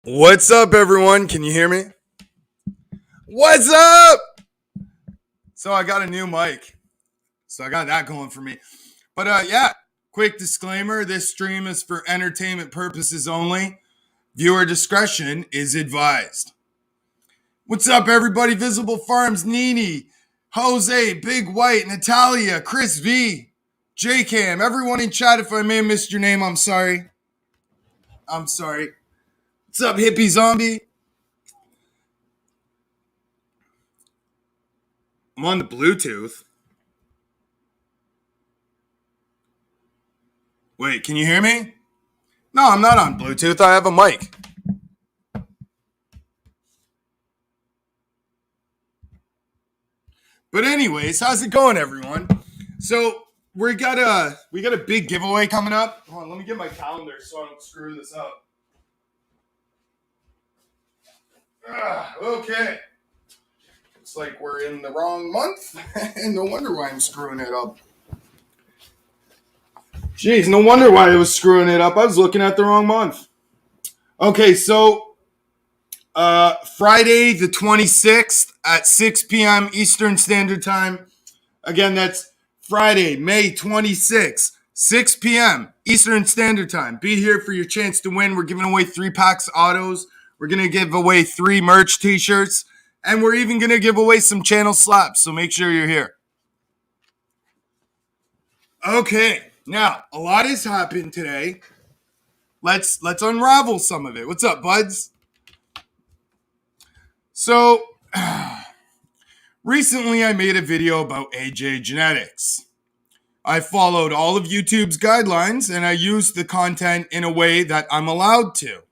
What's up, everyone? Can you hear me? What's up? So I got a new mic. So I got that going for me. But yeah, quick disclaimer, this stream is for entertainment purposes only. Viewer discretion is advised. What's up, everybody? Visible Farms, Nini, Jose, Big White, Natalia, Chris V, J-Cam, everyone in chat. If I may have missed your name, I'm sorry. What's up, Hippie Zombie? I'm on the Bluetooth. Wait, can you hear me? No, I'm not on Bluetooth. I have a mic. But anyways, how's it going, everyone? So we got a big giveaway coming up. Hold on, let me get my calendar so I don't screw this up. Okay. Looks like we're in the wrong month. And no wonder why I'm screwing it up. Jeez, no wonder why I was screwing it up. I was looking at the wrong month. Okay, so Friday the 26th at 6 p.m. Eastern Standard Time. Again, that's Friday, May 26th, 6 p.m. Eastern Standard Time. Be here for your chance to win. We're giving away 3 packs of autos. We're going to give away 3 merch t-shirts. And we're even going to give away some channel slaps. So make sure you're here. Okay. Now, a lot has happened today. Let's unravel some of it. What's up, buds? So, recently I made a video about AJ Genetics. I followed all of YouTube's guidelines and I used the content in a way that I'm allowed to.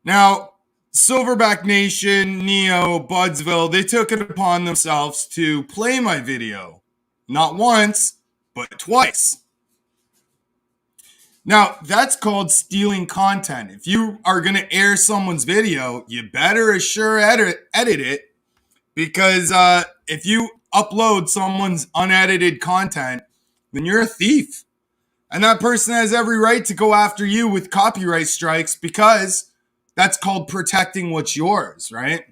Now, Silverback Nation, Neo, Budsville, they took it upon themselves to play my video. Not once, but twice. Now, that's called stealing content. If you are going to air someone's video, you better sure edit it, because if you upload someone's unedited content, then you're a thief. And that person has every right to go after you with copyright strikes, because that's called protecting what's yours, right?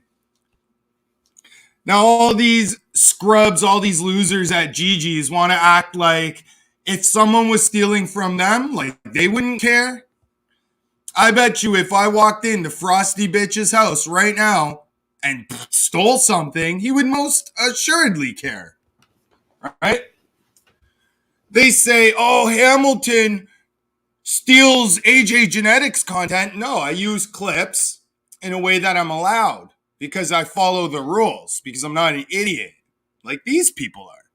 Now, all these scrubs, all these losers at Gigi's want to act like if someone was stealing from them, like they wouldn't care. I bet you if I walked into Frosty Bitch's house right now and stole something, he would most assuredly care, right? They say, oh, Hamilton steals AJ Genetics content. No, I use clips in a way that I'm allowed because I follow the rules, because I'm not an idiot like these people are.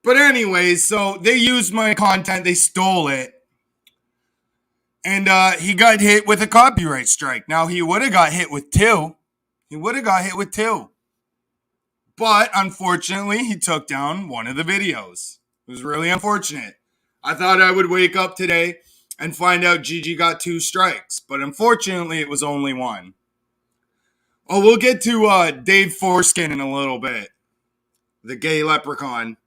But anyways, so they used my content, they stole it, and he got hit with a copyright strike. Now, he would have got hit with two. But unfortunately, he took down one of the videos. It was really unfortunate. I thought I would wake up today and find out Gigi got 2 strikes, but unfortunately, it was only 1. Oh, we'll get to Dave Foreskin in a little bit. The gay leprechaun.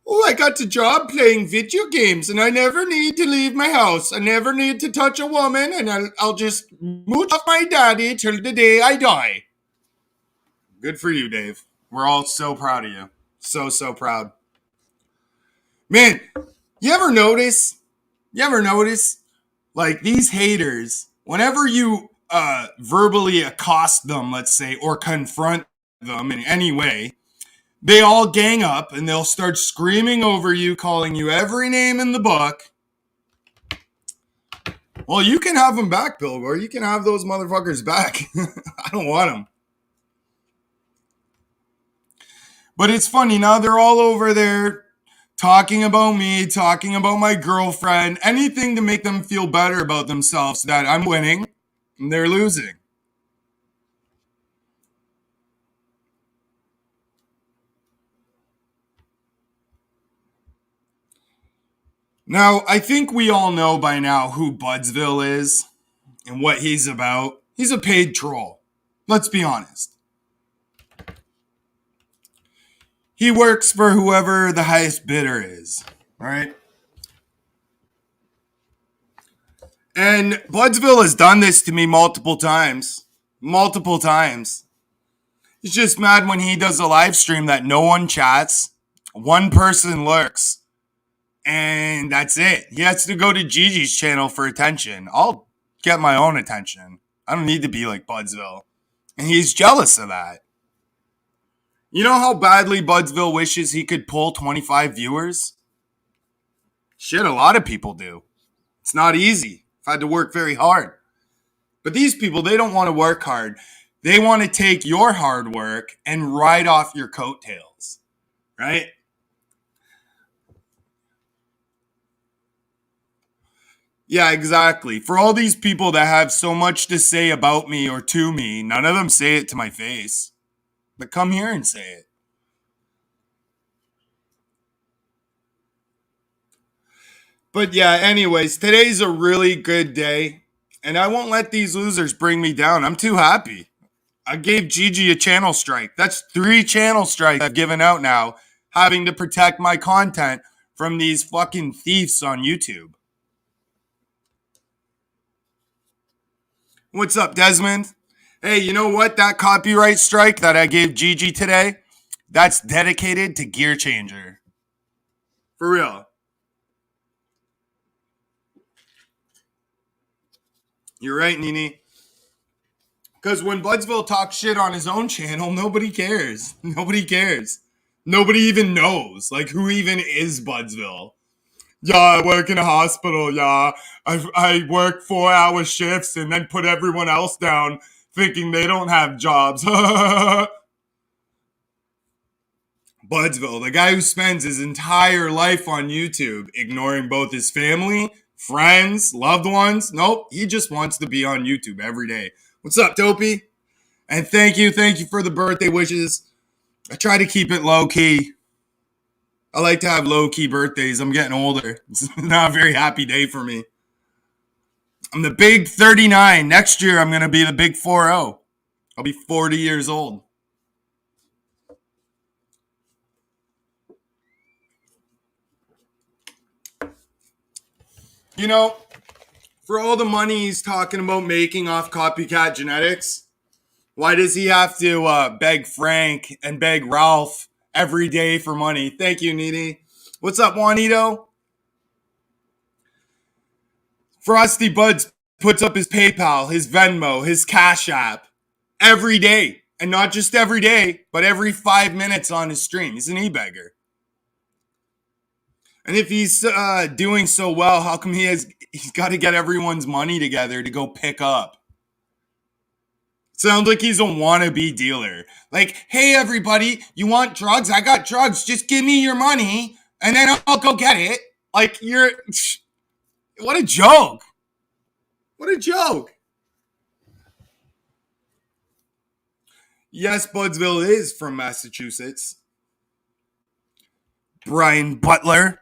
Oh, I got a job playing video games, and I never need to leave my house. I never need to touch a woman, and I'll just mooch off my daddy till the day I die. Good for you, Dave. We're all so proud of you. So proud. Man, you ever notice, like these haters, whenever you verbally accost them, let's say, or confront them in any way, they all gang up and they'll start screaming over you, calling you every name in the book. Well, you can have them back, Billboard. You can have those motherfuckers back. I don't want them. But it's funny, now they're all over there talking about me, talking about my girlfriend, anything to make them feel better about themselves, that I'm winning and they're losing. Now, I think we all know by now who Budsville is and what he's about. He's a paid troll. Let's be honest. He works for whoever the highest bidder is, all right? And Budsville has done this to me multiple times. Multiple times. He's just mad when he does a live stream that no one chats, one person lurks, and that's it. He has to go to Gigi's channel for attention. I'll get my own attention. I don't need to be like Budsville. And he's jealous of that. You know how badly Budsville wishes he could pull 25 viewers? Shit, a lot of people do. It's not easy. I've had to work very hard. But these people, they don't want to work hard. They want to take your hard work and ride off your coattails, right? Yeah, exactly. For all these people that have so much to say about me or to me, none of them say it to my face. But come here and say it. But yeah, anyways, today's a really good day. And I won't let these losers bring me down. I'm too happy. I gave Gigi a channel strike. That's 3 channel strikes I've given out now, having to protect my content from these fucking thieves on YouTube. What's up, Desmond? Hey, you know what? That copyright strike that I gave Gigi today, that's dedicated to Gearchaqnger. For real. You're right, Nini. Because when Budsville talks shit on his own channel, nobody cares. Nobody cares. Nobody even knows. Like, who even is Budsville? Yeah, I work in a hospital. Yeah, I work 4-hour shifts and then put everyone else down thinking they don't have jobs. Budsville, the guy who spends his entire life on YouTube, ignoring both his family, friends, loved ones. Nope, he just wants to be on YouTube every day. What's up, Dopey? And thank you for the birthday wishes. I try to keep it low key. I like to have low key birthdays. I'm getting older. It's not a very happy day for me. I'm the big 39. Next year, I'm going to be the big 40. I'll be 40 years old. You know, for all the money he's talking about making off copycat genetics, why does he have to beg Frank and beg Ralph every day for money? Thank you, Nini. What's up, Juanito? Frosty Buds puts up his PayPal, his Venmo, his Cash App every day. And not just every day, but every 5 minutes on his stream. He's an e-beggar. And if he's doing so well, how come he's got to get everyone's money together to go pick up? Sounds like he's a wannabe dealer. Like, hey, everybody, you want drugs? I got drugs. Just give me your money, and then I'll go get it. Like, what a joke. What a joke. Yes, Budsville is from Massachusetts. Brian Butler.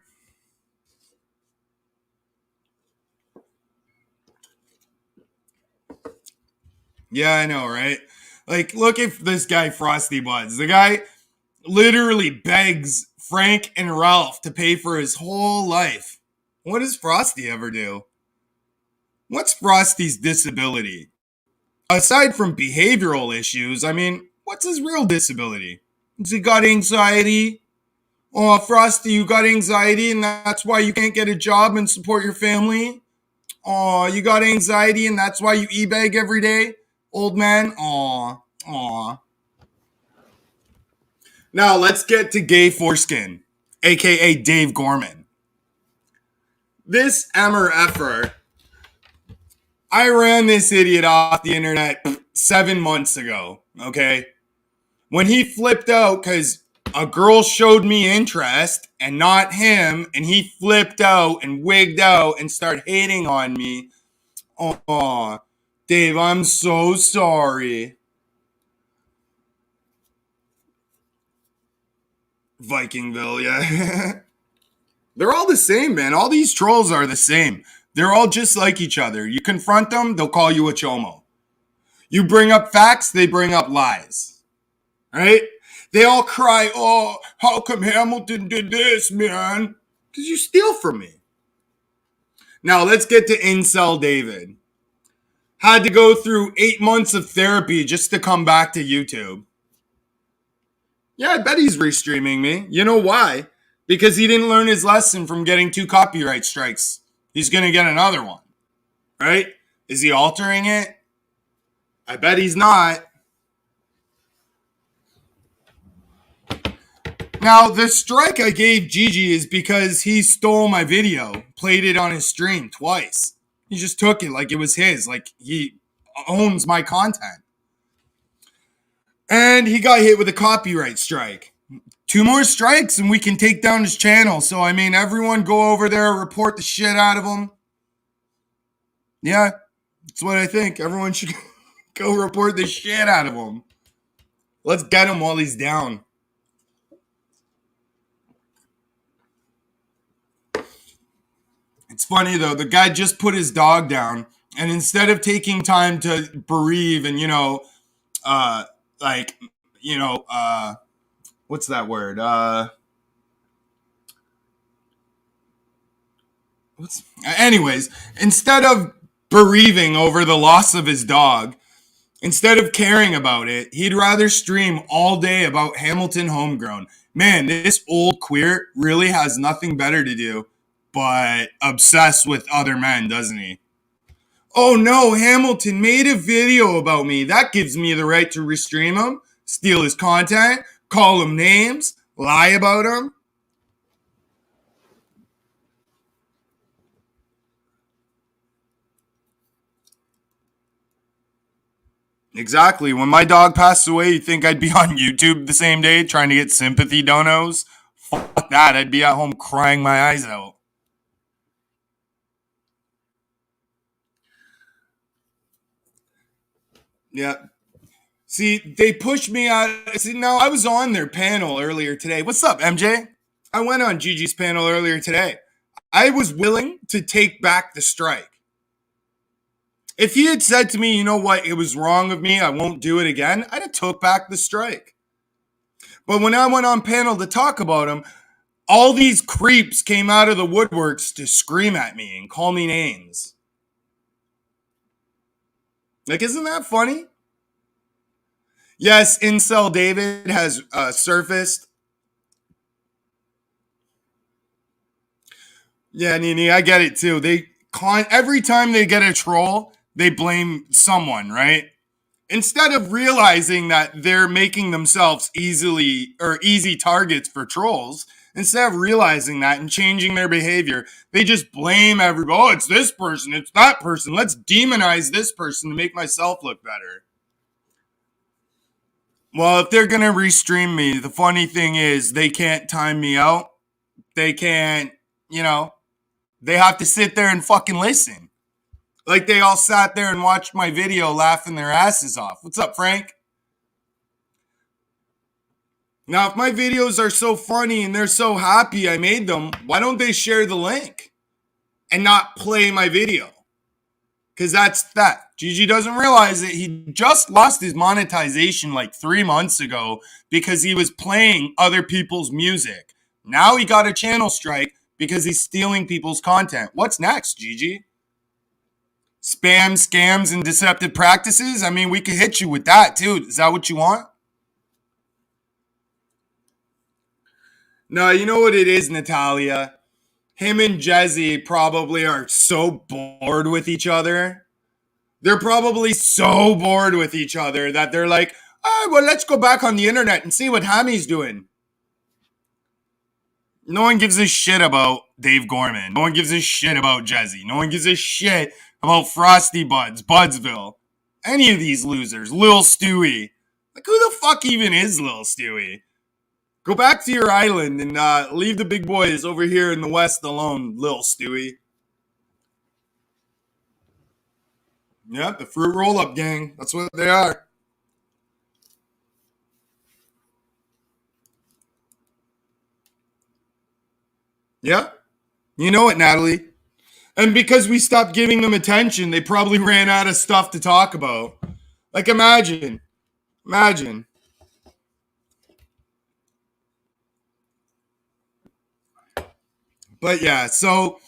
Yeah, I know, right? Like, look at this guy, Frosty Buds. The guy literally begs Frank and Ralph to pay for his whole life. What does Frosty ever do? What's Frosty's disability? Aside from behavioral issues, I mean, what's his real disability? Has he got anxiety? Oh, Frosty, you got anxiety and that's why you can't get a job and support your family? Oh, you got anxiety and that's why you e-bag every day? Old man? Aw. Now, let's get to Gay Foreskin, a.k.a. Dave Gorman. This MRFer, I ran this idiot off the internet 7 months ago, okay? When he flipped out because a girl showed me interest and not him, and he flipped out and wigged out and started hating on me. Oh, Dave, I'm so sorry. Vikingville, yeah. They're all the same, man. All these trolls are the same. They're all just like each other. You confront them, they'll call you a chomo. You bring up facts, they bring up lies. Right? They all cry, oh, how come Hamilton did this, man? Because you steal from me. Now let's get to Incel David. Had to go through 8 months of therapy just to come back to YouTube. Yeah, I bet he's restreaming me. You know why? Because he didn't learn his lesson from getting 2 copyright strikes. He's going to get another one. Right? Is he altering it? I bet he's not. Now, the strike I gave Gigi is because he stole my video, played it on his stream twice. He just took it like it was his, like he owns my content. And he got hit with a copyright strike. 2 more strikes and we can take down his channel. So, I mean, everyone go over there, report the shit out of him. Yeah, that's what I think. Everyone should go report the shit out of him. Let's get him while he's down. It's funny, though. The guy just put his dog down. And instead of taking time to bereave and, what's that word? Anyways, instead of bereaving over the loss of his dog, instead of caring about it, he'd rather stream all day about Hamilton Homegrown. Man, this old queer really has nothing better to do but obsess with other men, doesn't he? Oh no, Hamilton made a video about me. That gives me the right to restream him, steal his content, call him names, lie about him. Exactly. When my dog passed away, you think I'd be on YouTube the same day trying to get sympathy donos? Fuck that. I'd be at home crying my eyes out. Yeah. See, they pushed me out. See, now I was on their panel earlier today. What's up, MJ? I went on Gigi's panel earlier today. I was willing to take back the strike. If he had said to me, you know what, it was wrong of me, I won't do it again, I'd have took back the strike. But when I went on panel to talk about him, all these creeps came out of the woodworks to scream at me and call me names. Like, isn't that funny? Yes, Incel David has surfaced. Yeah, Nini, I get it too. Every time they get a troll, they blame someone, right? Instead of realizing that they're making themselves easy targets for trolls, instead of realizing that and changing their behavior, they just blame everybody. Oh, it's this person, it's that person. Let's demonize this person to make myself look better. Well, if they're going to restream me, the funny thing is they can't time me out. They can't, they have to sit there and fucking listen. Like they all sat there and watched my video laughing their asses off. What's up, Frank? Now, if my videos are so funny and they're so happy I made them, why don't they share the link and not play my video? Because that's that. Gigi doesn't realize it. He just lost his monetization like 3 months ago because he was playing other people's music. Now he got a channel strike because he's stealing people's content. What's next, Gigi? Spam, scams, and deceptive practices? I mean, we could hit you with that too. Is that what you want? No, you know what it is, Natalia? Him and Jezzy probably are so bored with each other. They're probably so bored with each other that they're like, oh, well, let's go back on the internet and see what Hammy's doing. No one gives a shit about Dave Gorman. No one gives a shit about Jezzy. No one gives a shit about Frosty Buds, Budsville. Any of these losers. Lil Stewie. Like, who the fuck even is Lil Stewie? Go back to your island and leave the big boys over here in the West alone, Lil Stewie. Yeah, the fruit roll-up gang. That's what they are. Yeah. You know it, Natalie. And because we stopped giving them attention, they probably ran out of stuff to talk about. Like, imagine. But yeah, so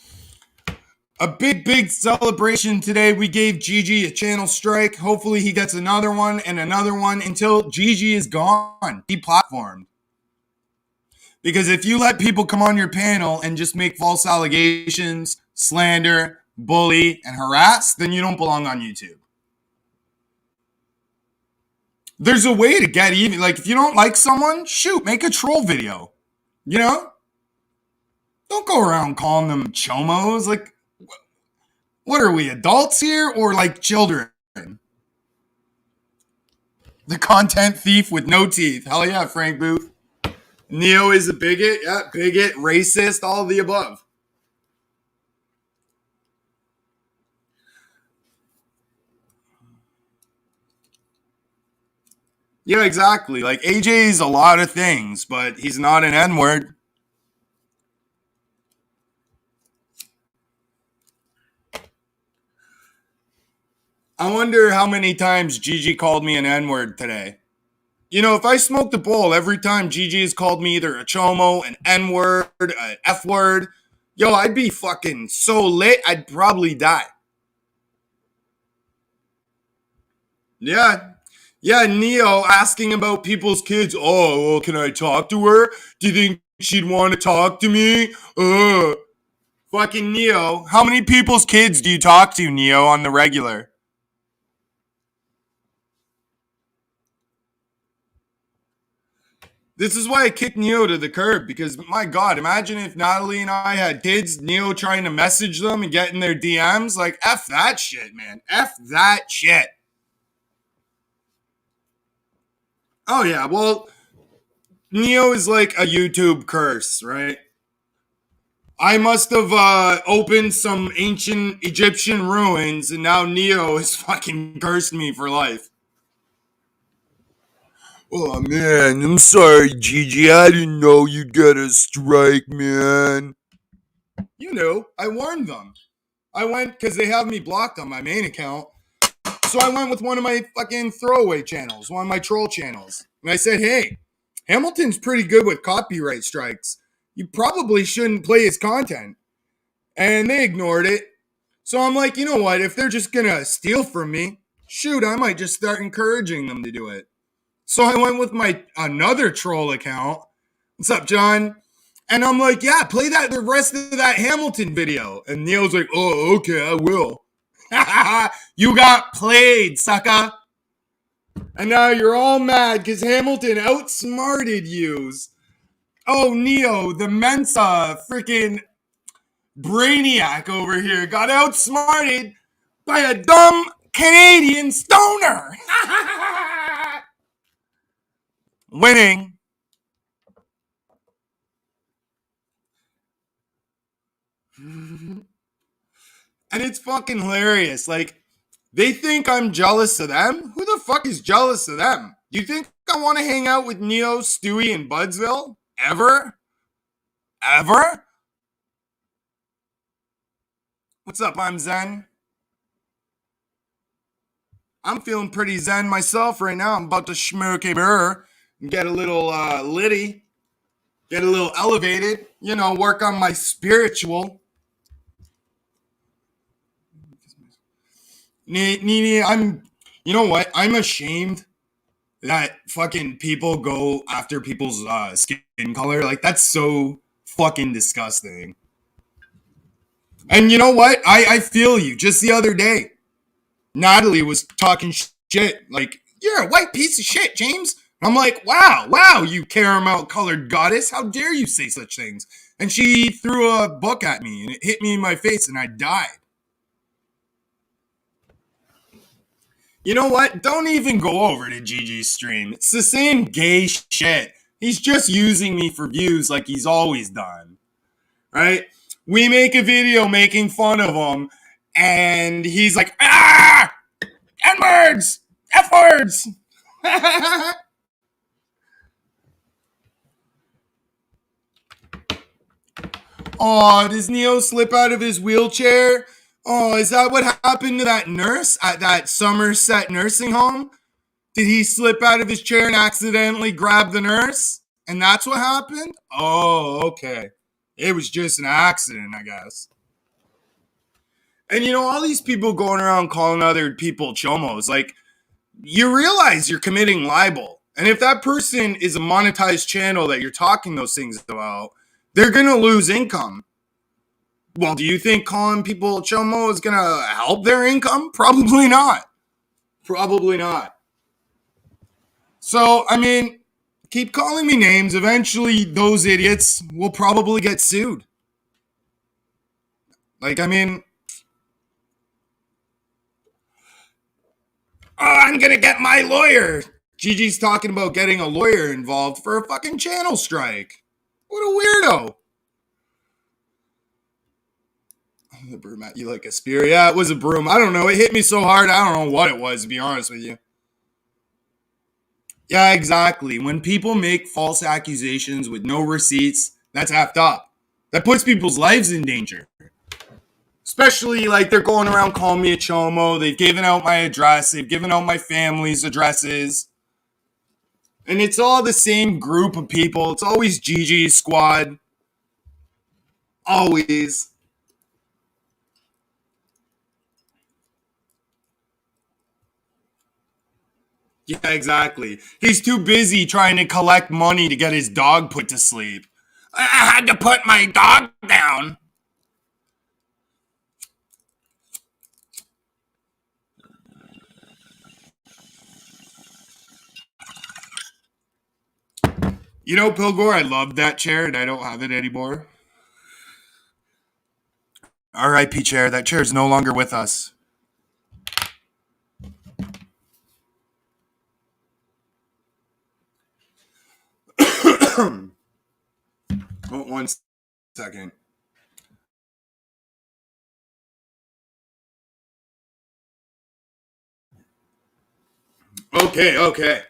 A big celebration today. We gave Gigi a channel strike. Hopefully he gets another one and another one until Gigi is gone, deplatformed. Because if you let people come on your panel and just make false allegations, slander, bully, and harass, then you don't belong on YouTube. There's a way to get even. Like, if you don't like someone, shoot, make a troll video. You know? Don't go around calling them chomos. Like, what are we, adults here or like children? The content thief with no teeth. Hell yeah, Frank Booth. Neo is a bigot. Yeah, bigot, racist, all of the above. Yeah, exactly. Like, AJ's a lot of things, but he's not an N-word. I wonder how many times Gigi called me an N-word today. You know, if I smoked a bowl every time Gigi has called me either a chomo, an N-word, an F-word, yo, I'd be fucking so lit, I'd probably die. Yeah. Yeah, Neo asking about people's kids. Oh, well, can I talk to her? Do you think she'd want to talk to me? Fucking Neo. How many people's kids do you talk to, Neo, on the regular? This is why I kicked Neo to the curb, because, my God, imagine if Natalie and I had kids, Neo trying to message them and get in their DMs. Like, F that shit, man. F that shit. Oh, yeah, well, Neo is like a YouTube curse, right? I must have opened some ancient Egyptian ruins, and now Neo has fucking cursed me for life. Oh, man, I'm sorry, Gigi. I didn't know you'd get a strike, man. You know, I warned them. I went, because they have me blocked on my main account, so I went with one of my fucking throwaway channels, one of my troll channels. And I said, hey, Hamilton's pretty good with copyright strikes. You probably shouldn't play his content. And they ignored it. So I'm like, you know what? If they're just going to steal from me, shoot, I might just start encouraging them to do it. So I went with my another troll account. What's up, John? And I'm like, yeah, play that the rest of that Hamilton video. And Neil's like, oh, okay, I will. You got played, sucker. And now you're all mad because Hamilton outsmarted yous. Oh, Neo, the Mensa freaking brainiac over here got outsmarted by a dumb Canadian stoner. Winning. And it's fucking hilarious. Like, they think I'm jealous of them? Who the fuck is jealous of them? You think I want to hang out with Neo, Stewie, and Budsville? Ever? Ever? What's up? I'm Zen. I'm feeling pretty zen myself right now. I'm about to smoke a burr and get a little litty, get a little elevated, you know, work on my spiritual. Nini, you know what? I'm ashamed that fucking people go after people's skin color. Like, that's so fucking disgusting. And you know what? I feel you. Just the other day, Natalie was talking shit like, you're a white piece of shit, James. I'm like, wow, you caramel colored goddess. How dare you say such things? And she threw a book at me and it hit me in my face and I died. You know what? Don't even go over to Gigi's stream. It's the same gay shit. He's just using me for views like he's always done. Right? We make a video making fun of him and he's like, N-words! F-words! Oh, does Neo slip out of his wheelchair? Oh, is that what happened to that nurse at that Somerset nursing home? Did he slip out of his chair and accidentally grab the nurse? And that's what happened? Oh, okay. It was just an accident, I guess. And all these people going around calling other people chomos, like, you realize you're committing libel. And if that person is a monetized channel that you're talking those things about, they're going to lose income. Well, do you think calling people chomo is going to help their income? Probably not. Probably not. So, I mean, keep calling me names. Eventually, those idiots will probably get sued. Like, I mean, oh, I'm going to get my lawyer. Gigi's talking about getting a lawyer involved for a fucking channel strike. What a weirdo. The broom at you like a spear. Yeah, it was a broom. I don't know. It hit me so hard. I don't know what it was, to be honest with you. Yeah, exactly. When people make false accusations with no receipts, that's effed up. That puts people's lives in danger. Especially like they're going around calling me a chomo. They've given out my address. They've given out my family's addresses. And it's all the same group of people. It's always Gigi's squad. Always. Yeah, exactly. He's too busy trying to collect money to get his dog put to sleep. I had to put my dog down. Pilgor, I loved that chair and I don't have it anymore. R.I.P. chair. That chair is no longer with us. Oh, 1 second. Okay.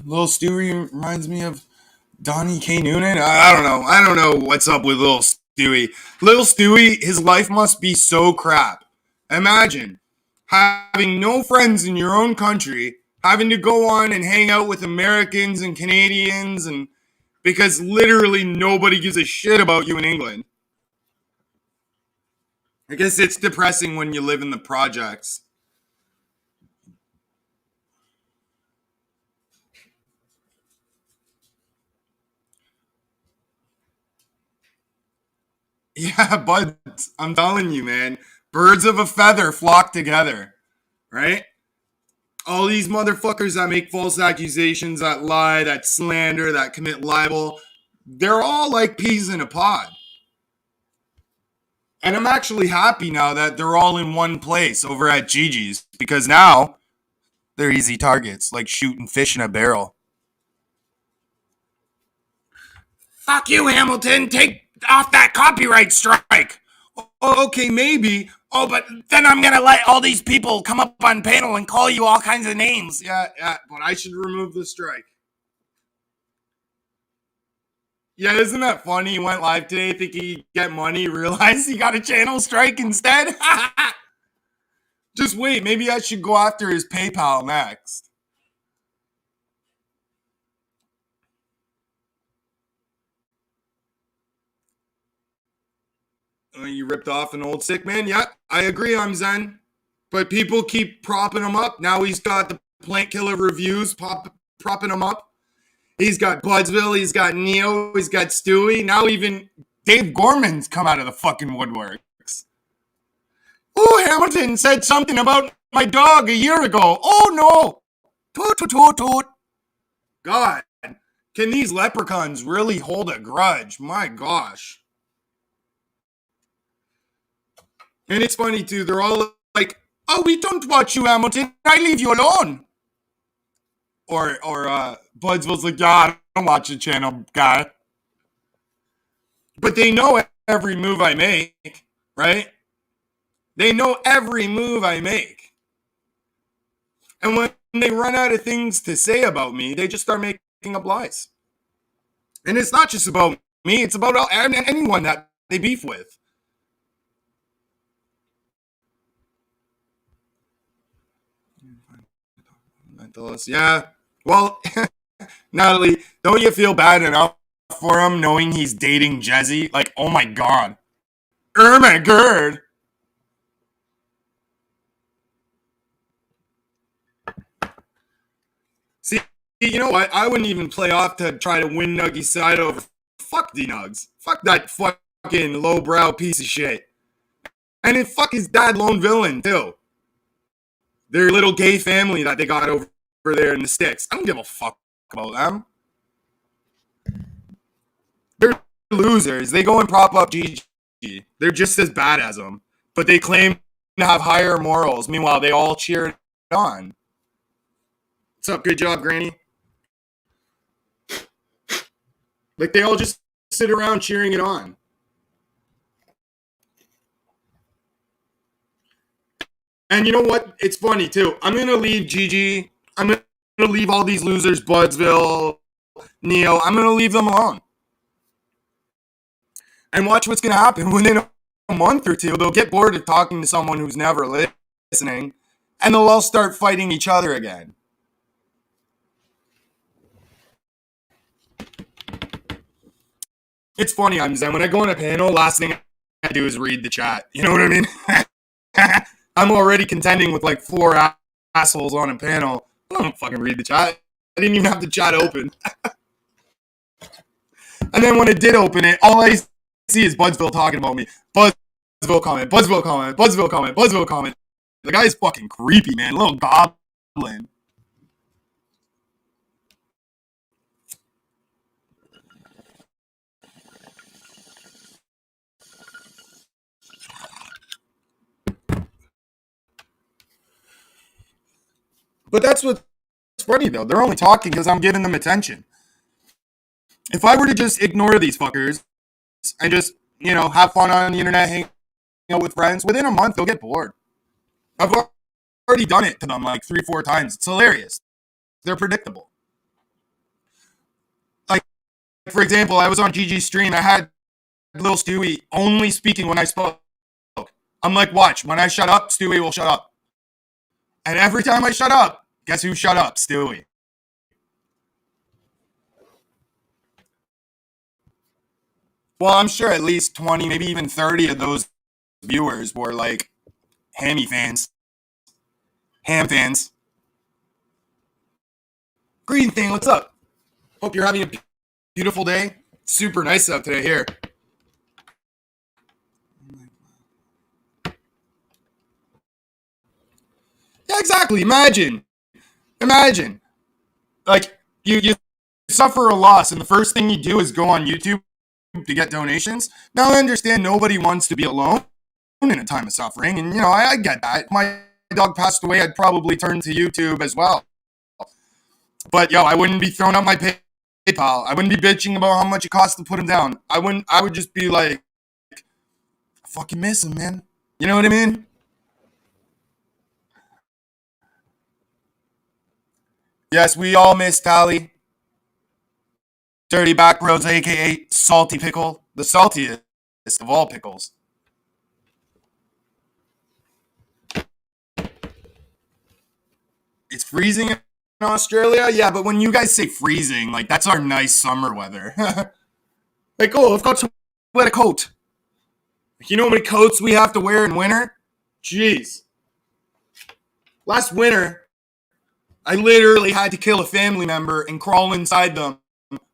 Little Stewie reminds me of Donnie K. Noonan. I don't know. I don't know what's up with Little Stewie. Little Stewie, his life must be so crap. Imagine having no friends in your own country, having to go on and hang out with Americans and Canadians, and because literally nobody gives a shit about you in England. I guess it's depressing when you live in the projects. Yeah, but I'm telling you, man, birds of a feather flock together, right? All these motherfuckers that make false accusations, that lie, that slander, that commit libel, they're all like peas in a pod. And I'm actually happy now that they're all in one place over at Gigi's because now they're easy targets, like shooting fish in a barrel. Fuck you, Hamilton. Take off that copyright strike. Oh, okay, maybe. Oh, but then I'm going to let all these people come up on panel and call you all kinds of names. Yeah, but I should remove the strike. Yeah, isn't that funny? He went live today thinking he'd get money, realized he got a channel strike instead. Just wait, maybe I should go after his PayPal next. You ripped off an old sick man? Yeah, I agree, I'm Zen. But people keep propping him up. Now he's got the Plant Killer reviews propping him up. He's got Budsville, he's got Neo, he's got Stewie. Now even Dave Gorman's come out of the fucking woodworks. Oh, Hamilton said something about my dog a year ago. Oh, no. Toot, toot, toot, toot. God, can these leprechauns really hold a grudge? My gosh. And it's funny, too. They're all like, oh, we don't watch you, Hamilton. I leave you alone. Or Budsville's like, yeah, I don't watch the channel, guy. But they know every move I make, right? They know every move I make. And when they run out of things to say about me, they just start making up lies. And it's not just about me, it's about anyone that they beef with. Yeah. Well, Natalie, don't you feel bad enough for him knowing he's dating Jezzy? Like, oh my God. Oh my god. See, you know what? I wouldn't even play off to try to win Nuggy's side over. Fuck D-Nugs. Fuck that fucking lowbrow piece of shit. And then fuck his dad, Lone Villain, too. Their little gay family that they got over there in the sticks. I don't give a fuck about them. They're losers. They go and prop up GG. They're just as bad as them. But they claim to have higher morals. Meanwhile, they all cheer it on. What's up? Good job, Granny. Like, they all just sit around cheering it on. And you know what? It's funny, too. I'm going to leave GG. I'm going to leave all these losers, Budsville, Neo. I'm going to leave them alone. And watch what's going to happen. Within a month or two, they'll get bored of talking to someone who's never listening, and they'll all start fighting each other again. It's funny, Zen. When I go on a panel, last thing I do is read the chat. You know what I mean? I'm already contending with like 4 assholes on a panel. I don't fucking read the chat. I didn't even have the chat open. And then when I did open it, all I see is Budsville talking about me. Budsville comment, Budsville comment, Budsville comment, Budsville comment. The guy's fucking creepy, man. Little goblin. But that's what's funny, though. They're only talking because I'm giving them attention. If I were to just ignore these fuckers and just, have fun on the internet, hang out with friends, within a month, they'll get bored. I've already done it to them like 3-4 times. It's hilarious. They're predictable. Like, for example, I was on GG's stream. I had Lil Stewie only speaking when I spoke. I'm like, watch. When I shut up, Stewie will shut up. And every time I shut up, guess who shut up? Stewie. Well, I'm sure at least 20, maybe even 30 of those viewers were like Hammy fans. Ham fans. Green thing, what's up? Hope you're having a beautiful day. Super nice out today here. Yeah, exactly. Imagine. Like, you suffer a loss, and the first thing you do is go on YouTube to get donations. Now, I understand nobody wants to be alone in a time of suffering, and, I get that. My dog passed away, I'd probably turn to YouTube as well. But, I wouldn't be throwing up my PayPal. I wouldn't be bitching about how much it costs to put him down. I would just be like, I fucking miss him, man. You know what I mean? Yes, we all miss Tally. Dirty Back Roads, a.k.a. Salty Pickle. The saltiest of all pickles. It's freezing in Australia? Yeah, but when you guys say freezing, like, that's our nice summer weather. Like, oh, I've got to wear a coat. You know how many coats we have to wear in winter? Jeez. Last winter, I literally had to kill a family member and crawl inside them.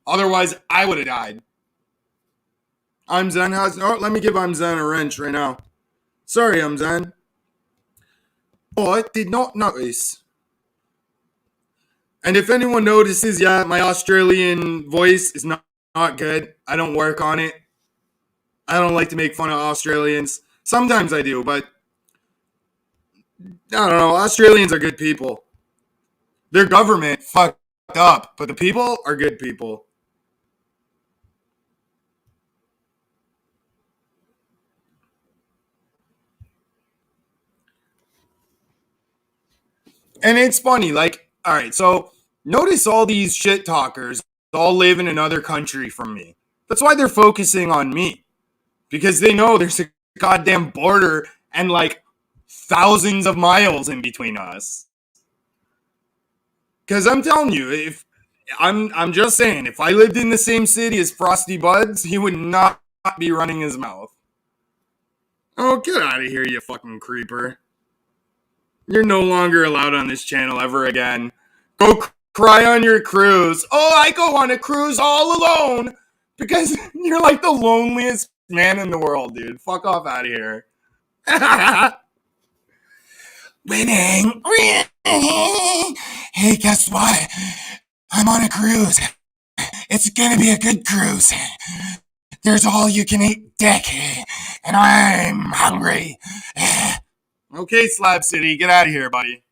Otherwise, I would have died. Zen has... Oh, let me give Zen a wrench right now. Sorry, Zen. Oh, I did not notice. And if anyone notices, yeah, my Australian voice is not good. I don't work on it. I don't like to make fun of Australians. Sometimes I do, but I don't know. Australians are good people. Their government fucked up, but the people are good people. And it's funny, like, all right, so notice all these shit talkers all live in another country from me. That's why they're focusing on me. Because they know there's a goddamn border and like thousands of miles in between us. Because I'm telling you, if I'm just saying, if I lived in the same city as Frosty Buds, he would not be running his mouth. Oh, get out of here, you fucking creeper. You're no longer allowed on this channel ever again. Go cry on your cruise. Oh, I go on a cruise all alone because you're like the loneliest man in the world, dude. Fuck off out of here. Winning. Hey, guess what? I'm on a cruise. It's gonna be a good cruise. There's all you can eat dick, and I'm hungry. Okay, Slab City, get out of here, buddy.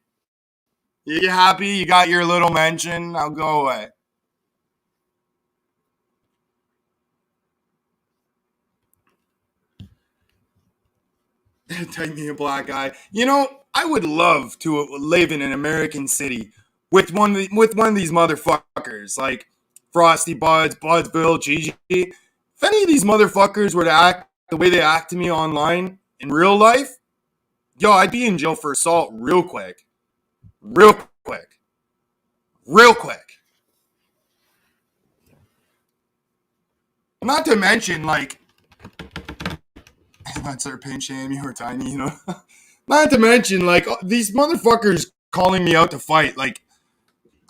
You happy? You got your little mention? I'll go away. Type me a black guy. You know, I would love to live in an American city with one of these motherfuckers like Frosty Buds, Budsville, Gigi. If any of these motherfuckers were to act the way they act to me online in real life, yo, I'd be in jail for assault real quick. Real quick. Real quick. Not to mention, like, not start pinch shaming or tiny, you know. Not to mention, like, these motherfuckers calling me out to fight, like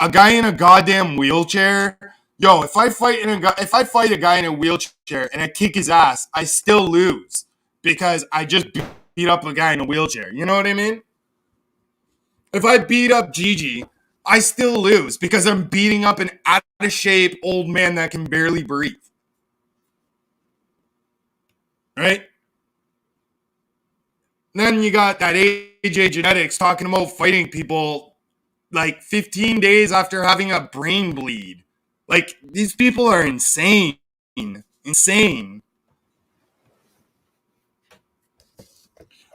a guy in a goddamn wheelchair. Yo, if I fight a guy in a wheelchair and I kick his ass, I still lose because I just beat up a guy in a wheelchair. You know what I mean? If I beat up Gigi, I still lose because I'm beating up an out of shape old man that can barely breathe. Right? Then you got that AJ Genetics talking about fighting people like 15 days after having a brain bleed. Like, these people are insane. Insane.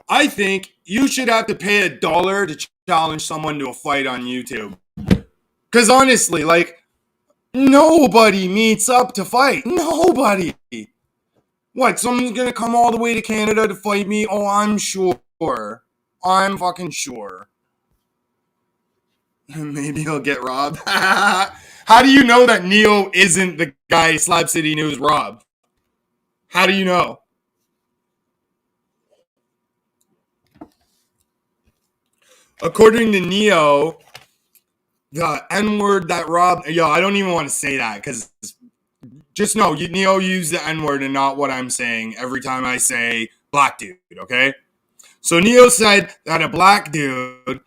I think you should have to pay $1 to challenge someone to a fight on YouTube. Because honestly, like, nobody meets up to fight. Nobody. What, someone's going to come all the way to Canada to fight me? Oh, I'm sure. I'm fucking sure. Maybe he'll get robbed. How do you know that Neo isn't the guy Slab City News robbed? How do you know? According to Neo, the N-word that robbed... Yo, I don't even want to say that because just know, Neo used the N-word and not what I'm saying every time I say black dude, okay? So Neo said that a black dude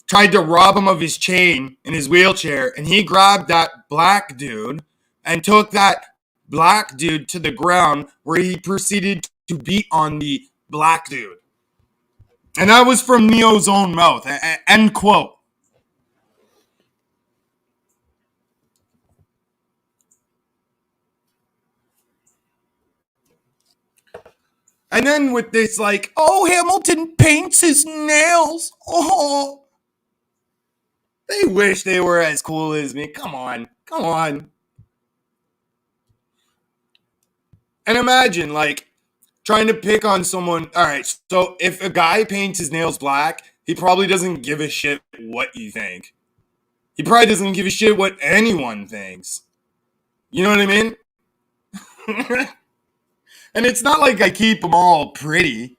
tried to rob him of his chain in his wheelchair, and he grabbed that black dude and took that black dude to the ground where he proceeded to beat on the black dude. And that was from Neo's own mouth. End quote. And then with this, like, oh, Hamilton paints his nails. Oh, they wish they were as cool as me. Come on. Come on. And imagine, like, trying to pick on someone. All right, so if a guy paints his nails black, he probably doesn't give a shit what you think. He probably doesn't give a shit what anyone thinks. You know what I mean? And it's not like I keep them all pretty.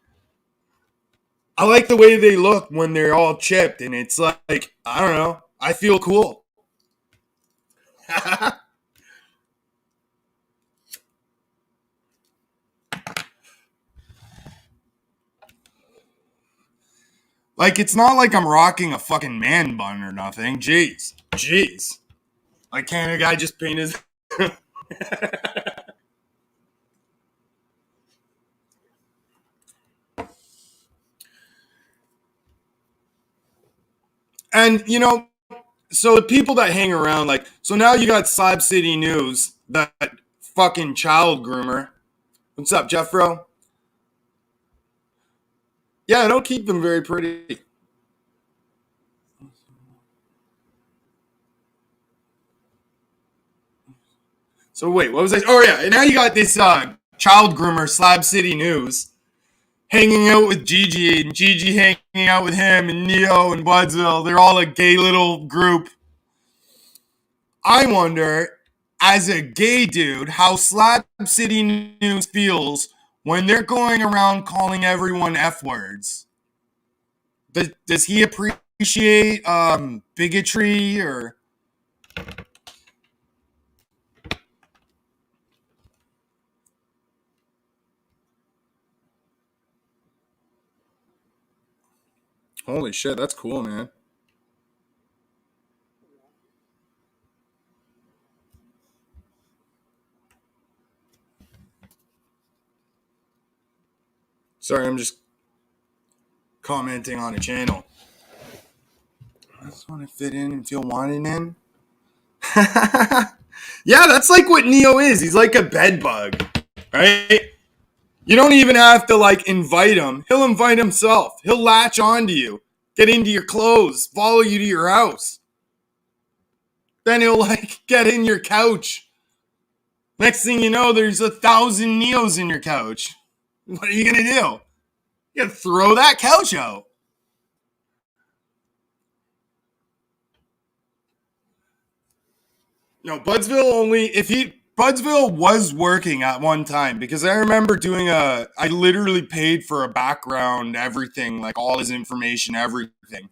I like the way they look when they're all chipped, and it's like, I don't know, I feel cool. Like, it's not like I'm rocking a fucking man bun or nothing. Jeez. Like, can't a guy just paint his... And, you know, so the people that hang around, like, so now you got Slab City News, that fucking child groomer. What's up, Jeffro? Yeah, I don't keep them very pretty. So wait, what was I? Oh yeah, and now you got this child groomer, Slab City News, hanging out with Gigi, and Gigi hanging out with him, and Neo and Budsville. They're all a gay little group. I wonder, as a gay dude, how Slab City News feels when they're going around calling everyone F words, does he appreciate bigotry or? Holy shit, that's cool, man. Sorry, I'm just commenting on a channel. I just want to fit in and feel wanted in. Yeah, that's like what Neo is. He's like a bed bug, right? You don't even have to like invite him. He'll invite himself. He'll latch onto you, get into your clothes, follow you to your house. Then he'll like get in your couch. Next thing you know, there's 1,000 Neos in your couch. What are you gonna do? You gotta throw that couch out. No, Budsville only if he Budsville was working at one time because I remember I literally paid for a background, everything, like all his information, everything.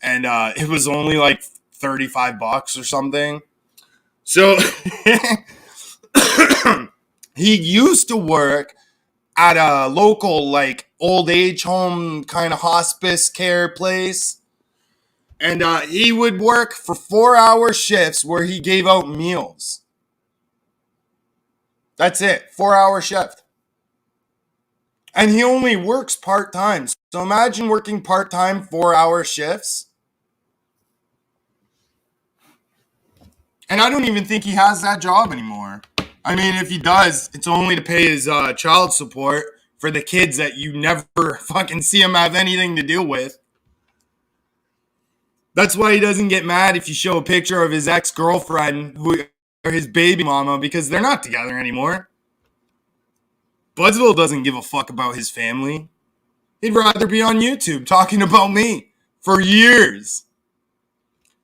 And it was only like $35 or something. So he used to work at a local like old age home kind of hospice care place. And he would work for 4-hour shifts where he gave out meals. That's it, 4-hour shift. And he only works part-time. So imagine working part-time 4-hour shifts. And I don't even think he has that job anymore. I mean, if he does, it's only to pay his child support for the kids that you never fucking see him have anything to do with. That's why he doesn't get mad if you show a picture of his ex-girlfriend or his baby mama because they're not together anymore. Budsville doesn't give a fuck about his family. He'd rather be on YouTube talking about me for years.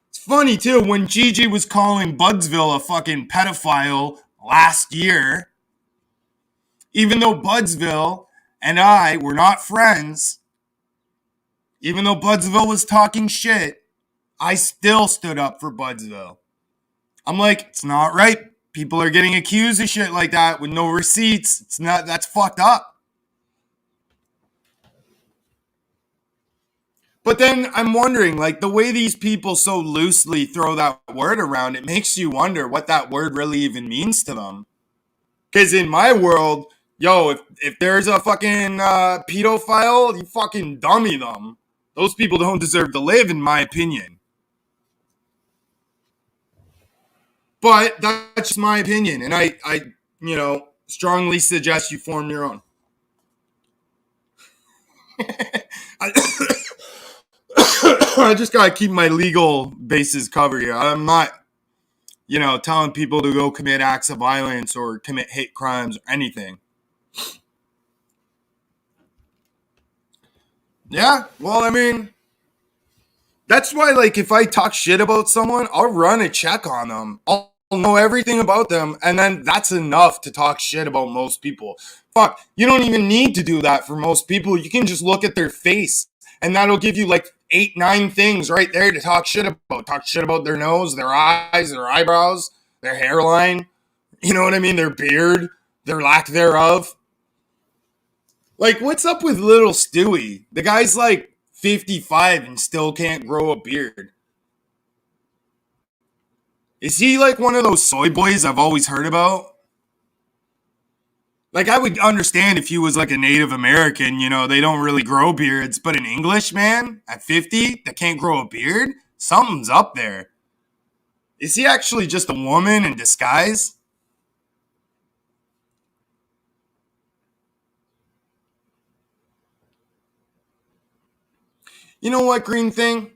It's funny, too, when Gigi was calling Budsville a fucking pedophile last year, even though Budsville and I were not friends, even though Budsville was talking shit, I still stood up for Budsville. I'm like, it's not right. People are getting accused of shit like that with no receipts. It's not, that's fucked up. But then I'm wondering, like, the way these people so loosely throw that word around, it makes you wonder what that word really even means to them. Because in my world, yo, if there's a fucking pedophile, you fucking dummy them. Those people don't deserve to live, in my opinion. But that's just my opinion, and I strongly suggest you form your own. I just gotta keep my legal bases covered here. I'm not, telling people to go commit acts of violence or commit hate crimes or anything. Yeah, well, I mean, that's why, like, if I talk shit about someone, I'll run a check on them. I'll know everything about them, and then that's enough to talk shit about most people. Fuck, you don't even need to do that for most people. You can just look at their face, and that'll give you like 8, 9 things right there to talk shit about. Talk shit about their nose, their eyes, their eyebrows, their hairline. You know what I mean? Their beard, their lack thereof. Like, what's up with little Stewie? The guy's like 55 and still can't grow a beard. Is he like one of those soy boys I've always heard about? Like, I would understand if he was like a Native American, they don't really grow beards, but an Englishman at 50 that can't grow a beard? Something's up there. Is he actually just a woman in disguise? You know what, Green Thing?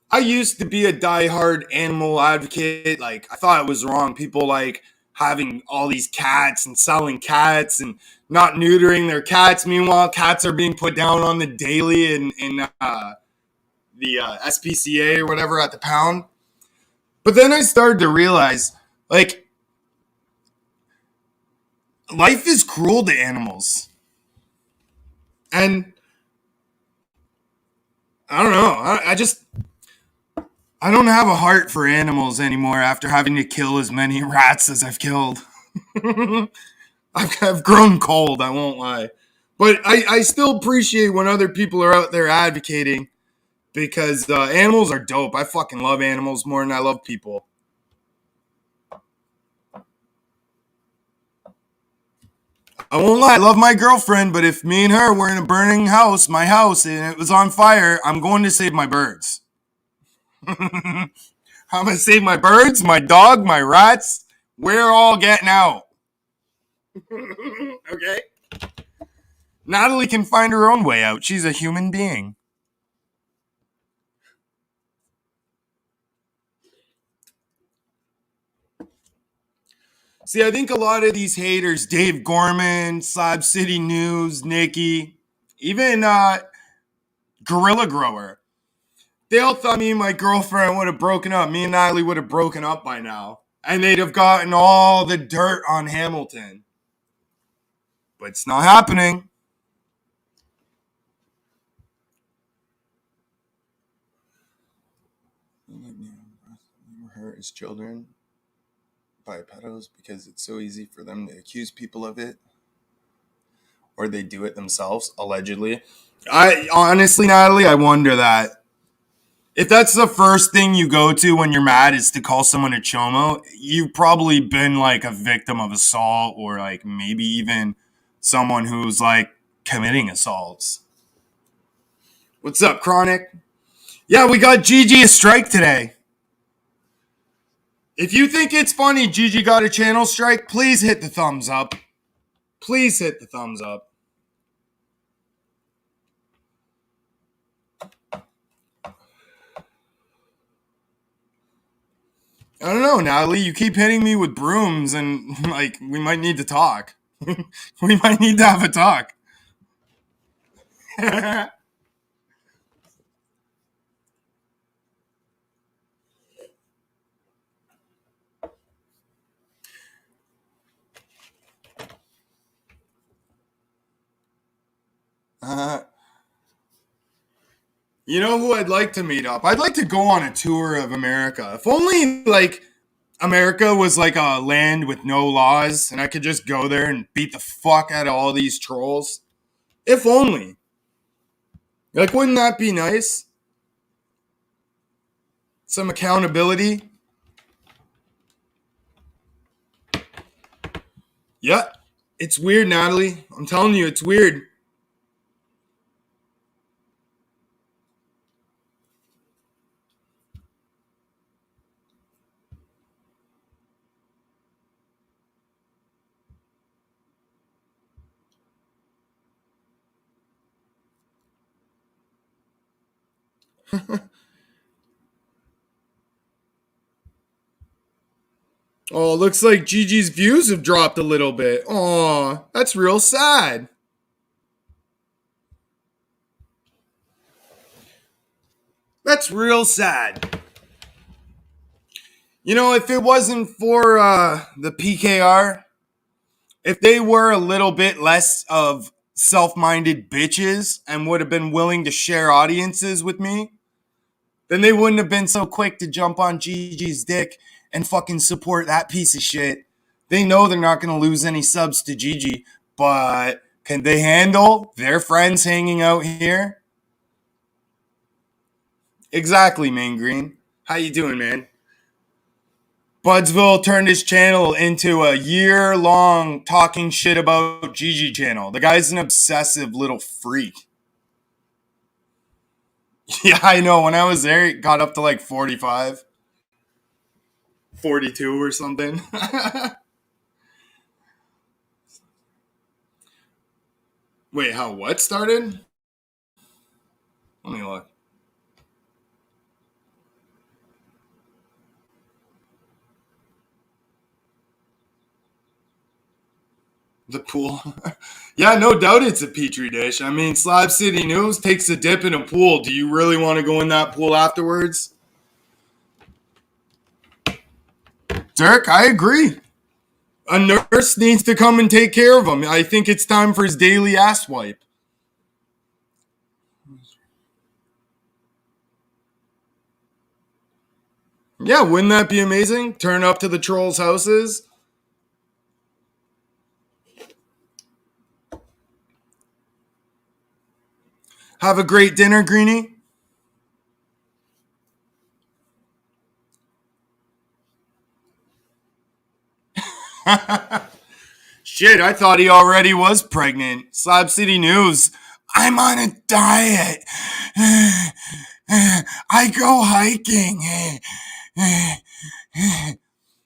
I used to be a diehard animal advocate. Like, I thought it was wrong. People like having all these cats and selling cats and not neutering their cats. Meanwhile, cats are being put down on the daily in the SPCA or whatever at the pound. But then I started to realize, like life is cruel to animals. And I don't know. I don't have a heart for animals anymore after having to kill as many rats as I've killed. I've grown cold, I won't lie. But I still appreciate when other people are out there advocating because animals are dope. I fucking love animals more than I love people. I won't lie, I love my girlfriend, but if me and her were in a burning house, my house, and it was on fire, I'm going to save my birds. I'm going to save my birds, my dog, my rats. We're all getting out. Okay? Natalie can find her own way out. She's a human being. See, I think a lot of these haters, Dave Gorman, Slab City News, Nikki, even Gorilla Grower, they all thought me and my girlfriend would have broken up. Me and Natalie would have broken up by now. And they'd have gotten all the dirt on Hamilton. But it's not happening. Hurt his children by pedos because it's so easy for them to accuse people of it. Or they do it themselves, allegedly. I honestly, Natalie, I wonder that. If that's the first thing you go to when you're mad is to call someone a chomo, you've probably been like a victim of assault or like maybe even someone who's like committing assaults. What's up, Chronic? Yeah, we got Gigi a strike today. If you think it's funny Gigi got a channel strike, please hit the thumbs up. Please hit the thumbs up. I don't know, Natalie. You keep hitting me with brooms, and like we might need to talk. We might need to have a talk. You know who I'd like to meet up? I'd like to go on a tour of America. If only like America was like a land with no laws, and I could just go there and beat the fuck out of all these trolls. If only. Like, wouldn't that be nice? Some accountability. Yeah, it's weird, Natalie. I'm telling you, it's weird. Oh, looks like Gigi's views have dropped a little bit. Oh, that's real sad. That's real sad. You know, if it wasn't for the PKR, if they were a little bit less of self-minded bitches and would have been willing to share audiences with me, then they wouldn't have been so quick to jump on Gigi's dick and fucking support that piece of shit. They know they're not going to lose any subs to Gigi, but can they handle their friends hanging out here? Exactly, Main Green. How you doing, man? Budsville turned his channel into a year-long talking shit about Gigi channel. The guy's an obsessive little freak. Yeah, I know. When I was there, it got up to like 45, 42 or something. Wait, how what started? Let me look. The pool. Yeah, no doubt it's a petri dish. I mean, Slab City News takes a dip in a pool. Do you really want to go in that pool afterwards? Dirk, I agree. A nurse needs to come and take care of him. I think it's time for his daily ass wipe. Yeah, wouldn't that be amazing? Turn up to the trolls' houses. Have a great dinner, Greenie. Shit, I thought he already was pregnant. Slab City News. I'm on a diet. I go hiking.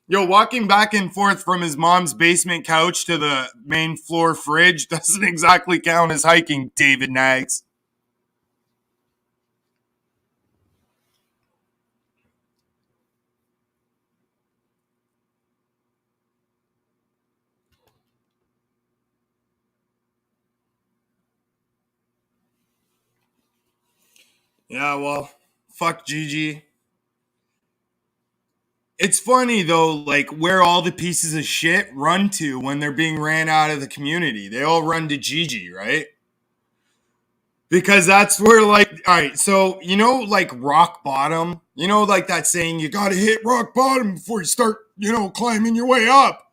Yo, walking back and forth from his mom's basement couch to the main floor fridge doesn't exactly count as hiking, David Nags. Yeah, well, fuck Gigi. It's funny though, like where all the pieces of shit run to when they're being ran out of the community. They all run to Gigi, right? Because that's where, like, all right, so like rock bottom, like that saying, you gotta hit rock bottom before you start, climbing your way up.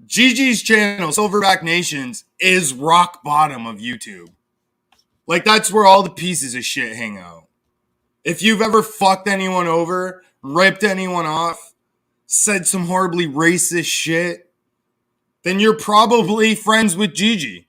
Gigi's channel, Silverback Nations, is rock bottom of YouTube. Like, that's where all the pieces of shit hang out. If you've ever fucked anyone over, ripped anyone off, said some horribly racist shit, then you're probably friends with Gigi.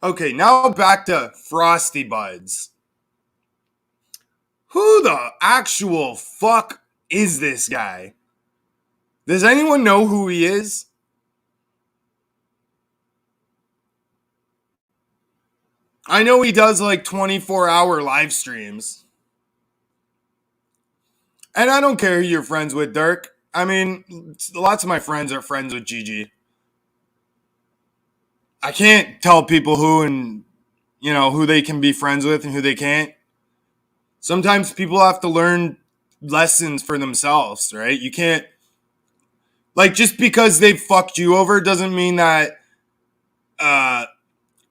Okay, now back to Frosty Buds. Who the actual fuck is this guy? Does anyone know who he is? I know he does like 24-hour live streams. And I don't care who you're friends with, Dirk. I mean, lots of my friends are friends with Gigi. I can't tell people who and, who they can be friends with and who they can't. Sometimes people have to learn lessons for themselves, right? You can't, like, just because they've fucked you over doesn't mean that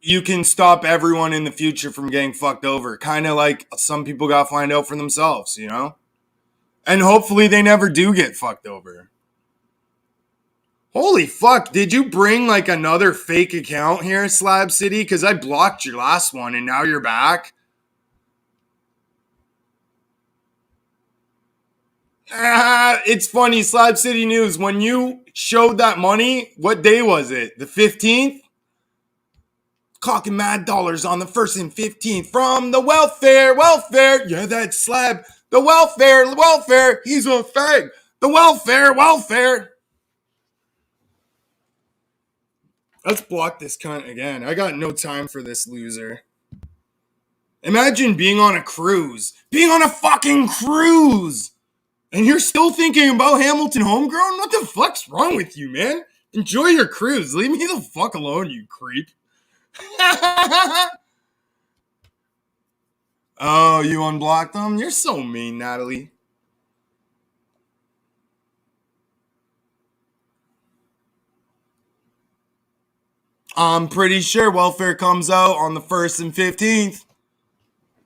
you can stop everyone in the future from getting fucked over. Kind of like some people got to find out for themselves, And hopefully they never do get fucked over. Holy fuck, did you bring like another fake account here, Slab City? Because I blocked your last one and now you're back. It's funny, Slab City News, when you showed that money, what day was it? The 15th? Clocking mad dollars on the 1st and 15th from the welfare. Yeah, that Slab. The welfare. He's a fag. The welfare. Let's block this cunt again. I got no time for this loser. Imagine being on a cruise. Being on a fucking cruise! And you're still thinking about Hamilton Homegrown? What the fuck's wrong with you, man? Enjoy your cruise. Leave me the fuck alone, you creep. Oh, you unblocked them? You're so mean, Natalie. I'm pretty sure welfare comes out on the 1st and 15th.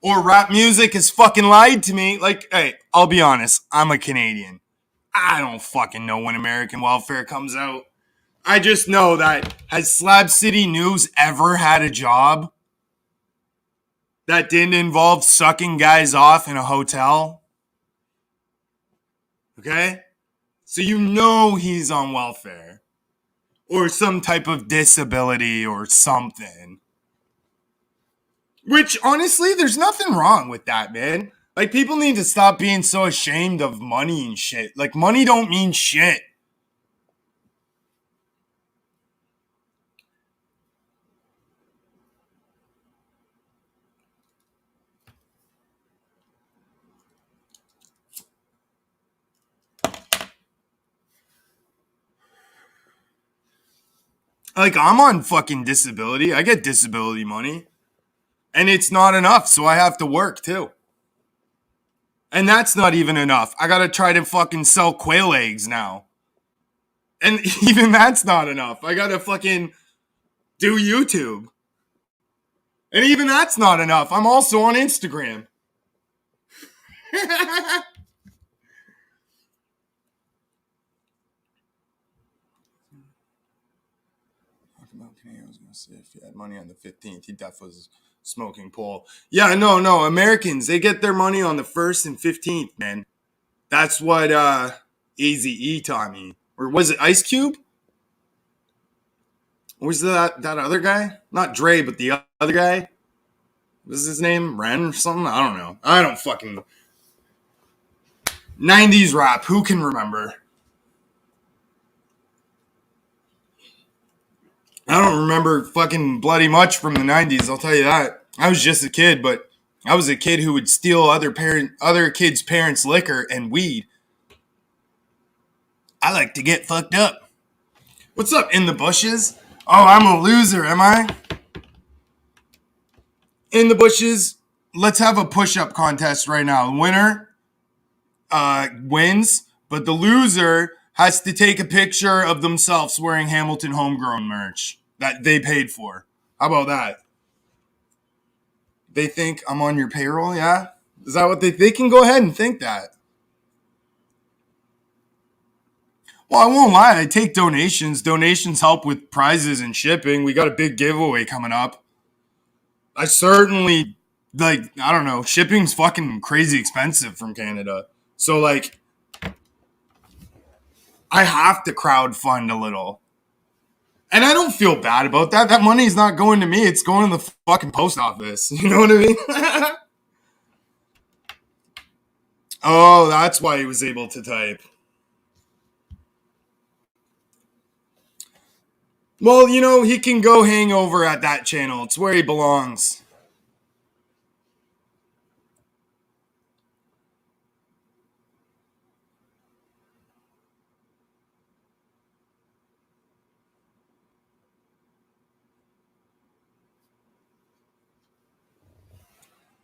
Or rap music has fucking lied to me. Like, hey, I'll be honest. I'm a Canadian. I don't fucking know when American welfare comes out. I just know that has Slab City News ever had a job that didn't involve sucking guys off in a hotel? Okay? So you know he's on welfare. Or some type of disability or something. Which, honestly, there's nothing wrong with that, man. Like, people need to stop being so ashamed of money and shit. Like, money don't mean shit. Like, I'm on fucking disability. I get disability money. And it's not enough, so I have to work too. And that's not even enough. I gotta try to fucking sell quail eggs now. And even that's not enough. I gotta fucking do YouTube. And even that's not enough. I'm also on Instagram. I was gonna say if he had money on the 15th, he definitely was smoking pole. Yeah, no. Americans, they get their money on the 1st and 15th, man. That's what Eazy-E taught me. Or was it Ice Cube? Or was that other guy? Not Dre, but the other guy? What was his name? Ren or something? I don't know. I don't fucking 90s rap. Who can remember? I don't remember fucking bloody much from the 90s, I'll tell you that. I was just a kid, but I was a kid who would steal other kids' parents' liquor and weed. I like to get fucked up. What's up, In the Bushes? Oh, I'm a loser, am I? In the Bushes, let's have a push-up contest right now. The winner wins, but the loser has to take a picture of themselves wearing Hamilton Homegrown merch that they paid for. How about that? They think I'm on your payroll, yeah? Is that what they can go ahead and think that? Well, I won't lie. I take donations. Donations help with prizes and shipping. We got a big giveaway coming up. I certainly, like, I don't know. Shipping's fucking crazy expensive from Canada. So, like, I have to crowdfund a little. And I don't feel bad about that. That money's not going to me. It's going to the fucking post office. You know what I mean? Oh, that's why he was able to type. Well, you know, he can go hang over at that channel. It's where he belongs.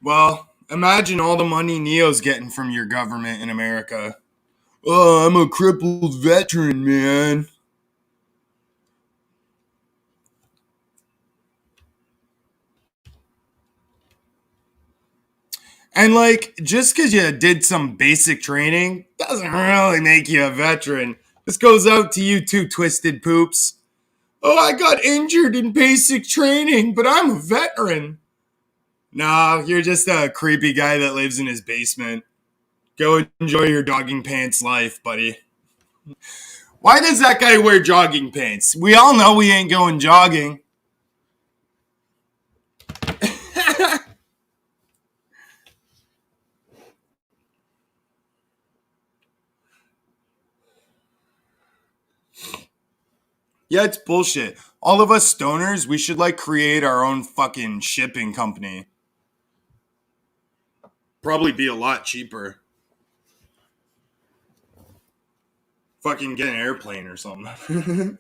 Well, imagine all the money Neo's getting from your government in America. Oh, I'm a crippled veteran, man. And like, just because you did some basic training doesn't really make you a veteran. This goes out to you two twisted poops. Oh, I got injured in basic training, but I'm a veteran. Nah, you're just a creepy guy that lives in his basement. Go enjoy your jogging pants life, buddy. Why does that guy wear jogging pants? We all know we ain't going jogging. Yeah, it's bullshit. All of us stoners, we should like create our own fucking shipping company. Probably be a lot cheaper. Fucking get an airplane or something.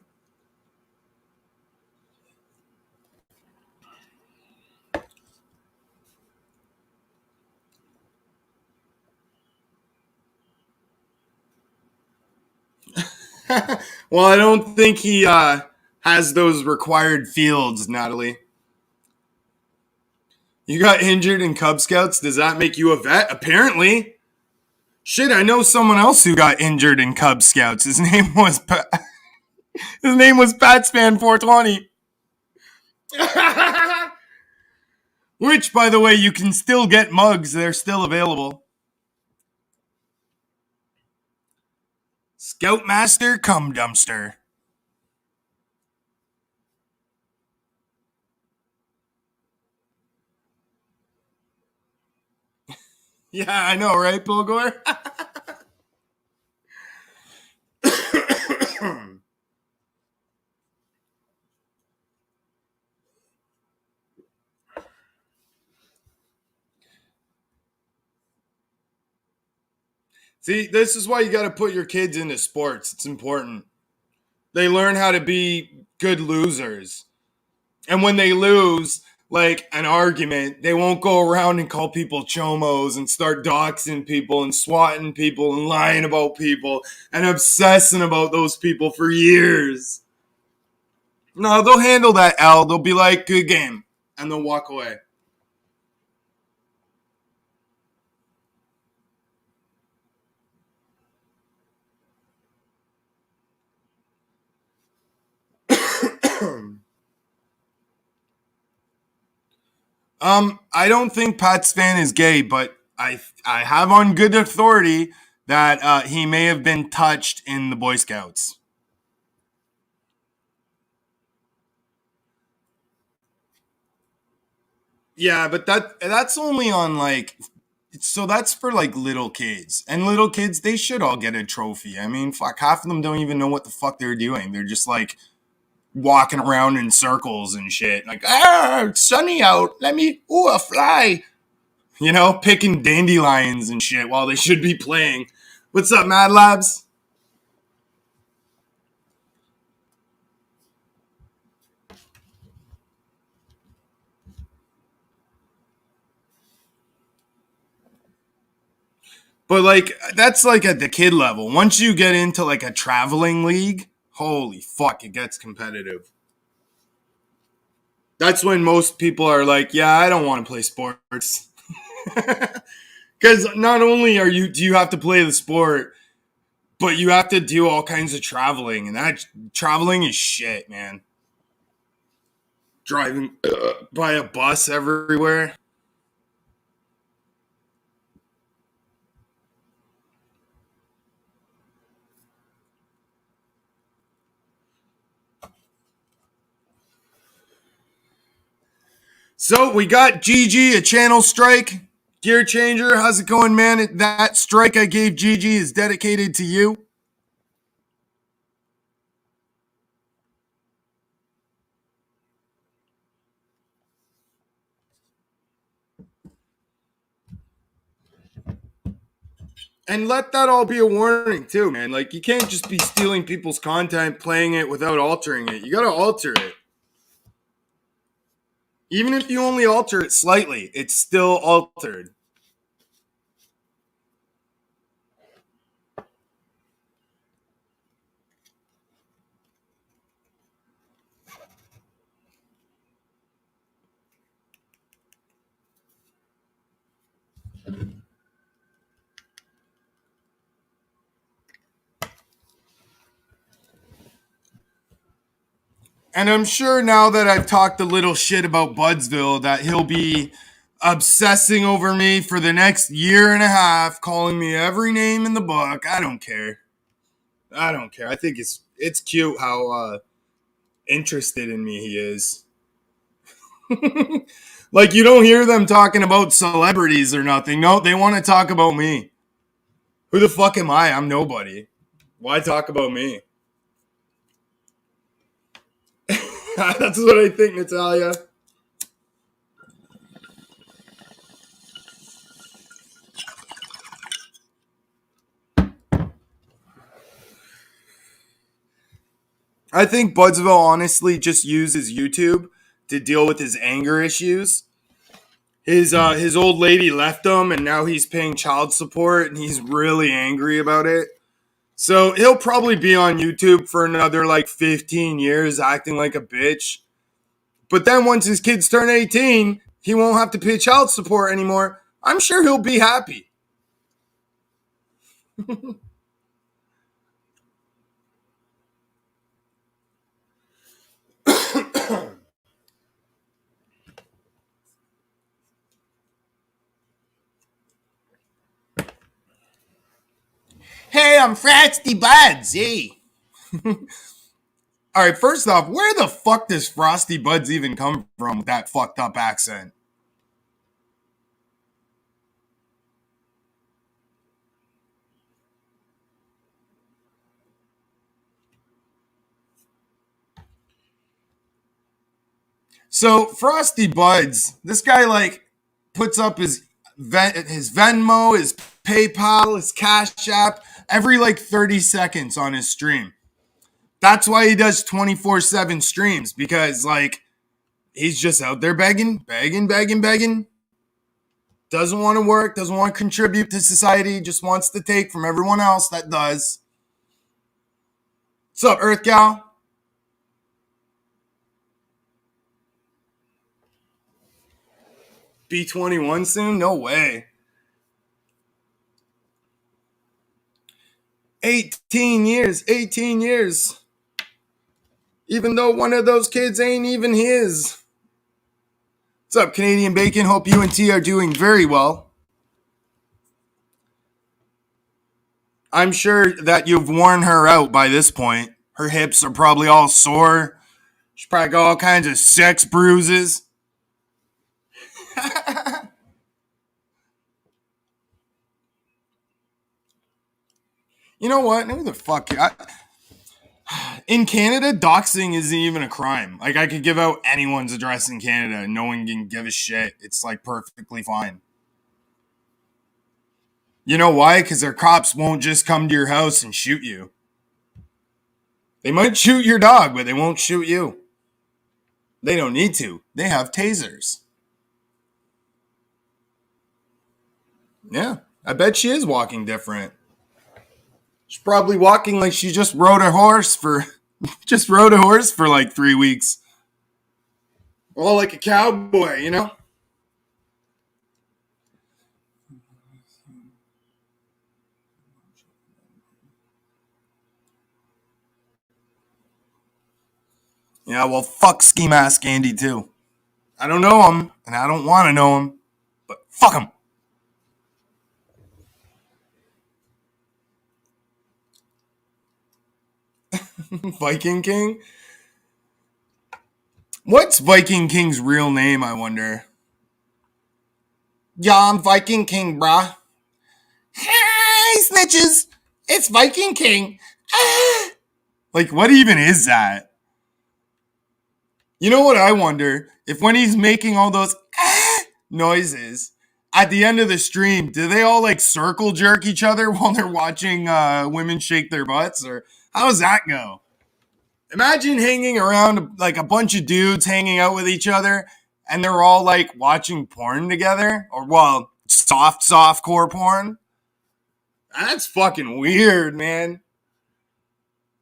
Well, I don't think he has those required fields, Natalie. You got injured in Cub Scouts. Does that make you a vet? Apparently. Shit, I know someone else who got injured in Cub Scouts. His name was Patsman 420. Which, by the way, you can still get mugs. They're still available. Scoutmaster Cum Dumpster. Yeah, I know, right, Bilgore? See, this is why you got to put your kids into sports. It's important. They learn how to be good losers. And when they lose, like an argument, they won't go around and call people chomos and start doxing people and swatting people and lying about people and obsessing about those people for years. No, they'll handle that L. They'll be like, good game. And they'll walk away. I don't think Pat Svan is gay, but I have on good authority that he may have been touched in the Boy Scouts. Yeah, but that's only on like, so that's for like little kids. And little kids, they should all get a trophy. I mean, fuck, half of them don't even know what the fuck they're doing. They're just like walking around in circles and shit. Like, it's sunny out. Let me, ooh, a fly. You know, picking dandelions and shit while they should be playing. What's up, Mad Labs? But like, that's like at the kid level. Once you get into like a traveling league, holy fuck, it gets competitive. That's when most people are like, yeah, I don't want to play sports. Because not only do you have to play the sport, but you have to do all kinds of traveling, and that traveling is shit, man. Driving by a bus everywhere. So we got GG a channel strike. Gearchaqnger, how's it going, man? That strike I gave GG is dedicated to you. And let that all be a warning too, man. Like, you can't just be stealing people's content, playing it without altering it. You gotta alter it. Even if you only alter it slightly, it's still altered. And I'm sure now that I've talked a little shit about Budsville that he'll be obsessing over me for the next year and a half, calling me every name in the book. I don't care. I don't care. I think it's cute how interested in me he is. Like, you don't hear them talking about celebrities or nothing. No, they want to talk about me. Who the fuck am I? I'm nobody. Why talk about me? That's what I think, Natalia. I think Budsville honestly just uses YouTube to deal with his anger issues. His old lady left him, and now he's paying child support, and he's really angry about it. So he'll probably be on YouTube for another like 15 years, acting like a bitch. But then once his kids turn 18, he won't have to pay child support anymore. I'm sure he'll be happy. Hey, I'm Frosty Buds. Hey. All right, first off, where the fuck does Frosty Buds even come from with that fucked up accent? So Frosty Buds, this guy like puts up his Venmo, his PayPal, his Cash App every like 30 seconds on his stream. That's why he does 24/7 streams, because like he's just out there begging, begging, begging, begging. Doesn't want to work, doesn't want to contribute to society, just wants to take from everyone else that does. What's up, Earth Gal? Be 21 soon? No way. 18 years, 18 years. Even though one of those kids ain't even his. What's up, Canadian Bacon? Hope you and T are doing very well. I'm sure that you've worn her out by this point. Her hips are probably all sore. She's probably got all kinds of sex bruises. You know what? Who the fuck? In Canada, doxing isn't even a crime. Like, I could give out anyone's address in Canada and no one can give a shit. It's like perfectly fine. You know why? Because their cops won't just come to your house and shoot you. They might shoot your dog, but they won't shoot you. They don't need to. They have tasers. Yeah, I bet she is walking different. She's probably walking like she just rode a horse for like 3 weeks. Well, like a cowboy, you know? Yeah, well, fuck Ski Mask Andy, too. I don't know him, and I don't want to know him, but fuck him. Viking King? What's Viking King's real name, I wonder? Yeah, I'm Viking King, brah. Hey, snitches! It's Viking King. Ah. Like, what even is that? You know what I wonder? If when he's making all those noises, at the end of the stream, do they all like circle jerk each other while they're watching women shake their butts? Or how does that go? Imagine hanging around like a bunch of dudes hanging out with each other and they're all like watching porn together, or well, soft core porn. That's fucking weird, man.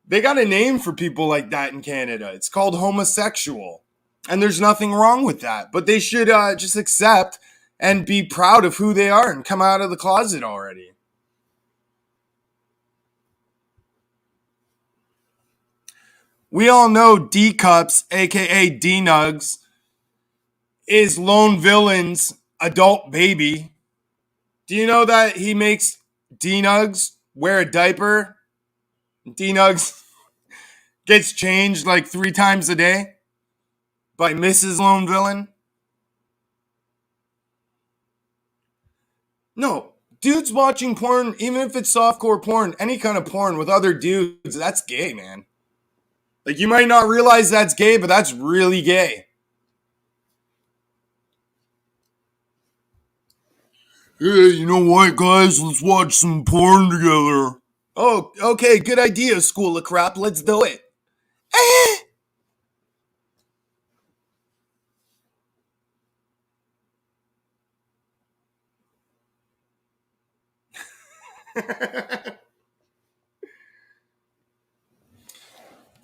They got a name for people like that in Canada. It's called homosexual. And there's nothing wrong with that. But they should just accept and be proud of who they are and come out of the closet already. We all know D-Cups, a.k.a. D-Nugs, is Lone Villain's adult baby. Do you know that he makes D-Nugs wear a diaper? D-Nugs gets changed like 3 times a day by Mrs. Lone Villain? No. Dudes watching porn, even if it's softcore porn, any kind of porn with other dudes, that's gay, man. Like, you might not realize that's gay, but that's really gay. Hey, you know what, guys? Let's watch some porn together. Oh, okay, good idea, school of crap. Let's do it.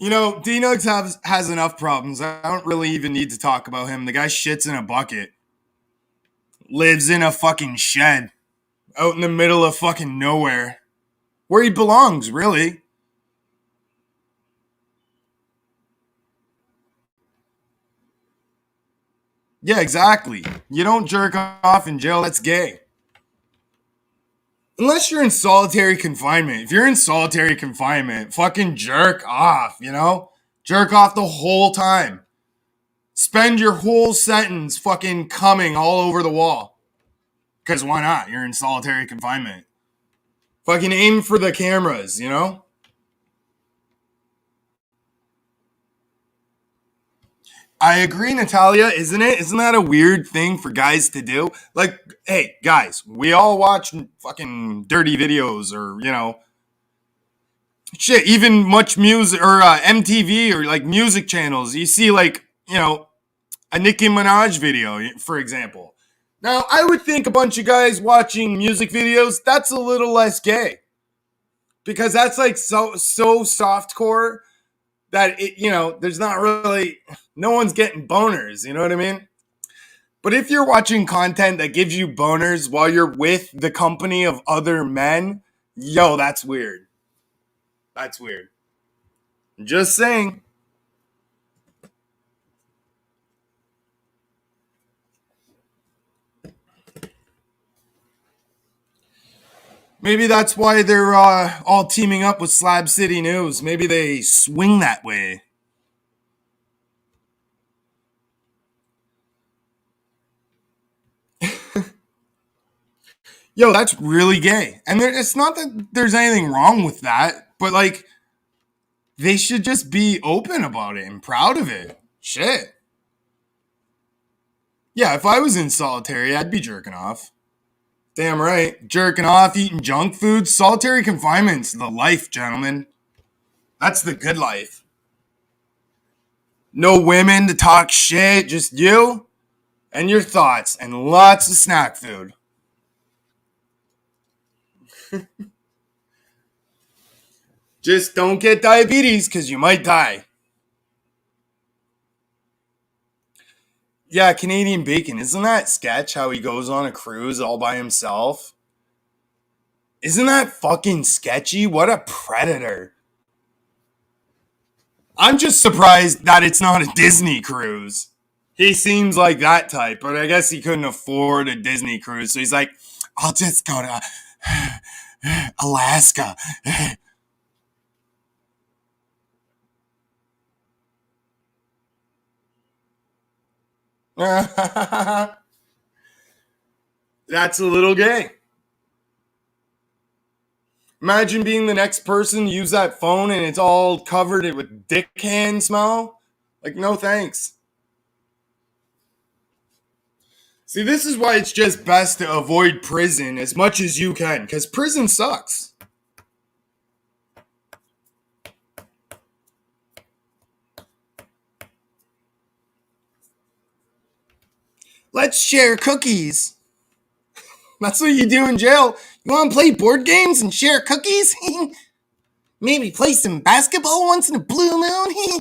You know, D-Nugs has enough problems. I don't really even need to talk about him. The guy shits in a bucket. Lives in a fucking shed. Out in the middle of fucking nowhere. Where he belongs, really. Yeah, exactly. You don't jerk off in jail, that's gay. Unless you're in solitary confinement. If you're in solitary confinement, fucking jerk off, you know? Jerk off the whole time. Spend your whole sentence fucking coming all over the wall. Because why not? You're in solitary confinement. Fucking aim for the cameras, you know? I agree, Natalia, isn't it? Isn't that a weird thing for guys to do? Like, hey, guys, we all watch fucking dirty videos or, you know, Shit, even much music or MTV or like music channels. You see, like, a Nicki Minaj video, for example. Now, I would think a bunch of guys watching music videos, that's a little less gay because that's like so softcore that there's not really no one's getting boners, you know what I mean? But if you're watching content that gives you boners while you're with the company of other men, yo, that's weird. That's weird. Just saying. Maybe that's why they're all teaming up with Slab City News. Maybe they swing that way. Yo, that's really gay. And it's not that there's anything wrong with that, but like, they should just be open about it and proud of it. Shit. Yeah, if I was in solitary, I'd be jerking off. Damn right. Jerking off, eating junk food. Solitary confinement's the life, gentlemen. That's the good life. No women to talk shit, just you and your thoughts and lots of snack food. Just don't get diabetes because you might die. Yeah, Canadian Bacon. Isn't that sketch how he goes on a cruise all by himself? Isn't that fucking sketchy? What a predator. I'm just surprised that it's not a Disney cruise. He seems like that type, but I guess he couldn't afford a Disney cruise. So he's like, I'll just go to Alaska. That's a little gay. Imagine being the next person to use that phone and it's all covered with dick hand smell. Like, no thanks. See, this is why it's just best to avoid prison as much as you can, because prison sucks. Let's share cookies. That's what you do in jail. You want to play board games and share cookies? Maybe play some basketball once in a blue moon?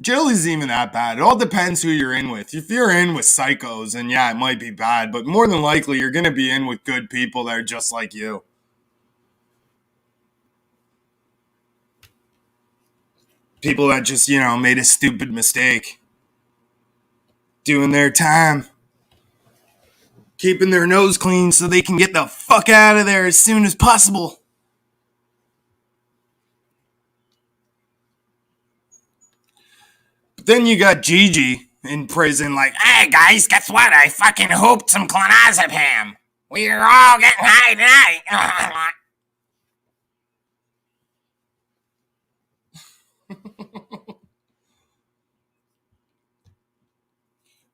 Jail isn't even that bad. It all depends who you're in with. If you're in with psychos, then yeah, it might be bad. But more than likely, you're going to be in with good people that are just like you. People that just, made a stupid mistake. Doing their time. Keeping their nose clean so they can get the fuck out of there as soon as possible. But then you got Gigi in prison like, hey guys, guess what? I fucking hooped some clonazepam. We're all getting high tonight.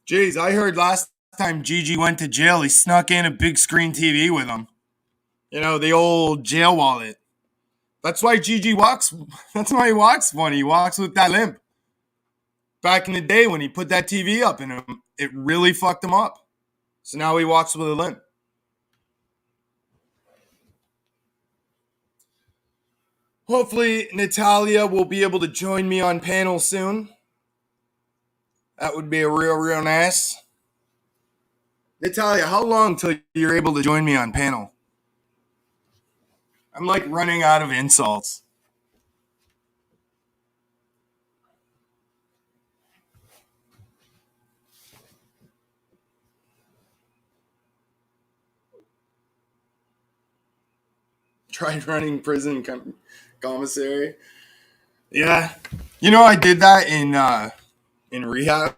Jeez, I heard last time Gigi went to jail, he snuck in a big screen TV with him. The old jail wallet. That's why Gigi walks. That's why he walks funny. He walks with that limp. Back in the day when he put that TV up in him, it really fucked him up. So now he walks with a limp. Hopefully, Natalia will be able to join me on panel soon. That would be a real nice. Natalia, how long till you're able to join me on panel? I'm like running out of insults. Tried running prison commissary. Yeah. I did that in rehab.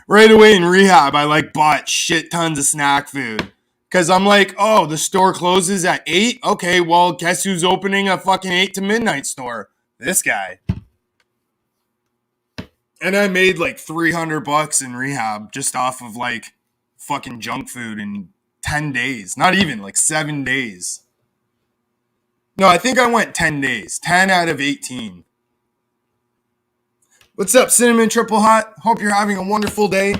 Right away in rehab, I bought shit tons of snack food. Cause I'm like, oh, the store closes at 8? Okay, well, guess who's opening a fucking 8 to midnight store? This guy. And I made $300 in rehab just off of fucking junk food in 10 days. Not even 7 days. No, I think I went 10 days. 10 out of 18. What's up, Cinnamon Triple Hot? Hope you're having a wonderful day.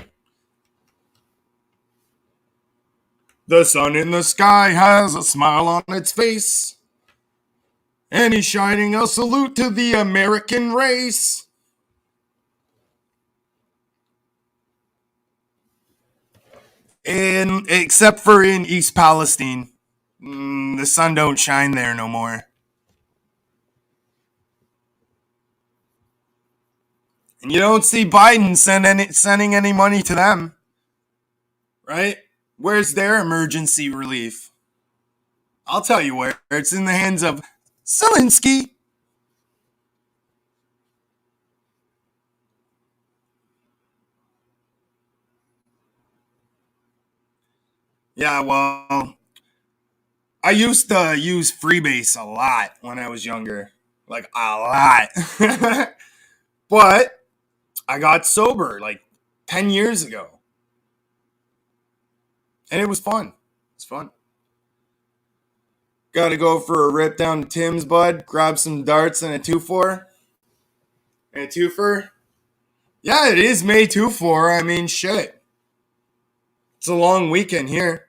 The sun in the sky has a smile on its face. And he's shining a salute to the American race. And except for in East Palestine, the sun don't shine there no more. And you don't see Biden sending any money to them, right? Where's their emergency relief? I'll tell you where. It's in the hands of Zelensky. Yeah, well, I used to use Freebase a lot when I was younger. Like, a lot. But I got sober like 10 years ago. And it was fun. It's fun. Got to go for a rip down to Tim's, bud. Grab some darts and a 2-4. And a twofer. Yeah, it is May 2-4. I mean, shit. It's a long weekend here.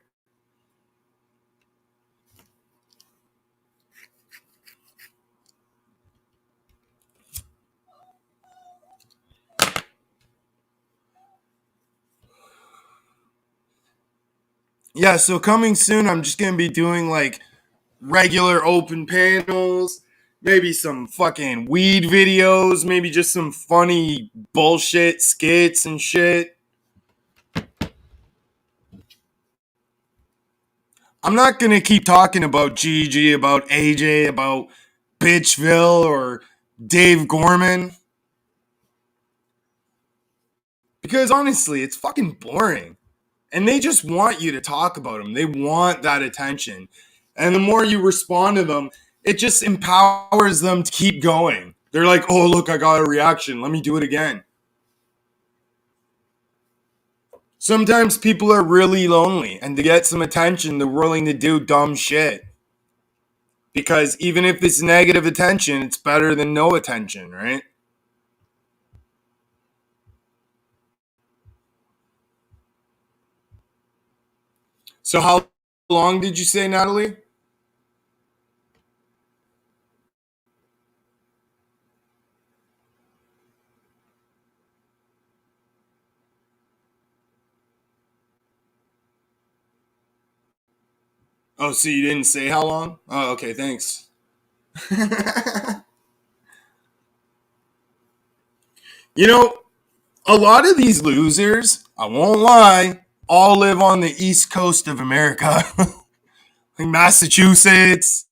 Yeah, so coming soon, I'm just going to be doing like regular open panels, maybe some fucking weed videos, maybe just some funny bullshit skits and shit. I'm not going to keep talking about Gigi, about AJ, about Bitchville or Dave Gorman. Because honestly, it's fucking boring. And they just want you to talk about them. They want that attention. And the more you respond to them, it just empowers them to keep going. They're like, oh, look, I got a reaction. Let me do it again. Sometimes people are really lonely, and to get some attention, they're willing to do dumb shit. Because even if it's negative attention, it's better than no attention, right? So how long did you say, Natalie? Oh, so you didn't say how long? Oh, okay, thanks. You know, a lot of these losers, I won't lie, all live on the east coast of America. Like Massachusetts.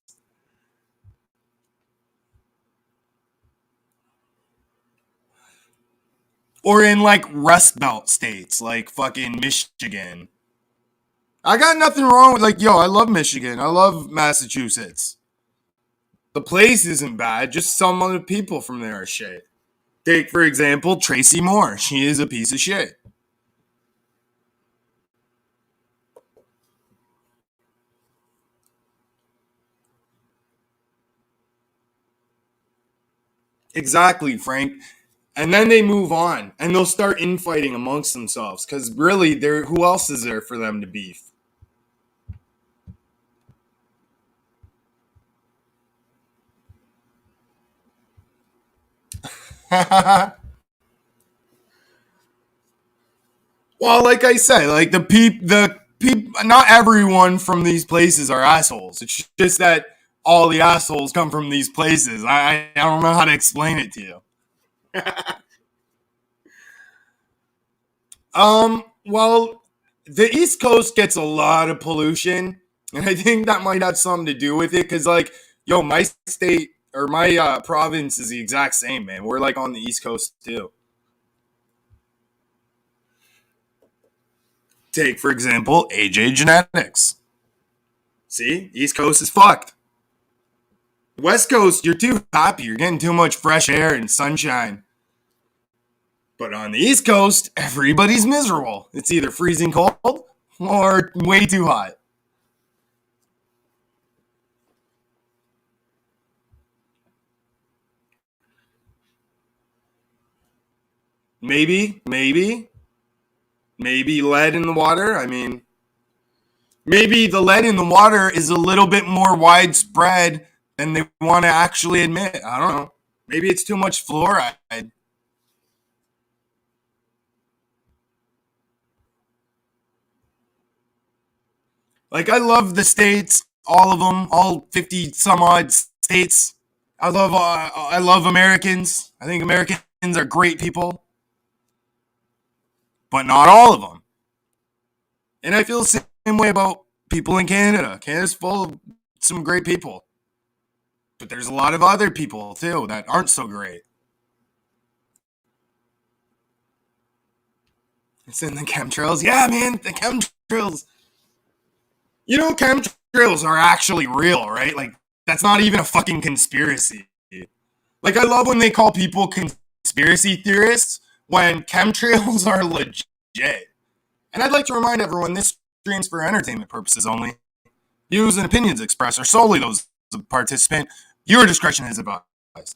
Or in like Rust Belt states, like fucking Michigan. I got nothing wrong with like, yo, I love Michigan. I love Massachusetts. The place isn't bad, just some of the people from there are shit. Take, for example, Tracy Moore. She is a piece of shit. Exactly, Frank. And then they move on and they'll start infighting amongst themselves because really, who else is there for them to beef? Well, like I said, like not everyone from these places are assholes. It's just that all the assholes come from these places. I don't know how to explain it to you. Well, the East Coast gets a lot of pollution, and I think that might have something to do with it. Cause like, yo, my state or my province is the exact same, man. We're like on the East Coast too. Take for example, AJ Genetics. See, East Coast is fucked. West Coast, you're too happy. You're getting too much fresh air and sunshine. But on the East Coast, everybody's miserable. It's either freezing cold or way too hot. Maybe lead in the water. I mean, maybe the lead in the water is a little bit more widespread than they want to actually admit. I don't know. Maybe it's too much fluoride. Like, I love the states, all of them, all 50 some odd states. I love Americans. I think Americans are great people, but not all of them. And I feel the same way about people in Canada. Canada's full of some great people, but there's a lot of other people too that aren't so great. It's in the chemtrails. Yeah, man, the chemtrails. You know, chemtrails are actually real, right? Like, that's not even a fucking conspiracy. Like, I love when they call people conspiracy theorists when chemtrails are legit. And I'd like to remind everyone this stream's for entertainment purposes only. Views and opinions expressed are solely those of the participant. Your discretion is advised.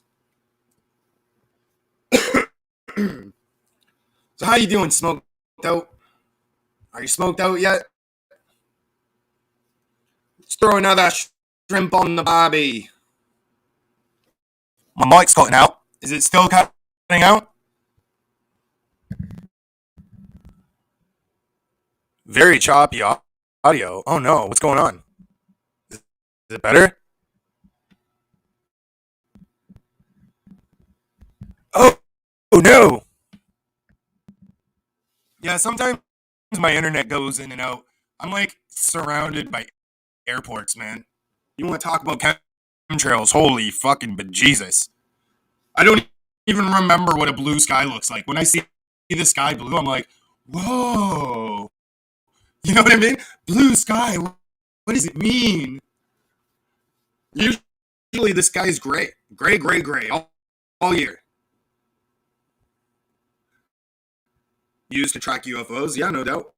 So how you doing, smoked out? Are you smoked out yet? Let's throw another shrimp on the barbie. My mic's cutting out. Is it still cutting out? Very choppy audio. Oh no, what's going on? Is it better? Oh, oh no. Yeah, sometimes my internet goes in and out. I'm like surrounded by airports, man. You want to talk about chemtrails? Holy fucking bejesus. I don't even remember what a blue sky looks like. When I see the sky blue, I'm like, whoa. You know what I mean? Blue sky. What does it mean? Usually the sky is gray. Gray. All year. Used to track UFOs? Yeah, no doubt.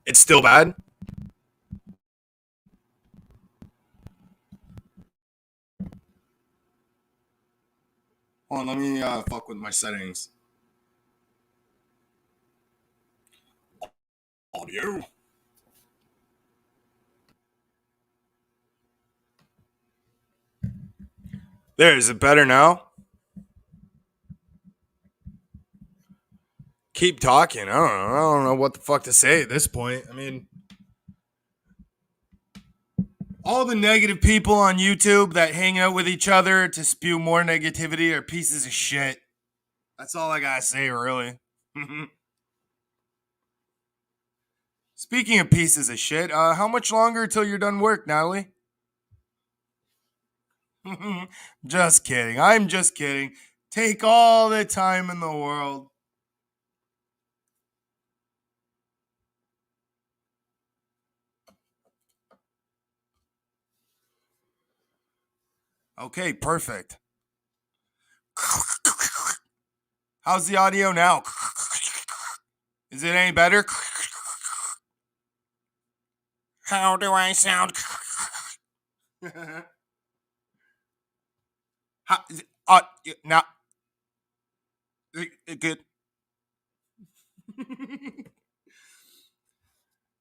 It's still bad? Hold on, let me fuck with my settings. Audio. There, is it better now? Keep talking. I don't know what the fuck to say at this point. I mean, all the negative people on YouTube that hang out with each other to spew more negativity are pieces of shit. That's all I gotta say, really. Speaking of pieces of shit, how much longer till you're done work, Natalie? Just kidding. I'm just kidding. Take all the time in the world. Okay, perfect. How's the audio now? Is it any better? How do I sound? How, now, good.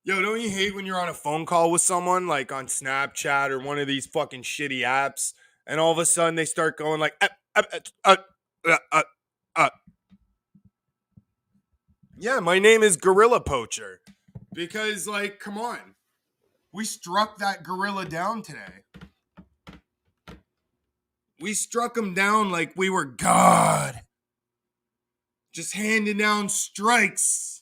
Yo, don't you hate when you're on a phone call with someone, like on Snapchat or one of these fucking shitty apps, and all of a sudden they start going like, yeah, my name is Gorilla Poacher. Because, like, come on. We struck that gorilla down today. We struck him down like we were God. Just handing down strikes.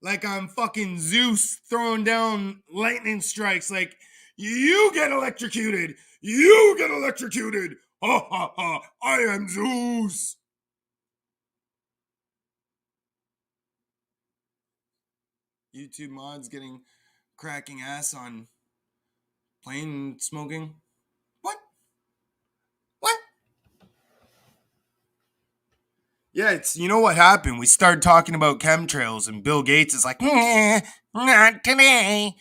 Like I'm fucking Zeus throwing down lightning strikes. Like, you get electrocuted. You get electrocuted. Ha ha ha. I am Zeus. YouTube mods getting cracking ass on plane smoking. What? What? Yeah, it's, you know what happened? We started talking about chemtrails, and Bill Gates is like, not today.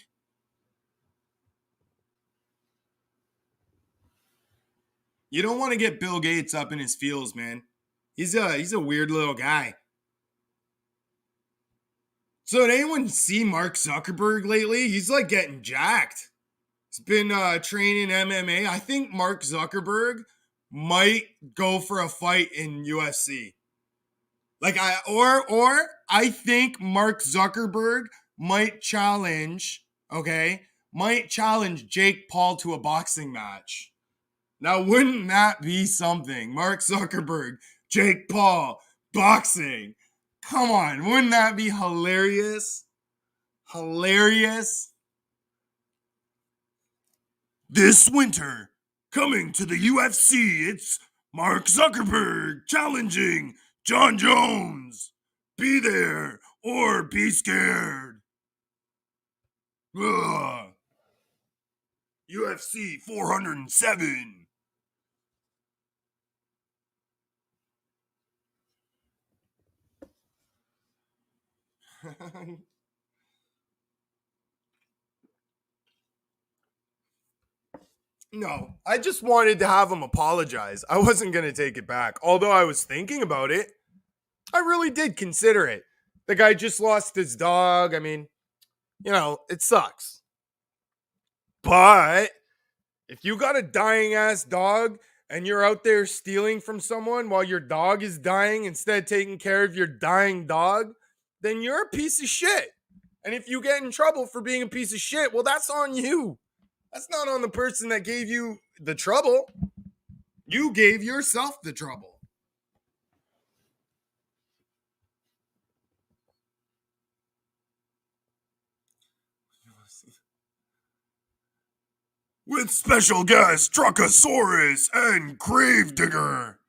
You don't want to get Bill Gates up in his feels, man. He's a weird little guy. So did anyone see Mark Zuckerberg lately? He's like getting jacked. He's been training MMA. I think Mark Zuckerberg might go for a fight in UFC. I think Mark Zuckerberg might challenge, might challenge Jake Paul to a boxing match. Now, wouldn't that be something? Mark Zuckerberg, Jake Paul, boxing. Come on, wouldn't that be hilarious? Hilarious. This winter, coming to the UFC, it's Mark Zuckerberg challenging John Jones. Be there or be scared. Ugh. UFC 407. No, I just wanted to have him apologize. I wasn't going to take it back. Although I was thinking about it, I really did consider it. The guy just lost his dog. I mean, it sucks. But if you got a dying ass dog and you're out there stealing from someone while your dog is dying instead of taking care of your dying dog, then you're a piece of shit. And if you get in trouble for being a piece of shit, well, that's on you. That's not on the person that gave you the trouble. You gave yourself the trouble. With special guest Truckosaurus and Gravedigger.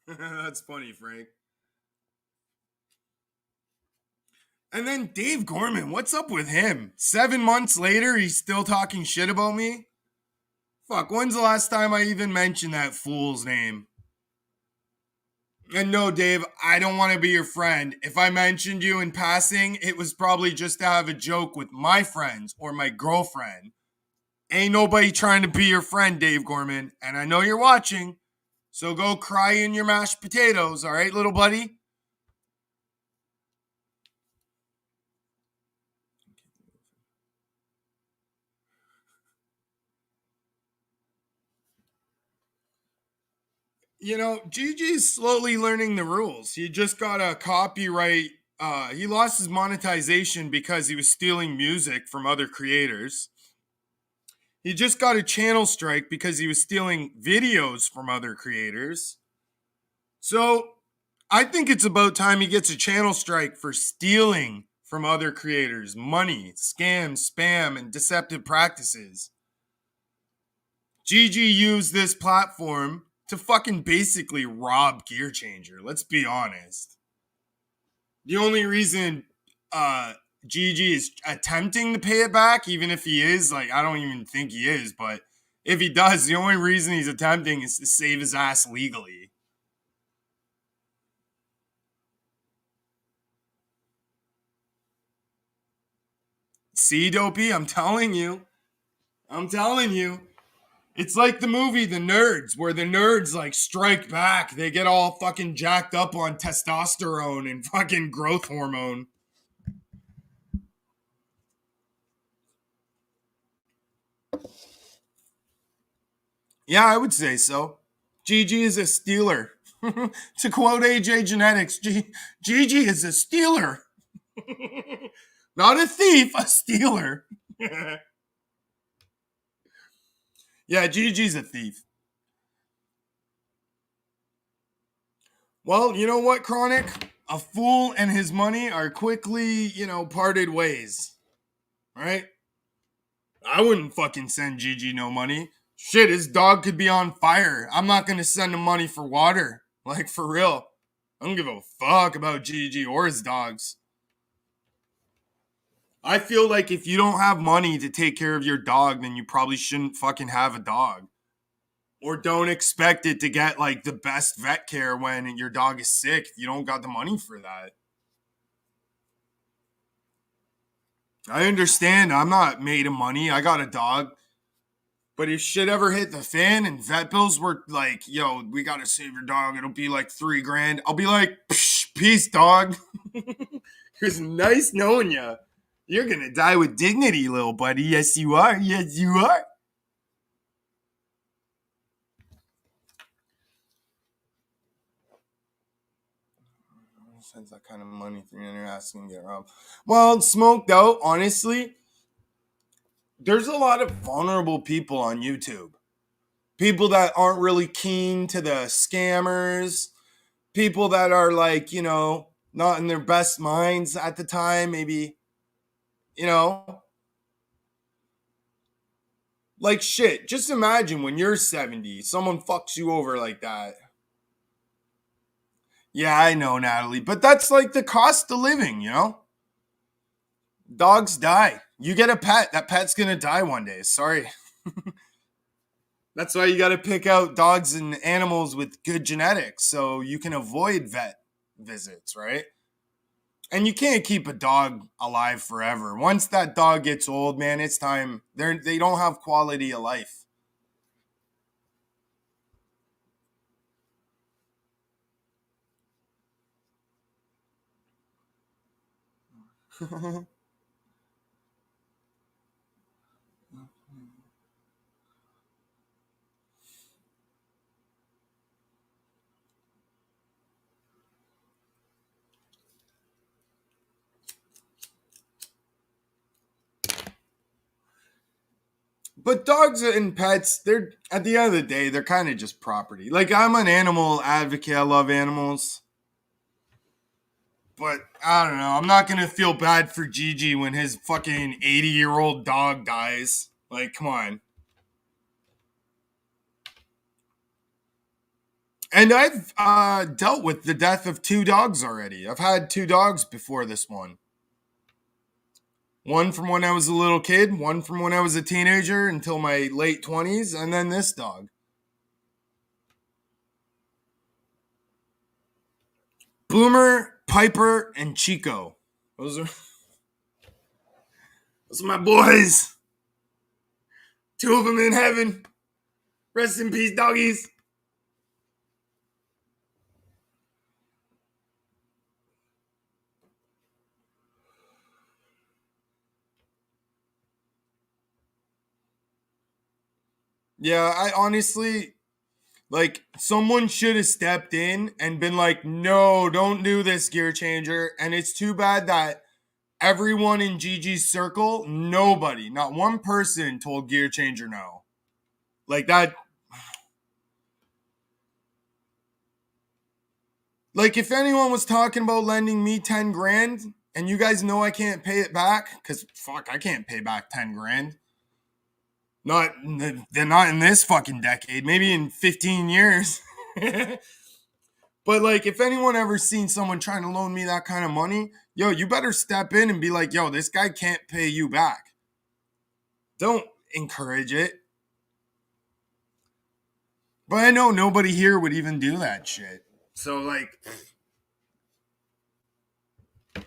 That's funny, Frank. And then Dave Gorman, what's up with him? 7 months later, he's still talking shit about me? Fuck, when's the last time I even mentioned that fool's name? And no, Dave, I don't want to be your friend. If I mentioned you in passing, it was probably just to have a joke with my friends or my girlfriend. Ain't nobody trying to be your friend, Dave Gorman. And I know you're watching, so go cry in your mashed potatoes, all right, little buddy? Gigi's slowly learning the rules. He just got a copyright. He lost his monetization because he was stealing music from other creators. He just got a channel strike because he was stealing videos from other creators. So I think it's about time he gets a channel strike for stealing from other creators money, scams, spam, and deceptive practices. Gigi used this platform to fucking basically rob Gearchaqnger. Let's be honest. The only reason Gigi is attempting to pay it back, even if he is, I don't even think he is, but if he does, the only reason he's attempting is to save his ass legally. See, Dopey, I'm telling you. It's like the movie The Nerds, where the nerds strike back. They get all fucking jacked up on testosterone and fucking growth hormone. Yeah, I would say so. Gigi is a stealer. To quote AJ Genetics, Gigi is a stealer. Not a thief, a stealer. Yeah, Gigi's a thief. Well, you know what, Chronic? A fool and his money are quickly, parted ways. Right? I wouldn't fucking send Gigi no money. Shit, his dog could be on fire. I'm not going to send him money for water. For real. I don't give a fuck about Gigi or his dogs. I feel like if you don't have money to take care of your dog, then you probably shouldn't fucking have a dog. Or don't expect it to get the best vet care when your dog is sick if you don't got the money for that. I understand. I'm not made of money. I got a dog. But if shit ever hit the fan and vet bills were like, yo, we gotta save your dog, it'll be like $3,000. I'll be like, peace, dog. It was nice knowing you. You're gonna die with dignity, little buddy. Yes, you are. Yes, you are. Sends that kind of money, 300 asking to get robbed. Well, smoked out, honestly, there's a lot of vulnerable people on YouTube. People that aren't really keen to the scammers, people that are like, not in their best minds at the time, maybe, you know, like shit. Just imagine when you're 70, someone fucks you over like that. Yeah, I know, Natalie, but that's like the cost of living. Dogs die. You get a pet, that pet's gonna die one day. Sorry. That's why you got to pick out dogs and animals with good genetics so you can avoid vet visits, right? And you can't keep a dog alive forever. Once that dog gets old, man, it's time. They don't have quality of life. But dogs and pets, they're at the end of the day, they're kind of just property. Like I'm an animal advocate. I love animals. But I don't know. I'm not gonna feel bad for Gigi when his fucking 80-year-old dog dies. Like, come on. And I've dealt with the death of two dogs already. I've had two dogs before this one. One from when I was a little kid, one from when I was a teenager until my late 20s, and then this dog. Boomer, Piper, and Chico. Those are my boys. Two of them in heaven. Rest in peace, doggies. Yeah, I honestly, like, someone should have stepped in and been like, no, don't do this, Gearchaqnger. And it's too bad that everyone in Gigi's circle, nobody, not one person told Gearchaqnger no. Like that. Like if anyone was talking about lending me 10 grand and you guys know I can't pay it back, because fuck, I can't pay back 10 grand. They're not in this fucking decade, maybe in 15 years. But like if anyone ever seen someone trying to loan me that kind of money, yo, you better step in and be like, yo, this guy can't pay you back. Don't encourage it. But I know nobody here would even do that shit. So like, be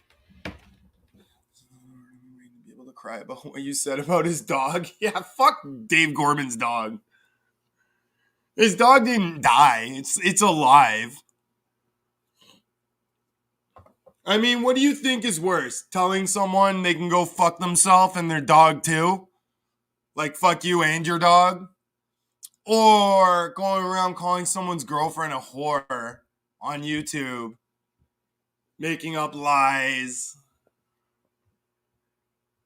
able to cry about what you said about his dog. Yeah, fuck Dave Gorman's dog. His dog didn't die. It's alive. I mean, what do you think is worse? Telling someone they can go fuck themselves and their dog too? Like fuck you and your dog? Or going around calling someone's girlfriend a whore on YouTube, making up lies.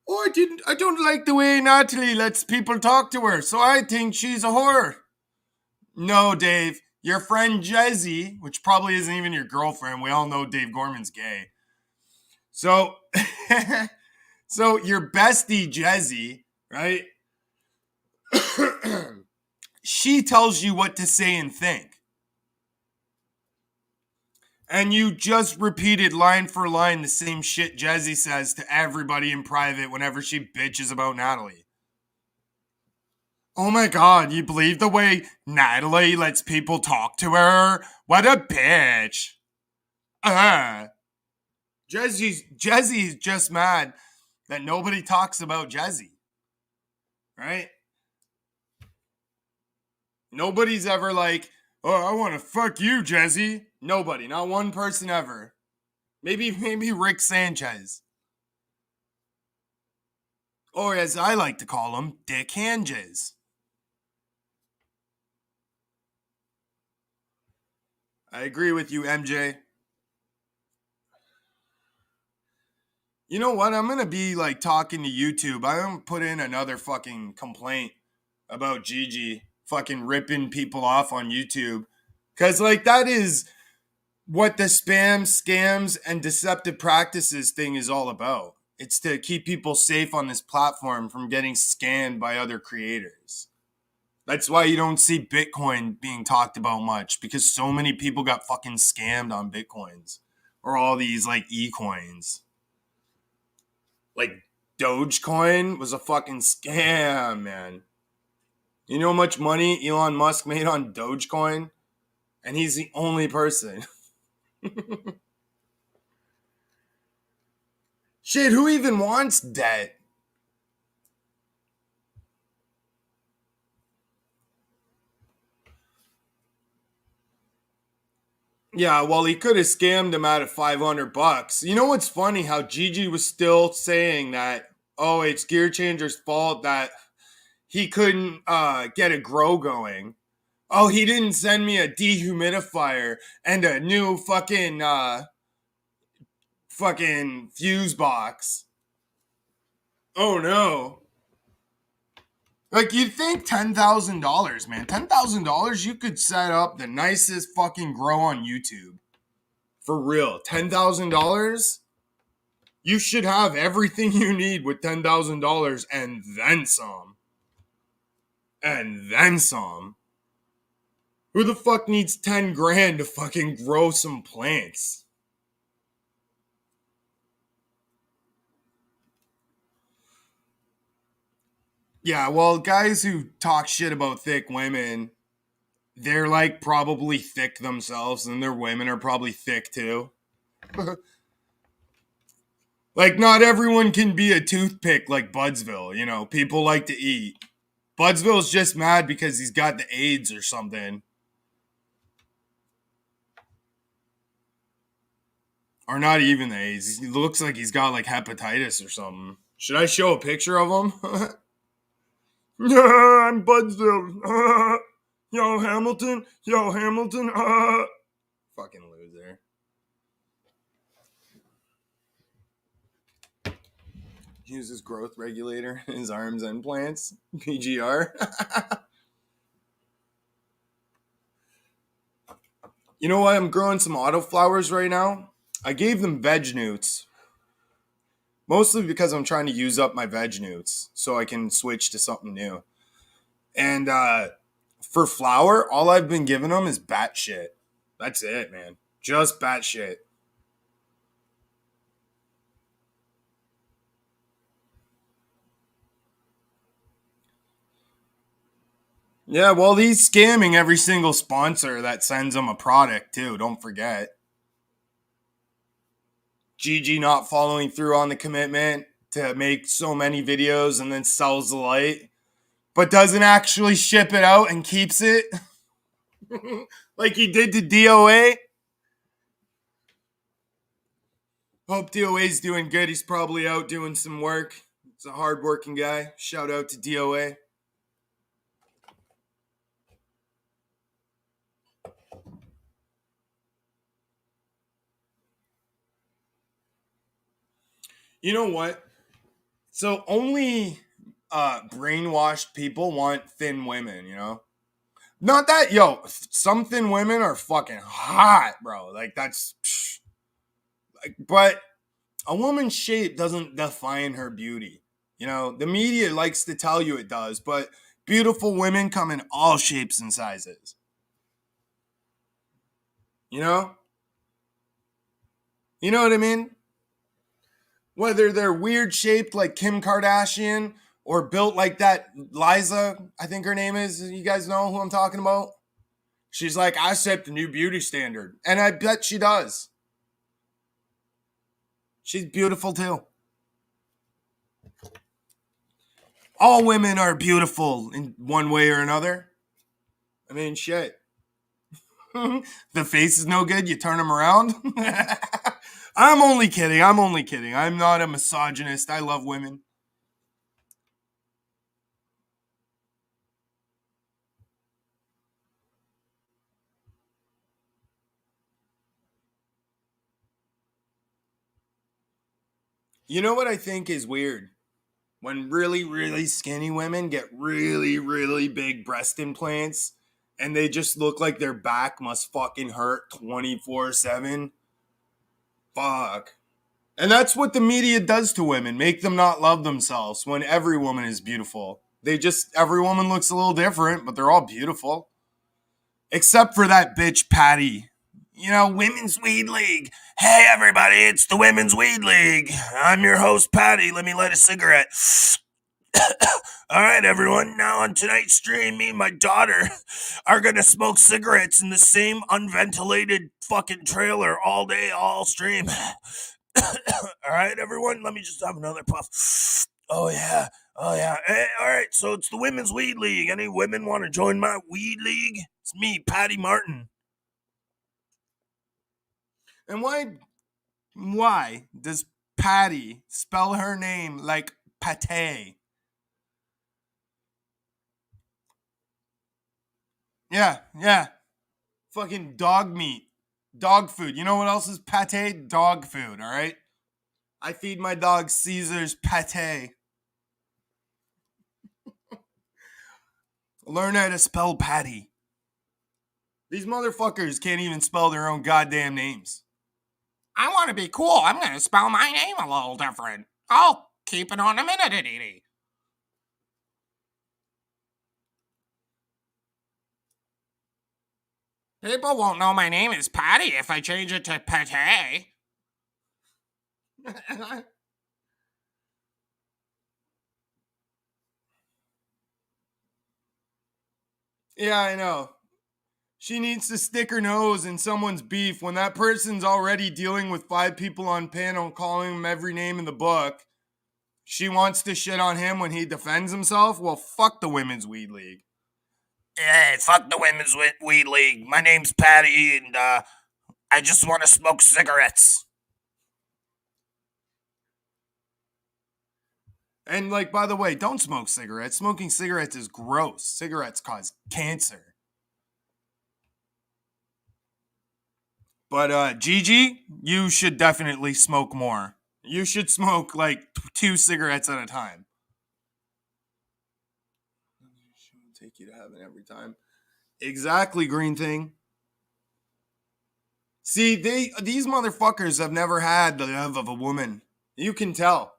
Oh, I don't like the way Natalie lets people talk to her, so I think she's a whore. No, Dave. Your friend Jezzy, which probably isn't even your girlfriend, we all know Dave Gorman's gay. So, so your bestie Jezzy, right? She tells you what to say and think. And you just repeated line for line the same shit Jezzy says to everybody in private whenever she bitches about Natalie. Oh my god, you believe the way Natalie lets people talk to her? What a bitch. Jezzy's just mad that nobody talks about Jesse, right? Nobody's ever like, oh, I want to fuck you, Jesse. Nobody, not one person ever. Maybe Rick Sanchez. Or as I like to call him, Dick Hanges. I agree with you, MJ. You know what? I'm gonna be like talking to YouTube. I'm gonna put in another fucking complaint about Gigi fucking ripping people off on YouTube. Cause like that is what the spam, scams, and deceptive practices thing is all about. It's to keep people safe on this platform from getting scanned by other creators. That's why you don't see Bitcoin being talked about much, because so many people got fucking scammed on Bitcoins or all these like e-coins. Like Dogecoin was a fucking scam, man. You know how much money Elon Musk made on Dogecoin? And he's the only person. Shit, who even wants debt? Yeah, well, he could have scammed him out of $500. You know what's funny? How Gigi was still saying that, oh, it's Gearchanger's fault that he couldn't get a grow going. Oh, he didn't send me a dehumidifier and a new fucking fuse box. Oh no. Like you'd think $10,000, man. $10,000 you could set up the nicest fucking grow on YouTube. For real. $10,000? You should have everything you need with $10,000 and then some. And then some. Who the fuck needs 10 grand to fucking grow some plants? Yeah, well, guys who talk shit about thick women, they're like probably thick themselves, and their women are probably thick too. Like, not everyone can be a toothpick like Budsville, you know? People like to eat. Budsville's just mad because he's got the AIDS or something. Or not even the AIDS. He looks like he's got like hepatitis or something. Should I show a picture of him? Yeah, I'm Budsville. Yo, Hamilton. Yo, Hamilton. Fucking loser. Uses growth regulator in his arms and plants. PGR. You know what? I'm growing some autoflowers right now. I gave them veg newts. Mostly because I'm trying to use up my veg newts so I can switch to something new. And for flower, all I've been giving them is bat shit. That's it, man. Just bat shit. Yeah, well, he's scamming every single sponsor that sends him a product, too. Don't forget. Gigi not following through on the commitment to make so many videos and then sells the light, but doesn't actually ship it out and keeps it like he did to DOA. Hope DOA's doing good. He's probably out doing some work. He's a hardworking guy. Shout out to DOA. You know what? So only brainwashed people want thin women, you know? Not that, yo, some thin women are fucking hot, bro. Like, that's. Like, but a woman's shape doesn't define her beauty. You know, the media likes to tell you it does, but beautiful women come in all shapes and sizes. You know? You know what I mean? Whether they're weird shaped like Kim Kardashian or built like that Liza, I think her name is. You guys know who I'm talking about? She's like, I set the new beauty standard. And I bet she does. She's beautiful too. All women are beautiful in one way or another. I mean, shit. The face is no good, you turn them around. I'm only kidding. I'm only kidding. I'm not a misogynist. I love women. You know what I think is weird? When really, really skinny women get really, really big breast implants and they just look like their back must fucking hurt 24/7. Fuck. And that's what the media does to women, make them not love themselves when every woman is beautiful. Every woman looks a little different, but they're all beautiful. Except for that bitch Patty. You know, Women's Weed League. Hey, everybody, it's the Women's Weed League. I'm your host, Patty. Let me light a cigarette. All right, everyone. Now on tonight's stream, me and my daughter are going to smoke cigarettes in the same unventilated fucking trailer all day, all stream. All right, everyone. Let me just have another puff. Oh, yeah. Oh, yeah. Hey, all right, so it's the Women's Weed League. Any women want to join my weed league? It's me, Patty Martin. And why does Patty spell her name like pate? Yeah. Fucking dog meat. Dog food. You know what else is pate? Dog food, all right? I feed my dog Caesar's pate. Learn how to spell Patty. These motherfuckers can't even spell their own goddamn names. I want to be cool. I'm going to spell my name a little different. I'll keep it on a minute. People won't know my name is Patty if I change it to Pate. Yeah, I know. She needs to stick her nose in someone's beef when that person's already dealing with 5 people on panel calling him every name in the book. She wants to shit on him when he defends himself? Well, fuck the Women's Weed League. Hey, fuck the Women's Weed League. My name's Patty, and I just want to smoke cigarettes. And, like, by the way, don't smoke cigarettes. Smoking cigarettes is gross. Cigarettes cause cancer. But, Gigi, you should definitely smoke more. You should smoke, like, 2 cigarettes at a time. Take you to heaven every time. Exactly, Green Thing. See, these motherfuckers have never had the love of a woman. You can tell.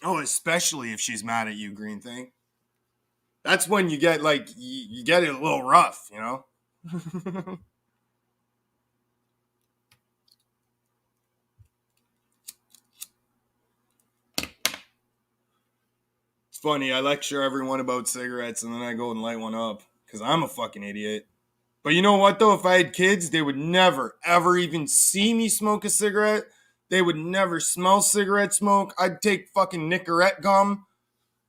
Oh, especially if she's mad at you, Green Thing. That's when you get like you get it a little rough, you know. It's funny. I lecture everyone about cigarettes, and then I go and light one up because I'm a fucking idiot. But you know what, though? If I had kids, they would never, ever even see me smoke a cigarette. They would never smell cigarette smoke. I'd take fucking Nicorette gum.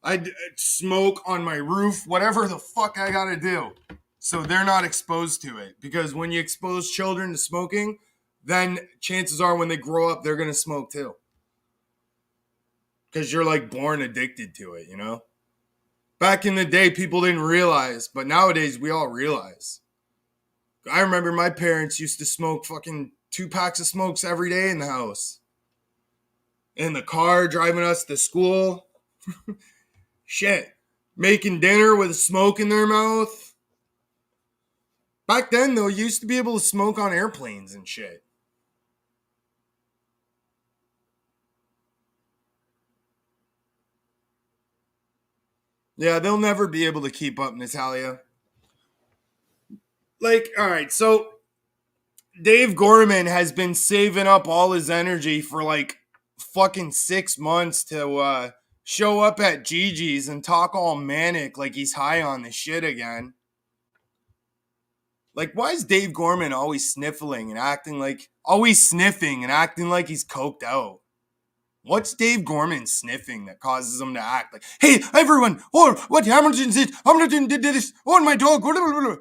I'd smoke on my roof, whatever the fuck I gotta do. So they're not exposed to it. Because when you expose children to smoking, then chances are when they grow up, they're gonna smoke too. Because you're like born addicted to it, you know? Back in the day, people didn't realize, but nowadays we all realize. I remember my parents used to smoke fucking 2 packs of smokes every day in the house. In the car, driving us to school. Shit. Making dinner with a smoke in their mouth. Back then, though, you used to be able to smoke on airplanes and shit. Yeah, they'll never be able to keep up, Natalia. Like, all right, so Dave Gorman has been saving up all his energy for like fucking 6 months to show up at Gigi's and talk all manic like he's high on the shit again. Like, why is Dave Gorman always sniffing and acting like he's coked out? What's Dave Gorman sniffing that causes him to act like, hey, everyone, oh, what Hamilton did, Hamilton did this, oh, my dog, blah, blah, blah.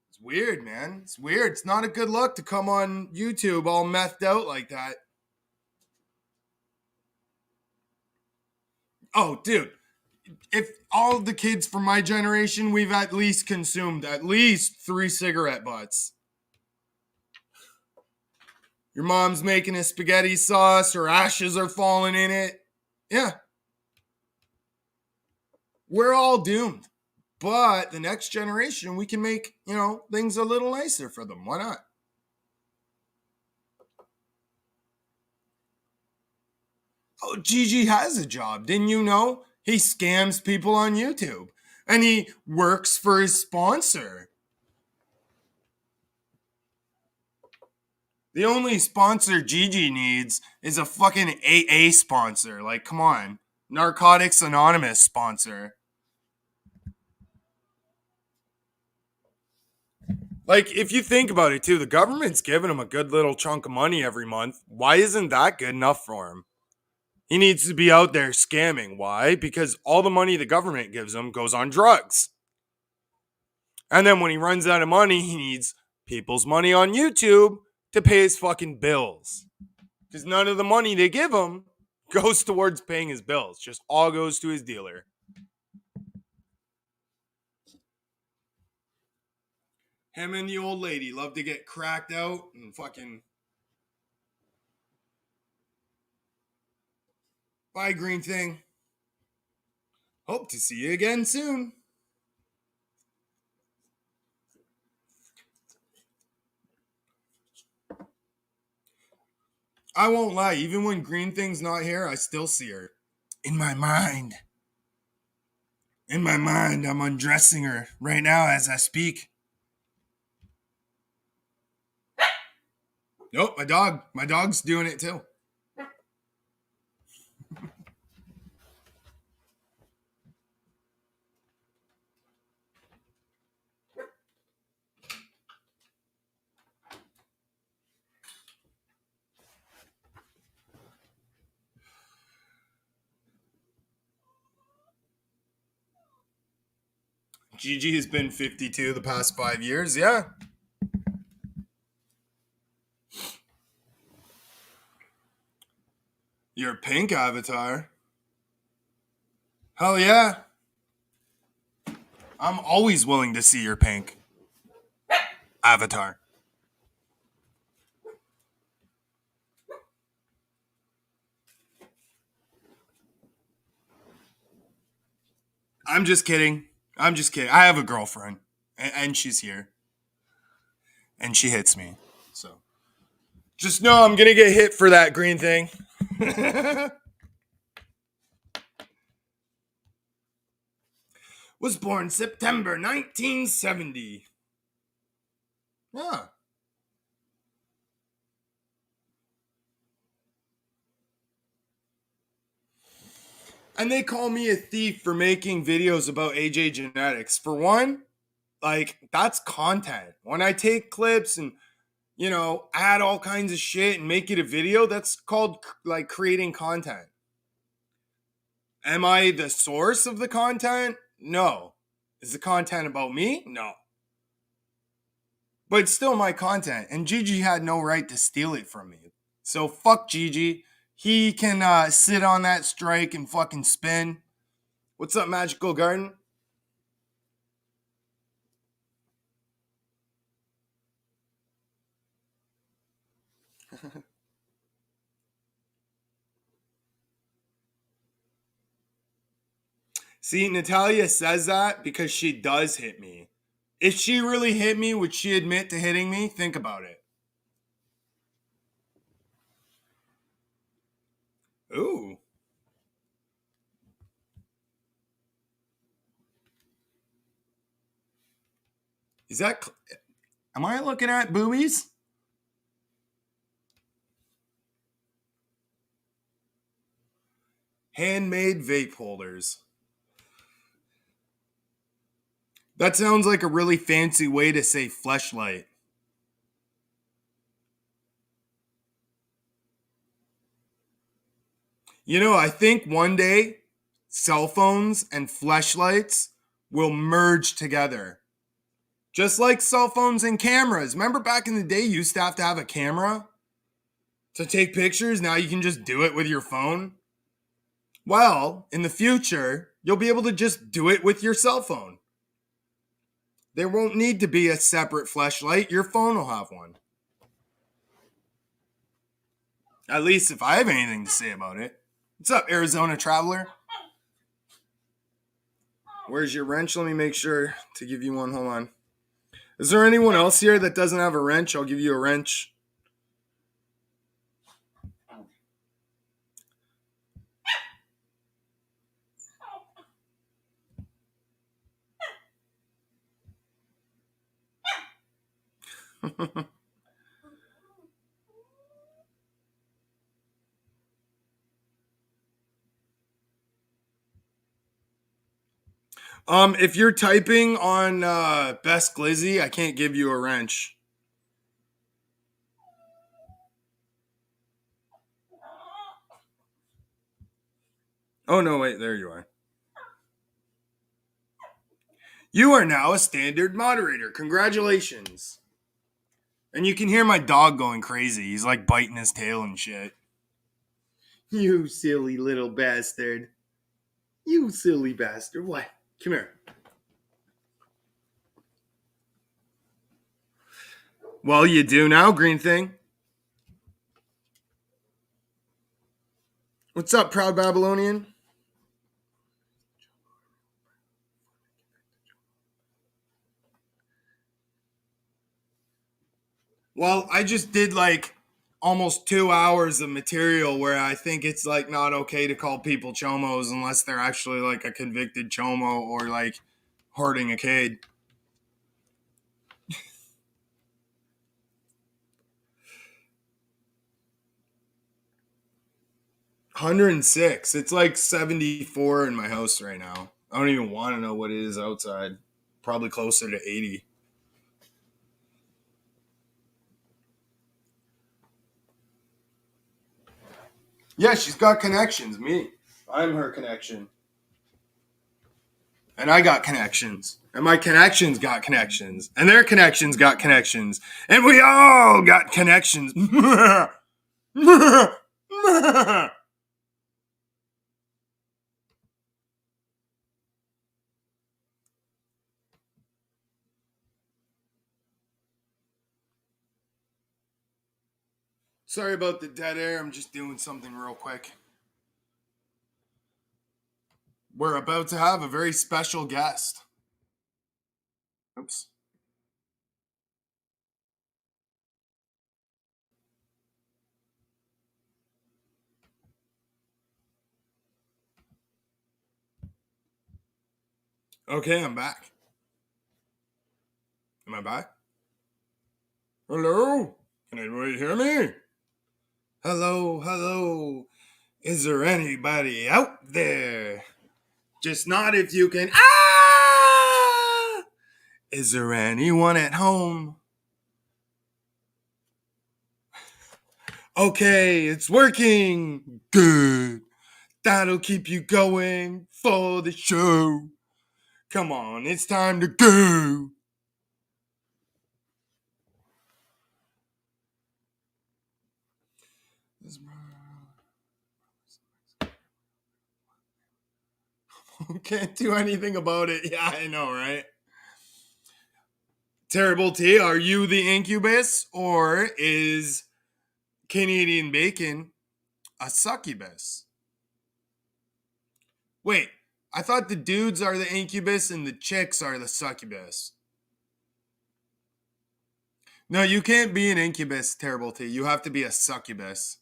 It's weird, man. It's weird. It's not a good look to come on YouTube all methed out like that. Oh, dude. If all of the kids from my generation, we've at least consumed at least 3 cigarette butts. Your mom's making a spaghetti sauce, her ashes are falling in it. Yeah. We're all doomed. But the next generation, we can make, things a little nicer for them. Why not? Oh, Gigi has a job. Didn't you know? He scams people on YouTube. And he works for his sponsor. The only sponsor Gigi needs is a fucking AA sponsor. Like, come on. Narcotics Anonymous sponsor. Like, if you think about it, too, the government's giving him a good little chunk of money every month. Why isn't that good enough for him? He needs to be out there scamming. Why? Because all the money the government gives him goes on drugs. And then when he runs out of money, he needs people's money on YouTube to pay his fucking bills. Because none of the money they give him goes towards paying his bills. Just all goes to his dealer. Him and the old lady love to get cracked out and fucking... Bye, green thing. Hope to see you again soon. I won't lie, even when green thing's not here, I still see her. In my mind. In my mind, I'm undressing her right now as I speak. Nope, my dog. My dog's doing it too. Gigi has been 52 the past 5 years, yeah. Your pink avatar? Hell yeah. I'm always willing to see your pink avatar. I'm just kidding. I have a girlfriend, and she's here. And she hits me. So just know I'm going to get hit for that green thing. Was born September 1970. Yeah. And they call me a thief for making videos about AJ genetics. For one, like, that's content. When I take clips and, add all kinds of shit and make it a video, that's called, like, creating content. Am I the source of the content? No. Is the content about me? No. But it's still my content, and Gigi had no right to steal it from me. So fuck Gigi. He can sit on that strike and fucking spin. What's up, Magical Garden? See, Natalia says that because she does hit me. If she really hit me, would she admit to hitting me? Think about it. Ooh. Is that... Am I looking at boobies? Handmade vape holders. That sounds like a really fancy way to say fleshlight. You know, I think one day cell phones and fleshlights will merge together. Just like cell phones and cameras. Remember back in the day, you used to have a camera to take pictures? Now you can just do it with your phone. Well, in the future, you'll be able to just do it with your cell phone. There won't need to be a separate fleshlight. Your phone will have one. At least if I have anything to say about it. What's up, Arizona traveler? Where's your wrench? Let me make sure to give you one. Hold on. Is there anyone else here that doesn't have a wrench? I'll give you a wrench. If you're typing on Best Glizzy, I can't give you a wrench. Oh no, wait, there you are. You are now a standard moderator. Congratulations. And you can hear my dog going crazy. He's like biting his tail and shit. You silly little bastard. You silly bastard. What? Come here. Well, you do now, green thing. What's up, proud Babylonian? Well, I just did like almost 2 hours of material where I think it's like not okay to call people chomos unless they're actually like a convicted chomo or like hurting a kid. $106. It's like 74 in my house right now. I don't even want to know what it is outside. Probably closer to 80. Yeah, she's got connections. Me. I'm her connection. And I got connections. And my connections got connections. And their connections got connections. And we all got connections. Sorry about the dead air. I'm just doing something real quick. We're about to have a very special guest. Oops. Okay, I'm back. Am I back? Hello? Can anybody hear me? Hello, hello. Is there anybody out there? Just not if you can. Ah! Is there anyone at home? Okay, it's working. Good. That'll keep you going for the show. Come on, it's time to go. Can't do anything about it. Yeah, I know, right? Terrible T, are you the incubus or is Canadian bacon a succubus? Wait, I thought the dudes are the incubus and the chicks are the succubus. No, you can't be an incubus, Terrible T. You have to be a succubus.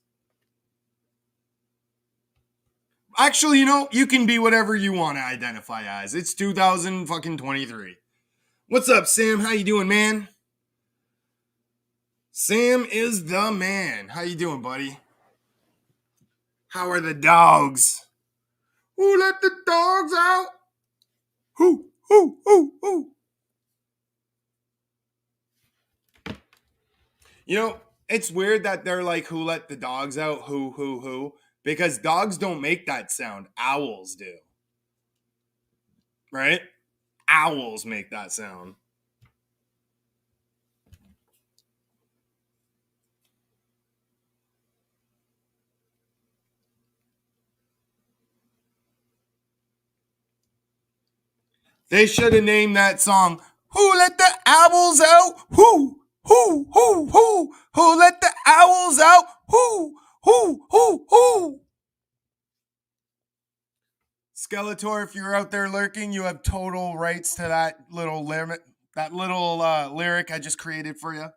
Actually, you know, you can be whatever you want to identify as. It's 2023. What's up, Sam? How you doing, man? Sam is the man. How you doing, buddy? How are the dogs? Who let the dogs out? Who? You know, it's weird that they're like, who let the dogs out? Who? Because dogs don't make that sound. Owls do. Right? Owls make that sound. They should have named that song, Who Let the Owls Out? Who let the owls out? Who? Skeletor, if you're out there lurking, you have total rights to that little lyric I just created for you.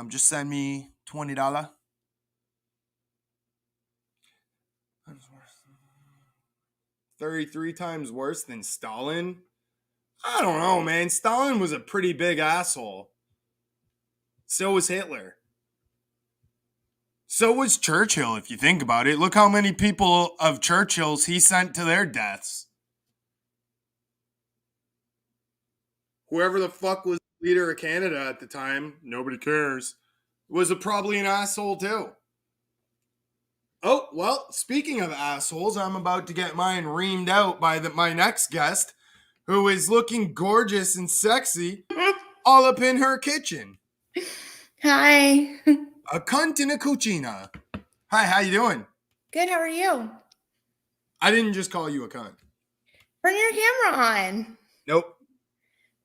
Just send me $20. 33 times worse than Stalin? I don't know, man. Stalin was a pretty big asshole. So was Hitler. So was Churchill, if you think about it. Look how many people of Churchill's he sent to their deaths. Whoever the fuck was the leader of Canada at the time, nobody cares, was probably an asshole too. Oh, well, speaking of assholes, I'm about to get mine reamed out by my next guest, who is looking gorgeous and sexy all up in her kitchen. Hi. A cunt in a cucina. Hi, how you doing? Good, how are you? I didn't just call you a cunt. Turn your camera on. Nope.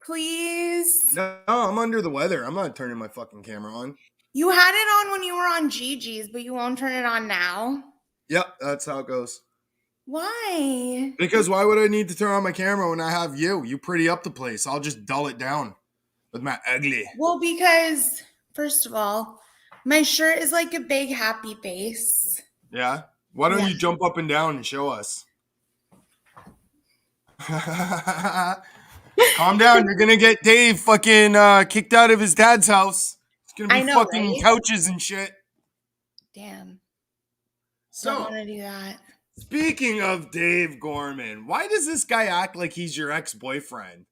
Please. No, I'm under the weather. I'm not turning my fucking camera on. You had it on when you were on Gigi's, but you won't turn it on now? Yep, that's how it goes. Why? Because why would I need to turn on my camera when I have you? You pretty up the place. I'll just dull it down with my ugly. Well, because, first of all, my shirt is like a big happy face. Yeah? Why don't you jump up and down and show us? Calm down. You're going to get Dave fucking kicked out of his dad's house. It's going to be fucking right? Couches and shit. Damn. So, don't want to do that. Speaking of Dave Gorman, why does this guy act like he's your ex-boyfriend?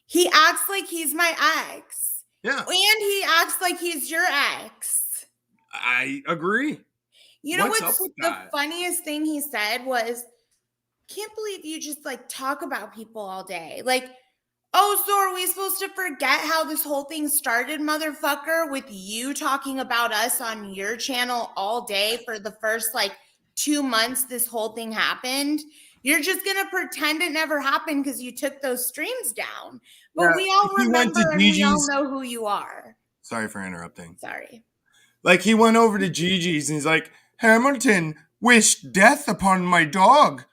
He acts like he's my ex. Yeah. And he acts like he's your ex. I agree. You know what's the funniest thing he said was, can't believe you just like talk about people all day. Like, oh, so are we supposed to forget how this whole thing started, motherfucker, with you talking about us on your channel all day for the first like 2 months this whole thing happened? You're just going to pretend it never happened because you took those streams down. But we all remember and we all know who you are. Sorry for interrupting. Sorry. Like he went over to Gigi's and he's like, Hamilton wished death upon my dog.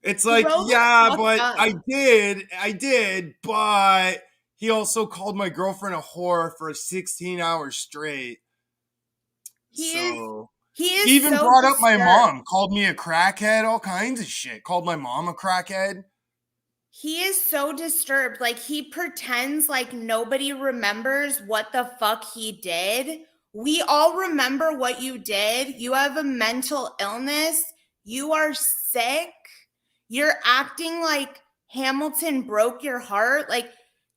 It's like, yeah, but I did, but he also called my girlfriend a whore for 16 hours straight. He even brought up my mom, called me a crackhead, all kinds of shit. Called my mom a crackhead. He is so disturbed. Like he pretends like nobody remembers what the fuck he did. We all remember what you did. You have a mental illness. You are sick. You're acting like Hamilton broke your heart. Like,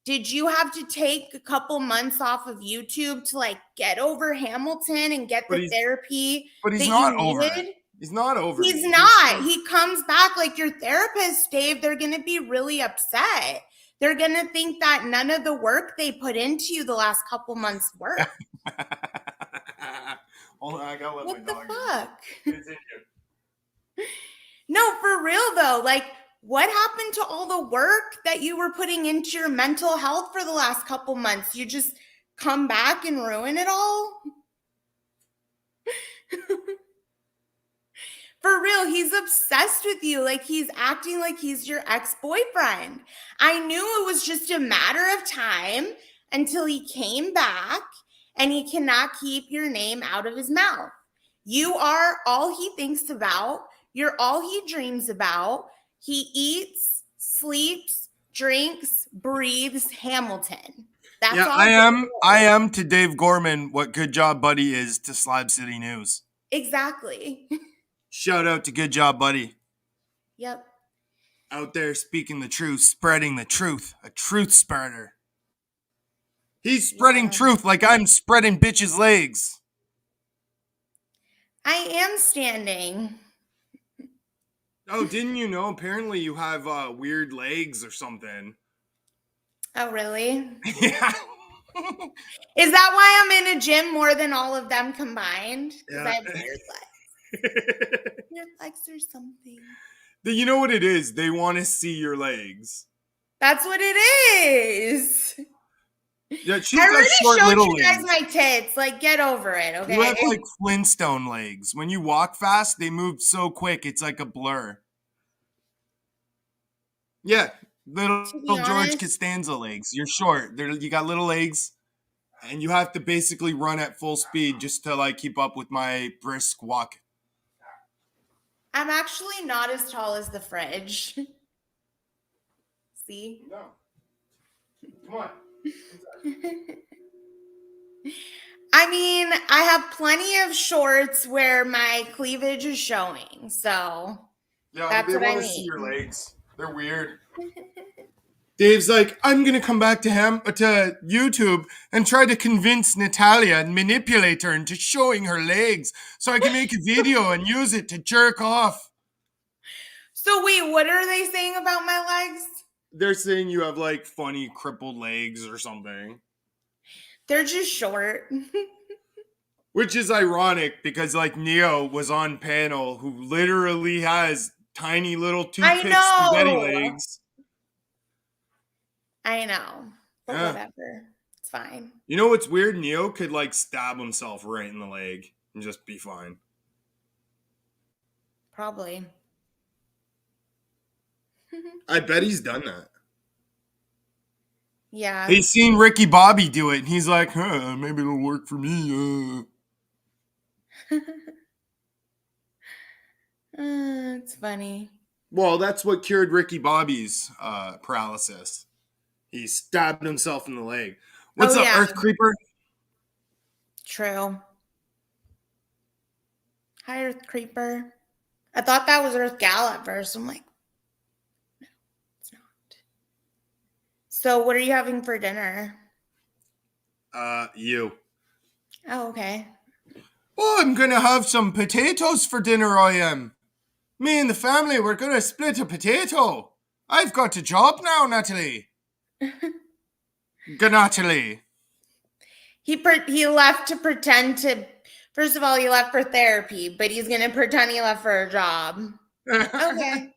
did you have to take a couple months off of YouTube to like get over Hamilton and get the therapy that you needed? But he's not over it. He's not over it. He's not. He comes back like your therapist, Dave. They're going to be really upset. They're going to think that none of the work they put into you the last couple months worked. Hold on, I got to let what the fuck? No, for real though. Like, what happened to all the work that you were putting into your mental health for the last couple months? You just come back and ruin it all? For real, he's obsessed with you. Like, he's acting like he's your ex-boyfriend. I knew it was just a matter of time until he came back, and he cannot keep your name out of his mouth. You are all he thinks about. You're all he dreams about. He eats, sleeps, drinks, breathes Hamilton. That's all. I am to Dave Gorman what Good Job Buddy is to Slab City News. Exactly. Shout out to Good Job Buddy. Yep. Out there speaking the truth, spreading the truth. A truth spreader. He's spreading truth like I'm spreading bitches' legs. I am standing. Oh, didn't you know? Apparently you have weird legs or something. Oh, really? Yeah. Is that why I'm in a gym more than all of them combined? Because Yeah. I have weird legs. Weird legs or something. You know what it is? They want to see your legs. That's what it is. Yeah, she's I got already short showed little you guys legs. my tits. Like, get over it, You have okay? like Flintstone legs. When you walk fast, they move so quick, it's like a blur. Yeah, little To be George honest, Costanza legs. You're short. You got little legs, and you have to basically run at full speed just to like keep up with my brisk walk. I'm actually not as tall as the fridge. See? No. Come on. I mean, I have plenty of shorts where my cleavage is showing, so Yeah, that's they what I want to see mean. your legs. They're weird. Dave's like, I'm gonna come back to YouTube and try to convince Natalia and manipulate her into showing her legs so I can make a video and use it to jerk off. So wait, what are they saying about my legs? They're saying you have like funny crippled legs or something. They're just short. Which is ironic because like Neo was on panel who literally has tiny little toothpick spaghetti legs. I know. But Yeah. whatever. It's fine. You know what's weird? Neo could like stab himself right in the leg and just be fine. Probably. I bet he's done that. Yeah. He's seen Ricky Bobby do it and he's like, huh, maybe it'll work for me. It's funny. Well, that's what cured Ricky Bobby's paralysis. He stabbed himself in the leg. What's up, Earth Creeper? True. Hi, Earth Creeper. I thought that was Earth Gal at first. I'm like, no, it's not. So what are you having for dinner? You. Oh, okay. Oh, I'm gonna have some potatoes for dinner, I am. Me and the family, we're gonna split a potato. I've got a job now, Natalie. Natalie. He left to pretend to. First of all, he left for therapy, but he's gonna pretend he left for a job. Okay.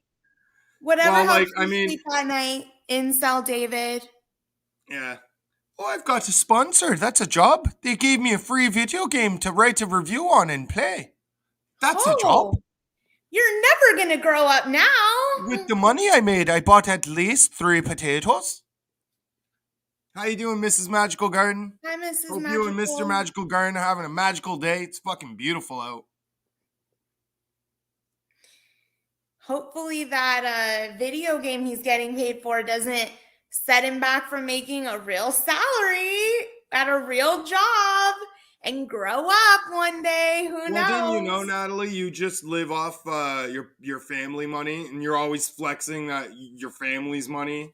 Whatever helps you sleep at night, incel David. Yeah. Oh, I've got a sponsor. That's a job. They gave me a free video game to write a review on and play. That's a job. You're never going to grow up now. With the money I made, I bought at least 3 potatoes. How you doing, Mrs. Magical Garden? Hi, Mrs. Hope Magical. you and Mr. Magical Garden are having a magical day. It's fucking beautiful out. Hopefully that video game he's getting paid for doesn't set him back from making a real salary at a real job and grow up one day. Who knows? Didn't you know, Natalie, you just live off your family money and you're always flexing that your family's money?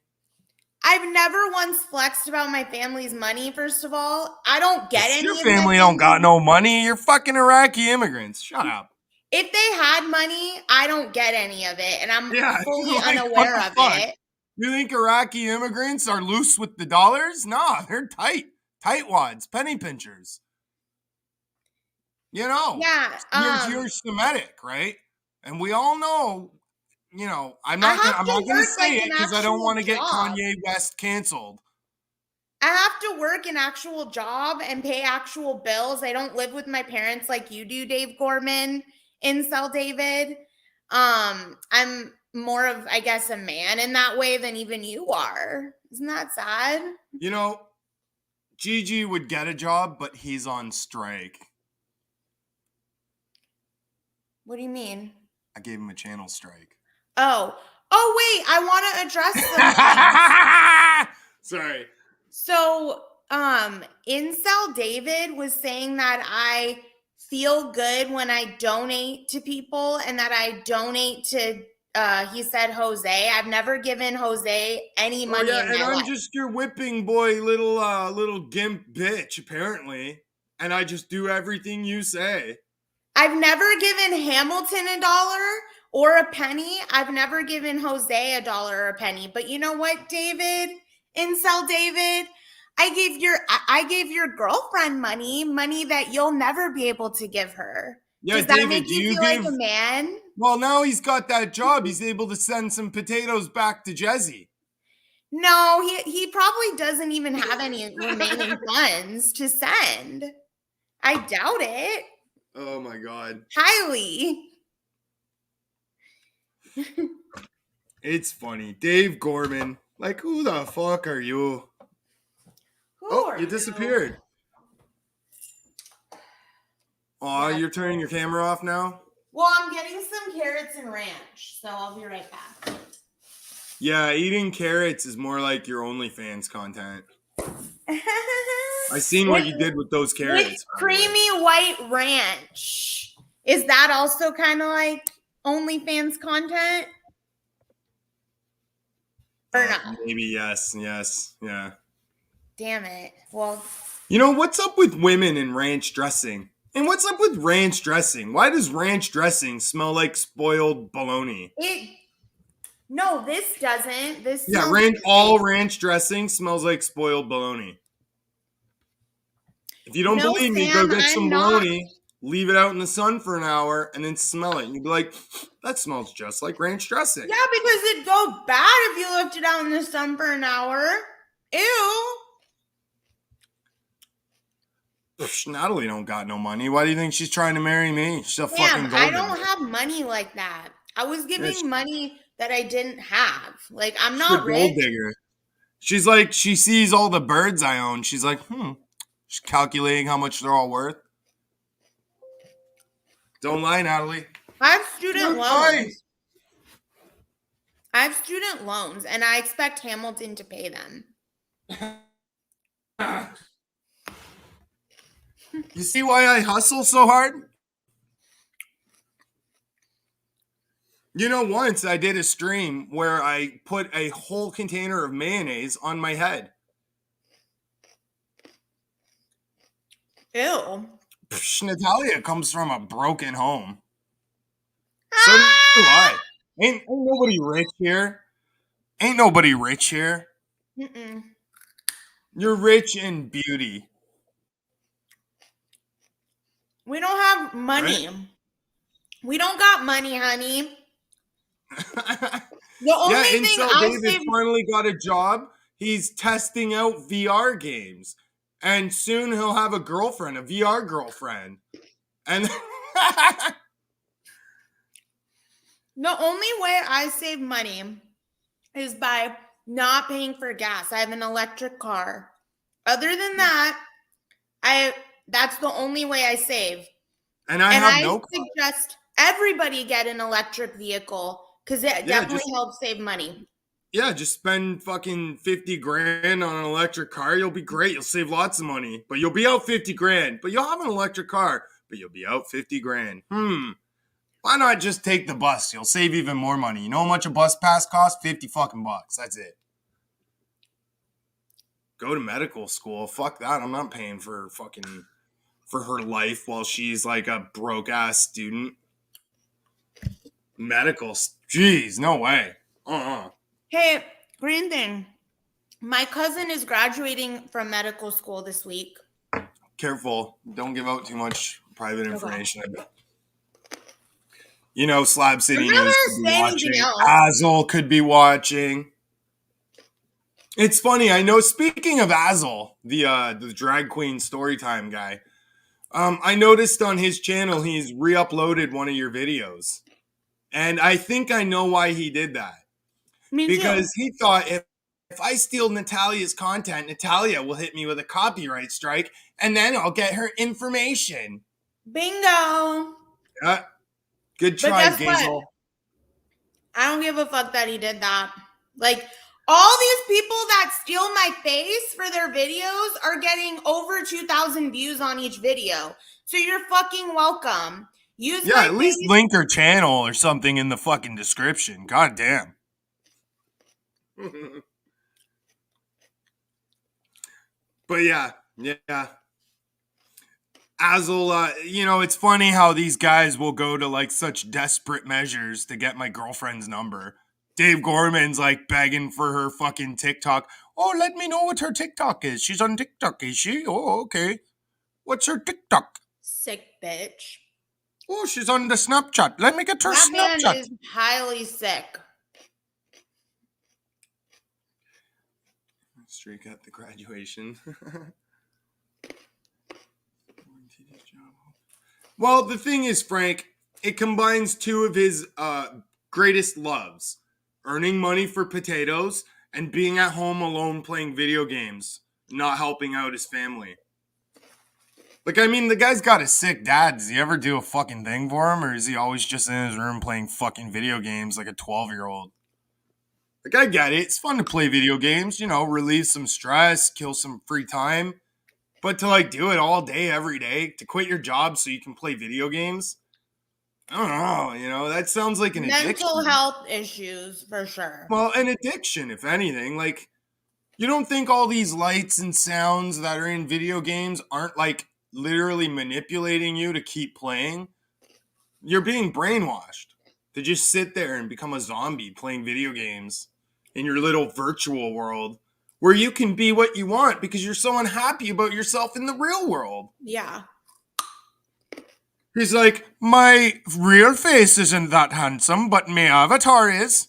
I've never once flexed about my family's money, first of all. I don't get any Your family don't got no money. You're fucking Iraqi immigrants. Shut up. If they had money, I don't get any of it, and I'm fully unaware of it. You think Iraqi immigrants are loose with the dollars? Nah, they're tight. Tightwads, penny pinchers. You know. Yeah. You're Semitic, right? And we all know, you know, I'm not going to say it because I don't want to get Kanye West canceled. I have to work an actual job and pay actual bills. I don't live with my parents like you do, Dave Gorman, incel David. I'm more of, I guess, a man in that way than even you are. Isn't that sad? You know, Gigi would get a job, but he's on strike. What do you mean? I gave him a channel strike. Oh, wait, I want to address something. Sorry. So, incel David was saying that I feel good when I donate to people and that I donate to, he said, Jose. I've never given Jose any money in my life. I'm just your whipping boy, little gimp bitch, apparently. And I just do everything you say. I've never given Hamilton $1 or a penny. I've never given Jose $1 or a penny. But you know what, David? Incel David? I gave your girlfriend money that you'll never be able to give her. Yeah, Does that David, make you feel like a man? Well, now he's got that job. He's able to send some potatoes back to Jesse. No, he probably doesn't even have any remaining funds to send. I doubt it. Oh my God. Highly. It's funny. Dave Gorman. Like, who the fuck are you? You disappeared. Oh, you're turning your camera off now? Well, I'm getting some carrots and ranch, so I'll be right back. Yeah, eating carrots is more like your OnlyFans content. I seen what you did with those carrots. With creamy white ranch. Is that also kind of like OnlyFans content? Or not? Maybe yes, yeah. Damn it. Well, you know, what's up with women and ranch dressing? And what's up with ranch dressing? Why does ranch dressing smell like spoiled bologna? No, this doesn't. All ranch dressing smells like spoiled bologna. If you don't believe me, go get some bologna, leave it out in the sun for an hour, and then smell it. And you'd be like, that smells just like ranch dressing. Yeah, because it'd go bad if you left it out in the sun for an hour. Ew. Natalie don't got no money. Why do you think she's trying to marry me? She's a fucking gold I don't have money like that. I was giving money that I didn't have. Like, I'm not rich. Gold digger. She's like, she sees all the birds I own. She's like, She's calculating how much they're all worth. Don't lie, Natalie. I have student loans. I have student loans, and I expect Hamilton to pay them. You see why I hustle so hard? You know, once I did a stream where I put a whole container of mayonnaise on my head. Ew. Natalia comes from a broken home. So do I. Ain't nobody rich here. Ain't nobody rich here. Mm-mm. You're rich in beauty. We don't have money. Right? We don't got money, honey. The only thing David finally got a job. He's testing out VR games. And soon he'll have a girlfriend, a VR girlfriend. And the only way I save money is by not paying for gas. I have an electric car. Other than that, that's the only way I save. And I suggest everybody get an electric vehicle because it definitely helps save money. Yeah, just spend fucking 50 grand on an electric car. You'll be great. You'll save lots of money. But you'll be out 50 grand. But you'll have an electric car. But you'll be out 50 grand. Why not just take the bus? You'll save even more money. You know how much a bus pass costs? 50 fucking bucks. That's it. Go to medical school. Fuck that. I'm not paying for her life while she's like a broke ass student. Jeez, no way. Hey, green thing. My cousin is graduating from medical school this week. Careful. Don't give out too much private information. You know, Slab City News could be watching. Azel could be watching. It's funny. I know, speaking of Azel, the drag queen storytime guy, I noticed on his channel he's re-uploaded one of your videos. And I think I know why he did that. Because he thought if I steal Natalia's content, Natalia will hit me with a copyright strike, and then I'll get her information. Bingo. Yeah. Good try, Gazel. I don't give a fuck that he did that. Like, all these people that steal my face for their videos are getting over 2,000 views on each video. So you're fucking welcome. At least link her channel or something in the fucking description. God damn. But yeah. Azel, it's funny how these guys will go to like such desperate measures to get my girlfriend's number. Dave Gorman's like begging for her fucking TikTok. Oh, let me know what her TikTok is. She's on TikTok, is she? Oh, okay. What's her TikTok? Sick bitch. Oh, she's on the Snapchat. Let me get her That Snapchat. man is highly sick. Streak at the graduation. Well, the thing is, Frank, it combines two of his greatest loves: earning money for potatoes and being at home alone playing video games, not helping out his family. Like, I mean, the guy's got a sick dad. Does he ever do a fucking thing for him, or is he always just in his room playing fucking video games like a 12-year-old? Like, I get it. It's fun to play video games, relieve some stress, kill some free time. But to, like, do it all day, every day, to quit your job so you can play video games, I don't know, that sounds like an addiction. Mental health issues, for sure. Well, an addiction, if anything. Like, you don't think all these lights and sounds that are in video games aren't, like, literally manipulating you to keep playing? You're being brainwashed to just sit there and become a zombie playing video games in your little virtual world where you can be what you want because you're so unhappy about yourself in the real world. Yeah. He's like, my real face isn't that handsome, but my avatar is.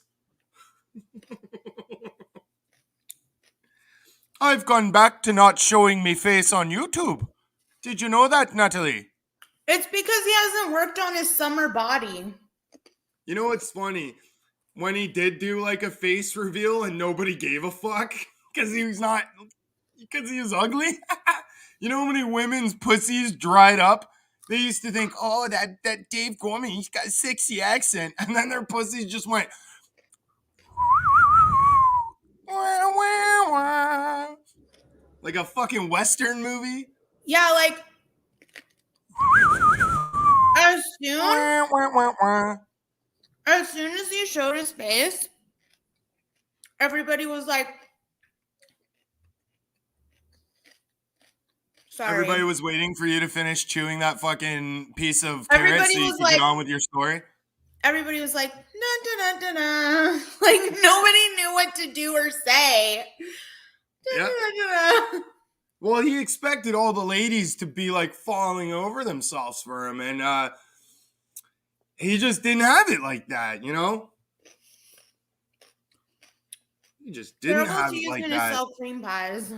I've gone back to not showing me face on YouTube. Did you know that, Natalie? It's because he hasn't worked on his summer body. You know what's funny? When he did do like a face reveal and nobody gave a fuck because he was ugly. You know how many women's pussies dried up? They used to think, oh, that Dave Gorman, he's got a sexy accent. And then their pussies just went, wah, wah, wah. Like a fucking Western movie. Yeah, like, as soon as he showed his face, everybody was like, sorry. Everybody was waiting for you to finish chewing that fucking piece of carrot so you could get on with your story. Everybody was like, na, na, na, na. Like, nobody knew what to do or say. Yeah. Well, he expected all the ladies to be like falling over themselves for him, and he just didn't have it like that, He just didn't have it like that. Sell cream pies.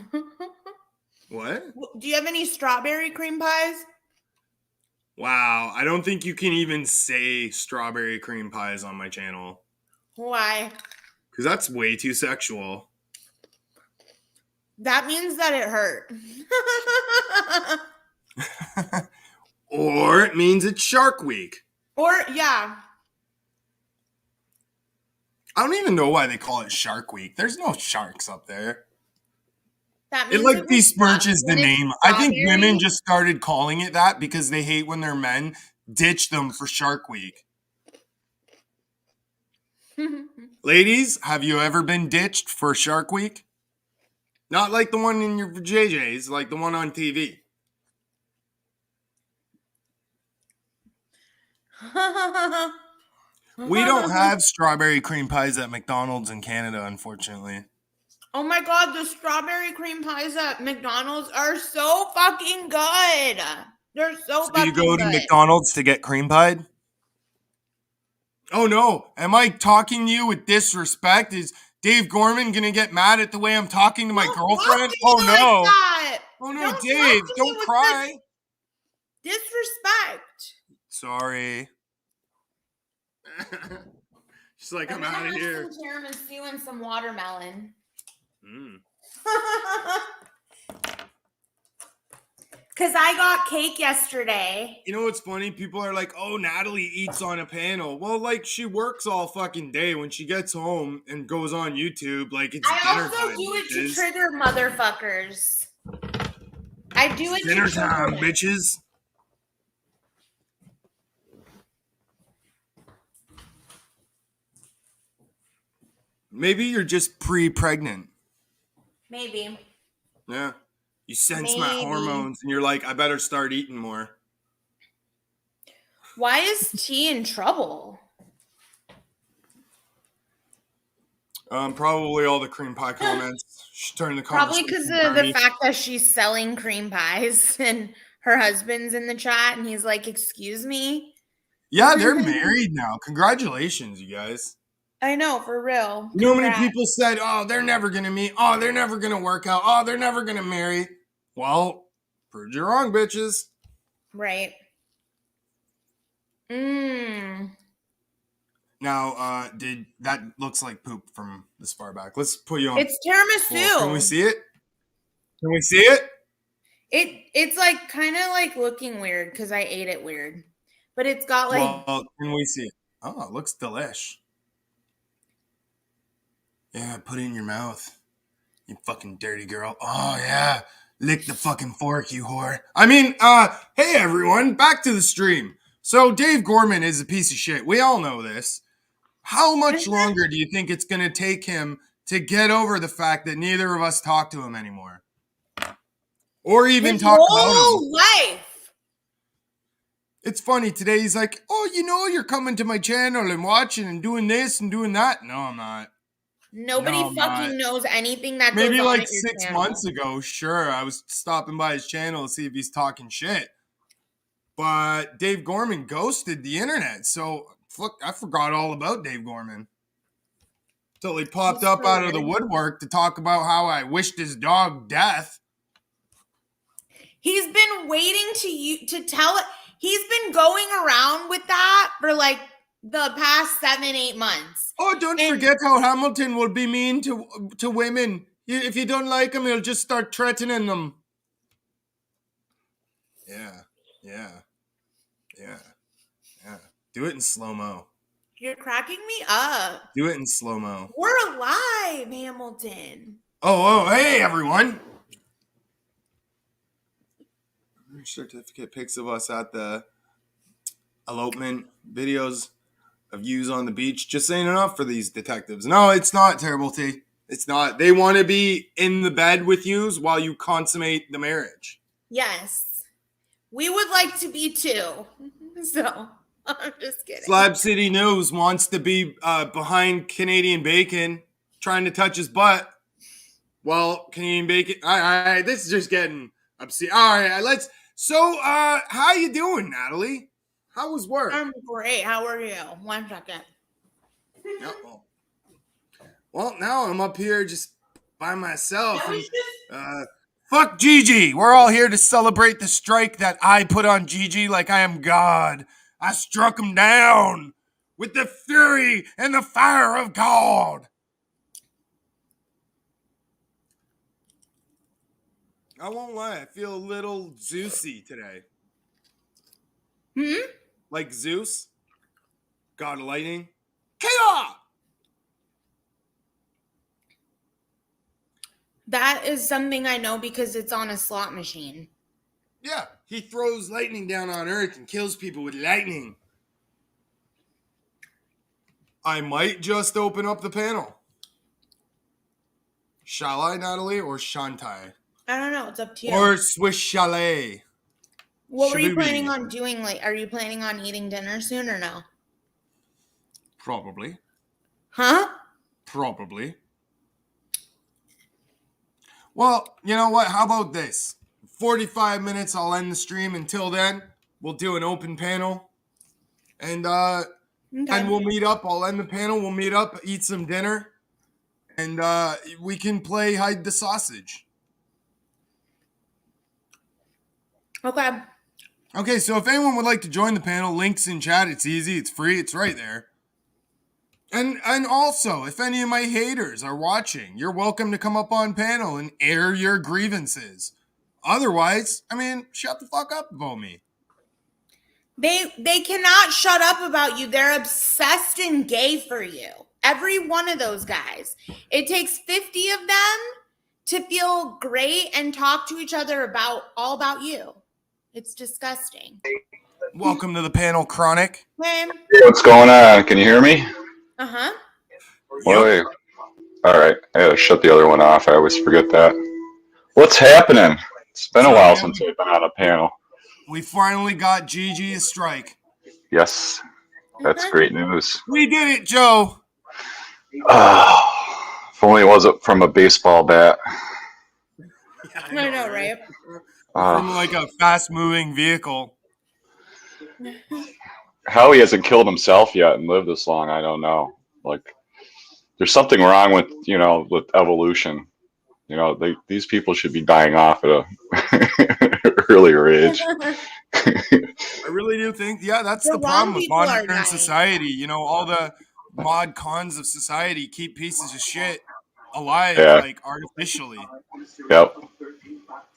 What? Do you have any strawberry cream pies? Wow, I don't think you can even say strawberry cream pies on my channel. Why? Because that's way too sexual. That means that it hurt. Or it means it's Shark Week. Or, yeah. I don't even know why they call it Shark Week. There's no sharks up there. That means it like besmirches the name. I think women just started calling it that because they hate when their men ditch them for Shark Week. Ladies, have you ever been ditched for Shark Week? Not like the one in your JJ's, like the one on TV. We don't have strawberry cream pies at McDonald's in Canada, unfortunately. Oh my God, the strawberry cream pies at McDonald's are so fucking good. They're so fucking good. Do you go to McDonald's to get cream pied? Oh no, am I talking to you with disrespect? Is Dave Gorman gonna get mad at the way I'm talking to my girlfriend? Oh no. Like oh no, Dave, don't cry. Disrespect. Sorry. She's like, I'm out of here. Some tiramisu and some watermelon. Because I got cake yesterday. You know what's funny? People are like, oh, Natalie eats on a panel. Well, like, she works all fucking day. When she gets home and goes on YouTube, like, it's dinner time. I also do it to trigger motherfuckers. I do it dinner time, bitches. Maybe you're just pre-pregnant. Maybe. Yeah. You sense my hormones and you're like, I better start eating more. Why is T in trouble? Probably all the cream pie comments. She turned the Probably conversation. because of the fact that she's selling cream pies and her husband's in the chat and he's like, excuse me? Yeah, they're married now. Congratulations, you guys. I know, for real. You know how many people said, oh, they're never going to meet. Oh, they're never going to work out. Oh, they're never going to marry. Well, proved you wrong, bitches. Right. Now, that looks like poop from this far back. Let's put you on. It's tiramisu. Can we see it? Can we see it? It's like kind of like looking weird because I ate it weird. But it's got like... Well, can we see it? Oh, it looks delish. Yeah, put it in your mouth. You fucking dirty girl. Oh, yeah. Lick the fucking fork, you whore. I mean, hey, everyone. Back to the stream. So, Dave Gorman is a piece of shit. We all know this. How much longer do you think it's going to take him to get over the fact that neither of us talk to him anymore? Or even talk about him? Life. It's funny. Today he's like, oh, you're coming to my channel and watching and doing this and doing that. No, I'm not. Nobody knows anything that maybe goes on like 6 months ago, sure, I was stopping by his channel to see if he's talking shit. But Dave Gorman ghosted the internet, so fuck, I forgot all about Dave Gorman. Until he popped up out of the woodwork to talk about how I wished his dog death. He's been waiting to tell it. He's been going around with that for like the past 7-8 months. Oh, don't forget how Hamilton will be mean to women. If you don't like him, he'll just start threatening them. Yeah. Do it in slow-mo. You're cracking me up. Do it in slow-mo. We're alive, Hamilton. Oh, hey, everyone. Certificate pics of us at the elopement, videos of yous on the beach. Just ain't enough for these detectives. No, it's not, Terrible T. It's not. They want to be in the bed with yous while you consummate the marriage. Yes. We would like to be too. So, I'm just kidding. Slab City News wants to be behind Canadian Bacon, trying to touch his butt. Well, Canadian Bacon... All right, this is just getting obscene. All right, let's... So, how you doing, Natalie? How was work? I'm great. How are you? 1 second. Well, now I'm up here just by myself. And, fuck Gigi. We're all here to celebrate the strike that I put on Gigi like I am God. I struck him down with the fury and the fire of God. I won't lie. I feel a little Zeusy today. Like Zeus, God of lightning. Chaos! That is something I know because it's on a slot machine. Yeah, he throws lightning down on Earth and kills people with lightning. I might just open up the panel. Shall I, Natalie, or Shantai? I don't know. It's up to you. Or Swiss Chalet. What were you planning on doing? Like, are you planning on eating dinner soon or no? Probably. Huh? Probably. Well, you know what? How about this? 45 minutes, I'll end the stream. Until then, we'll do an open panel. And we'll meet up. I'll end the panel. We'll meet up, eat some dinner. And we can play hide the sausage. Okay, so if anyone would like to join the panel, links in chat. It's easy. It's free. It's right there. And also, if any of my haters are watching, you're welcome to come up on panel and air your grievances. Otherwise, I mean, shut the fuck up about me. They cannot shut up about you. They're obsessed and gay for you. Every one of those guys. It takes 50 of them to feel great and talk to each other all about you. It's disgusting. Welcome to the panel, Chronic. Hey, what's going on? Can you hear me? Uh-huh. Yep. All right. I gotta shut the other one off. I always forget that. What's happening? It's been a while since I've been on a panel. We finally got Gigi a strike. Yes, that's great news. We did it, Joe. If only it wasn't from a baseball bat. Yeah, I know, right? From like a fast-moving vehicle. How he hasn't killed himself yet and lived this long, I don't know. Like, there's something wrong with with evolution. These people should be dying off at a earlier age. I really do think, that's the problem with modern society. All the mod cons of society keep pieces of shit alive, like artificially. Yep.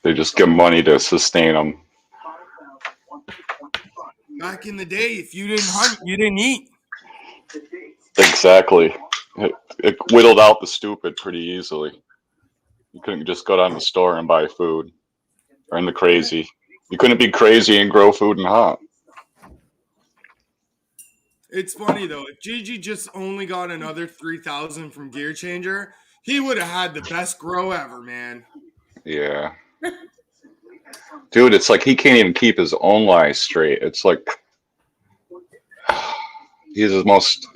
They just give money to sustain them. Back in the day, if you didn't hunt, you didn't eat. Exactly. It whittled out the stupid pretty easily. You couldn't just go down to the store and buy food. Or in the crazy. You couldn't be crazy and grow food and hunt. It's funny, though. If Gigi just only got another 3,000 from Gearchaqnger, he would have had the best grow ever, man. Yeah. Dude, it's like he can't even keep his own lies straight. It's like he's the most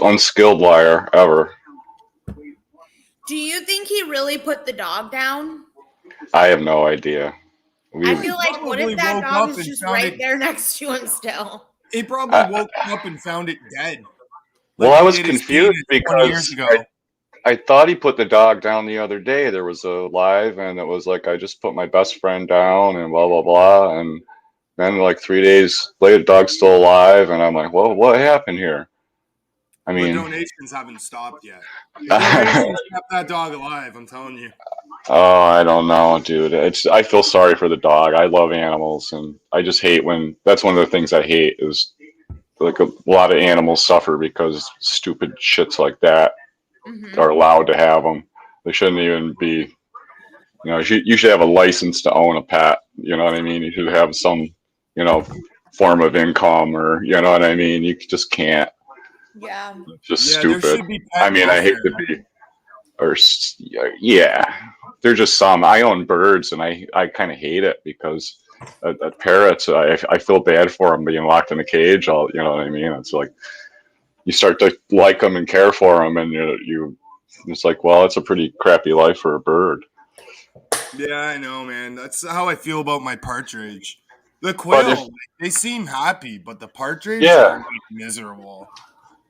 unskilled liar ever. Do you think he really put the dog down? I have no idea. I feel like, what if that dog is just right there next to him still? He probably woke up and found it dead. Well, I was confused because I thought he put the dog down the other day. There was a live, and it was like, I just put my best friend down, and blah, blah, blah. And then, like, 3 days later, the dog's still alive, and I'm like, well, what happened here? I mean, the donations haven't stopped yet. The donations kept that dog alive, I'm telling you. Oh, I don't know, dude. I feel sorry for the dog. I love animals, and I just hate when that's one of the things I hate is like a lot of animals suffer because stupid shits like that are allowed to have them. They shouldn't even be. You should have a license to own a pet. You know what I mean? You should have some, form of income, or you know what I mean. You just can't. Yeah. It's just stupid. I mean, I hate to be. Or there's just some. I own birds, and I kind of hate it because parrots. I feel bad for them being locked in a cage. You know what I mean? It's like you start to like them and care for them, and it's like, well, it's a pretty crappy life for a bird. Yeah, I know, man. That's how I feel about my partridge. The quail, they seem happy, but the partridge are miserable.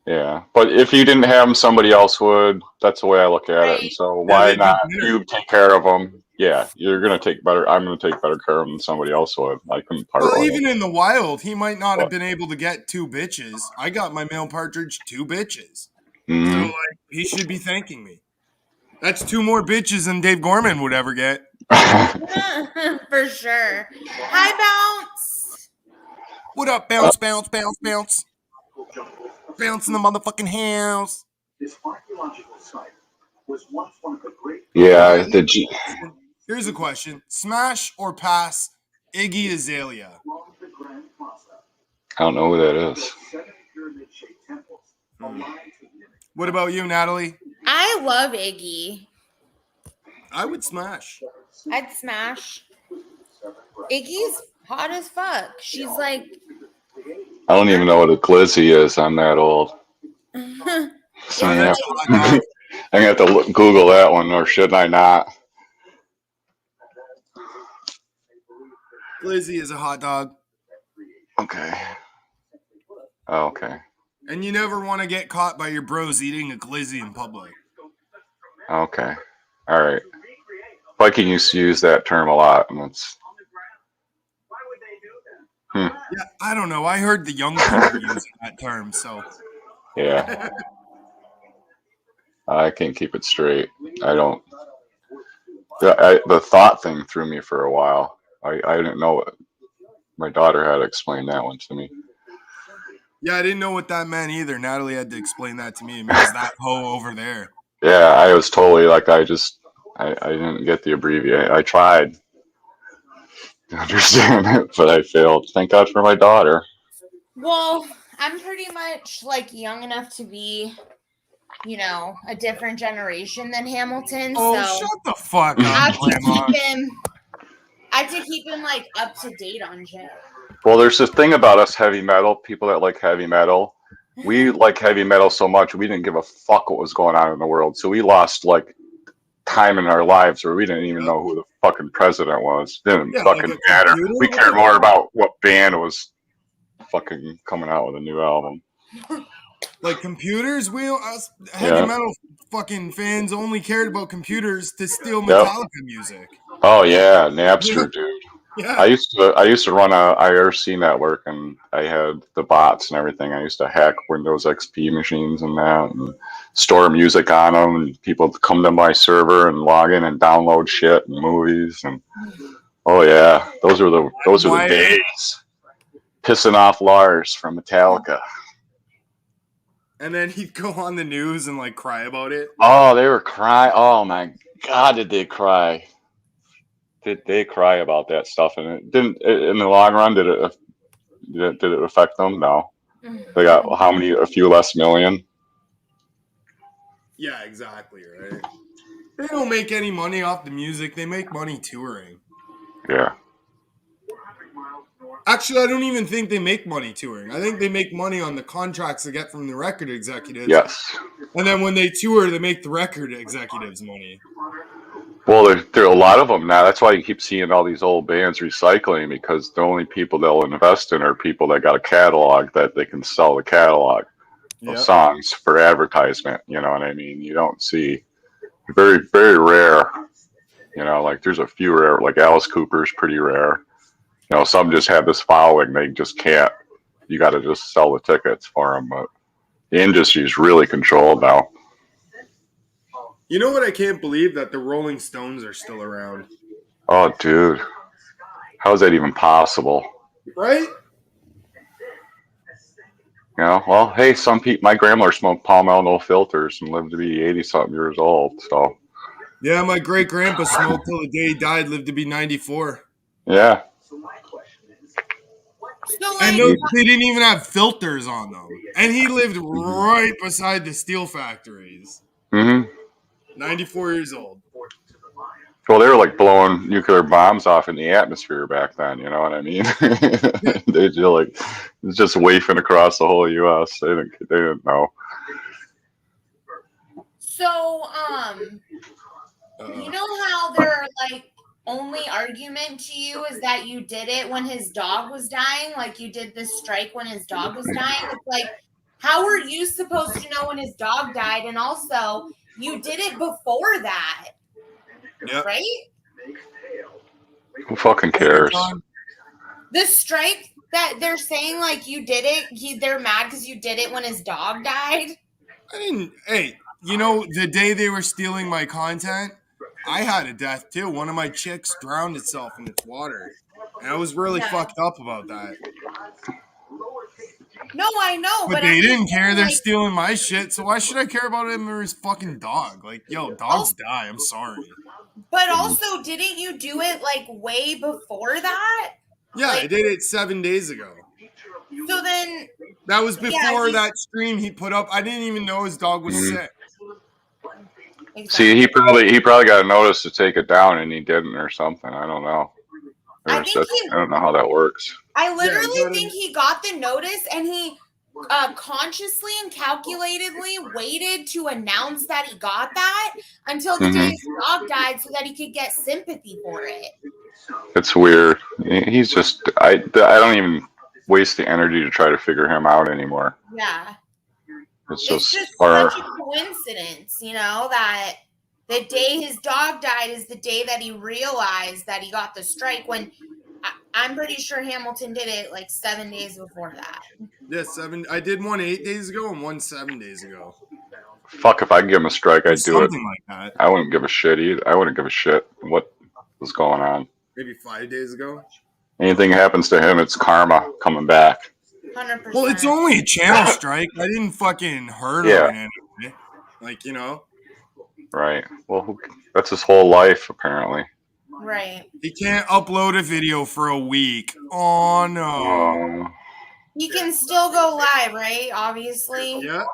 Yeah, but if you didn't have them, somebody else would. That's the way I look at it. And so why not you take care of them? Yeah, you're gonna take better. I'm gonna take better care of them than somebody else would. I couldn't part with even in the wild, he might not have been able to get 2 bitches. I got my male partridge 2 bitches. So like, he should be thanking me. That's 2 more bitches than Dave Gorman would ever get. For sure. Hi, Bounce. What up, Bounce, bounce, bounce, bounce? Bounce in the motherfucking house. This archaeological site was once one of the great. Yeah, Here's a question: smash or pass Iggy Azalea? I don't know who that is. What about you, Natalie? I love Iggy. I would smash. I'd smash. Iggy's hot as fuck. She's like. I don't even know what a glizzy is. I'm that old. So I'm gonna have to Google that one, or should I not? Glizzy is a hot dog. Okay. Oh, okay. And you never want to get caught by your bros eating a glizzy in public. Okay. All right. Viking used to use that term a lot, and it's. Yeah, I don't know. I heard the young people using that term, so. Yeah. I can't keep it straight. I don't. The thought thing threw me for a while. I didn't know it. My daughter had to explain that one to me. Yeah, I didn't know what that meant either. Natalie had to explain that to me. It means that hoe over there. Yeah, I was totally like, I didn't get the abbreviation. I tried to understand it, but I failed. Thank God for my daughter. Well, I'm pretty much like young enough to be, a different generation than Hamilton. Oh, so shut the fuck up, Grandma. I have to keep him like up to date on shit. Well, there's this thing about us heavy metal, people that like heavy metal. We like heavy metal so much, we didn't give a fuck what was going on in the world. So we lost like time in our lives where we didn't even know who the fucking president was. Didn't fucking like matter. computer? We cared more about what band was fucking coming out with a new album. Like computers, us heavy metal fucking fans only cared about computers to steal Metallica music. Oh yeah, Napster, dude. Yeah. I used to run a IRC network, and I had the bots and everything. I used to hack Windows XP machines and that, and store music on them, and people would come to my server and log in and download shit and movies, and oh yeah, those are the days. Pissing off Lars from Metallica. And then he'd go on the news and like cry about it. Oh, they were crying. Oh my God, did they cry? Did they cry about that stuff? And it didn't. In the long run, did it affect them? No. They got how many? A few less million. Yeah, exactly right. They don't make any money off the music. They make money touring. Yeah. Actually, I don't even think they make money touring. I think they make money on the contracts they get from the record executives. Yes. And then when they tour, they make the record executives money. Well, there are a lot of them now. That's why you keep seeing all these old bands recycling, because the only people they'll invest in are people that got a catalog that they can sell the catalog of songs for advertisement. You know what I mean? You don't see very, very rare. You know, like there's a few rare, like Alice Cooper's pretty rare. You know, some just have this following. They just can't. You got to just sell the tickets for them. But the industry is really controlled now. You know what? I can't believe that the Rolling Stones are still around. Oh, dude. How is that even possible? Right? You know, well, hey, some people, my grandmother smoked Palmel no filters and lived to be 80-something years old, so. Yeah, my great-grandpa smoked till the day he died, lived to be 94. Yeah. And they didn't even have filters on them. And he lived right beside the steel factories. Mm-hmm. 94 years old. Well, they were like blowing nuclear bombs off in the atmosphere back then. You know what I mean? They just wafting across the whole U.S. They didn't know. So, you know how their like only argument to you is that you did it when his dog was dying, like you did this strike when his dog was dying. It's like, how were you supposed to know when his dog died? And also, you did it before that. Yep. Right? Who fucking cares? The strike that they're saying, like, you did it, they're mad because you did it when his dog died. I didn't. Hey, you know, the day they were stealing my content, I had a death too. One of my chicks drowned itself in its water. And I was really fucked up about that. No, I know, but they didn't care. They're stealing my shit, so why should I care about him or his fucking dog? Like, yo, dogs die. I'm sorry. But also, didn't you do it like way before that? Yeah, like, I did it 7 days ago. So then that was before that stream he put up. I didn't even know his dog was sick. Exactly. See, he probably got a notice to take it down, and he didn't, or something. I don't know. I don't know how that works. I literally think he got the notice, and he consciously and calculatedly waited to announce that he got that until the day his dog died, so that he could get sympathy for it. It's weird. He's just I don't even waste the energy to try to figure him out anymore. Yeah. It's just such a coincidence, you know, that the day his dog died is the day that he realized that he got the strike, when I'm pretty sure Hamilton did it like 7 days before that. Yeah, 7. I did one 8 days ago and one 7 days ago. Fuck, if I could give him a strike, I'd do it. Something like that. I wouldn't give a shit either. I wouldn't give a shit what was going on. Maybe 5 days ago. Anything happens to him, it's karma coming back. 100%. Well, it's only a channel strike. I didn't fucking hurt him in any way. Like, you know. Right. Well, that's his whole life, apparently. Right. He can't upload a video for a week. Oh, no. He can still go live, right? Obviously. Yeah.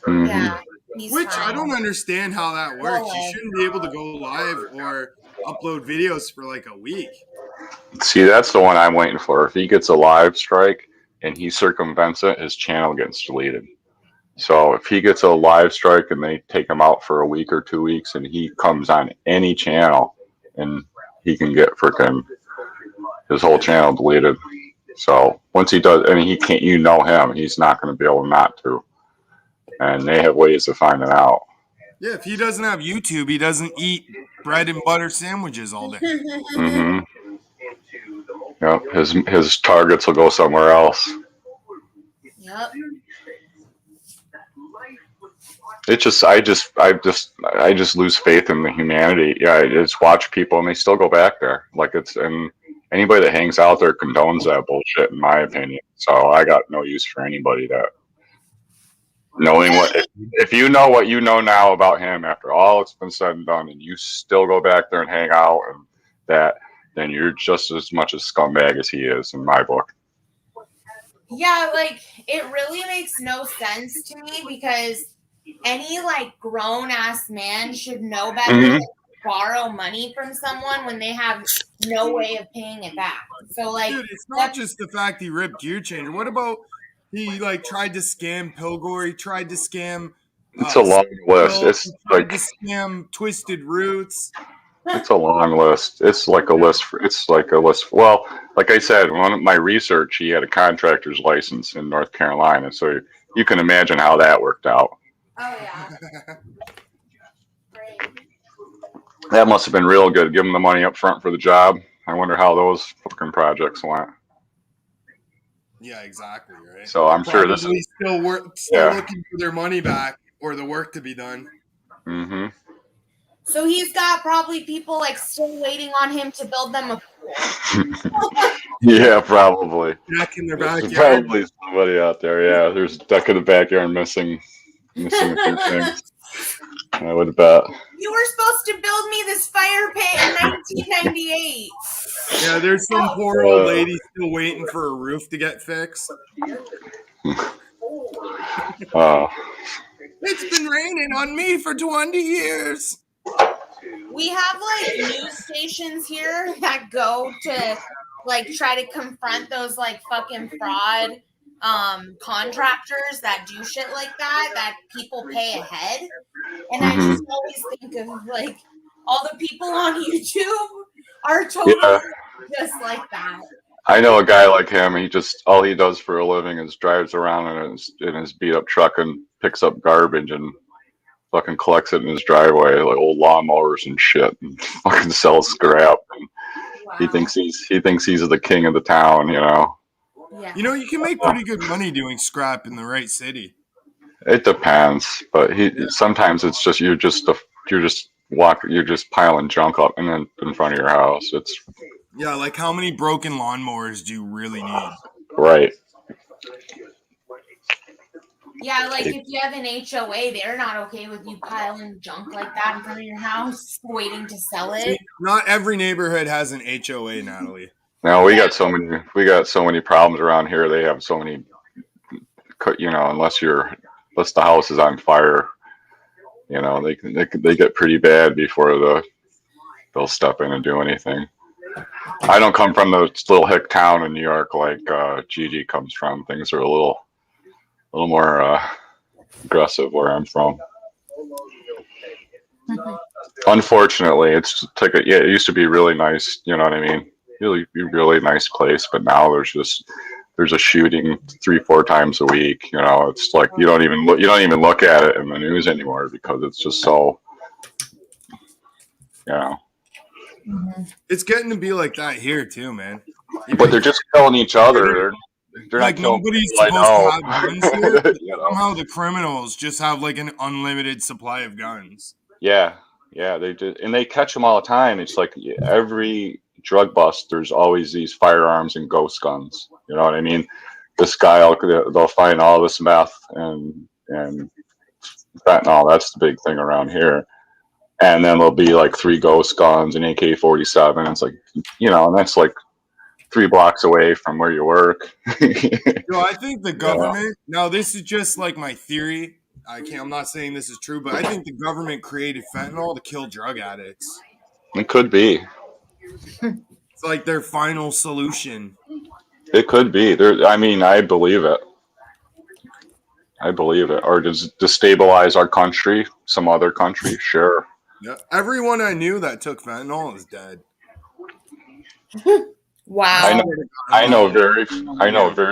Mm-hmm. Yeah. Which I don't understand how that works. You shouldn't be able to go live or upload videos for like a week. See, that's the one I'm waiting for. If he gets a live strike and he circumvents it, his channel gets deleted. So if he gets a live strike and they take him out for a week or 2 weeks and he comes on any channel, and he can get freaking his whole channel deleted. So once he does, I mean, he can't, you know him, he's not going to be able not to. And they have ways of finding out. Yeah, if he doesn't have YouTube, he doesn't eat bread and butter sandwiches all day. Mm-hmm. Yep, his targets will go somewhere else. Yep. It just, I just lose faith in the humanity. Yeah, I just watch people and they still go back there. Like and anybody that hangs out there condones that bullshit, in my opinion. So I got no use for anybody that knowing if you know what you know now about him after all it's been said and done, and you still go back there and hang out and that, then you're just as much a scumbag as he is, in my book. Yeah, like it really makes no sense to me, because any like grown ass man should know better than to borrow money from someone when they have no way of paying it back. So like, dude, it's not just the fact he ripped Gearchaqnger. What about he like tried to scam Pilgor? He tried to scam. It's a long list. It's like to scam Twisted Roots. It's a long list. It's like a list. It's like a list. Well, like I said, one of my research, he had a contractor's license in North Carolina, so you can imagine how that worked out. Oh yeah. Great. That must have been real good. Give him the money up front for the job. I wonder how those fucking projects went. Yeah, exactly. Right. So I'm sure this is still looking for their money back or the work to be done. Mm-hmm. So he's got probably people like still waiting on him to build them a pool. Yeah, probably. Deck in their backyard. Probably somebody out there. Yeah, there's a deck in the backyard missing a few things. I would bet. You were supposed to build me this fire pit in 1998. Yeah, there's some poor old lady still waiting for a roof to get fixed. It's been raining on me for 20 years. We have like news stations here that go to like try to confront those like fucking fraud contractors that do shit like that people pay ahead. And I just always think of like all the people on YouTube are totally just like that. I know a guy like him. All he does for a living is drives around in his beat up truck and picks up garbage and fucking collects it in his driveway, like old lawnmowers and shit, and fucking sells scrap. And wow. He thinks he's the king of the town, you know. Yeah. You know, you can make pretty good money doing scrap in the right city. It depends, but sometimes it's just you're just piling junk up and then in front of your house. It's like how many broken lawnmowers do you really need? Right. Yeah, like if you have an HOA, they're not okay with you piling junk like that in front of your house, waiting to sell it. See, not every neighborhood has an HOA, Natalie. No, we got so many problems around here. They have so many, you know, unless the house is on fire, you know, they get pretty bad before they'll step in and do anything. I don't come from the little hick town in New York like Gigi comes from. Things are a little more aggressive where I'm from. Unfortunately, it used to be really nice. You know what I mean? Really nice place, but now there's a shooting 3-4 times a week. You know, it's like you don't even look at it in the news anymore because it's just so, you know. It's getting to be like that here too, man. But they're just killing each other. They're like not nobody's supposed to have guns here. You know? Somehow the criminals just have like an unlimited supply of guns. Yeah, they do, and they catch them all the time. It's like every drug bust, there's always these firearms and ghost guns. You know what I mean? This guy, they'll find all this meth and fentanyl. That's the big thing around here. And then there'll be like 3 ghost guns and AK-47. It's like, you know, and that's like 3 blocks away from where you work. I think the government, now this is just like my theory. I'm not saying this is true, but I think the government created fentanyl to kill drug addicts. It could be. It's like their final solution. It could be. I mean, I believe it. I believe it. Or does destabilize our country, some other country? Sure. Yeah. Everyone I knew that took fentanyl is dead. Wow. I know very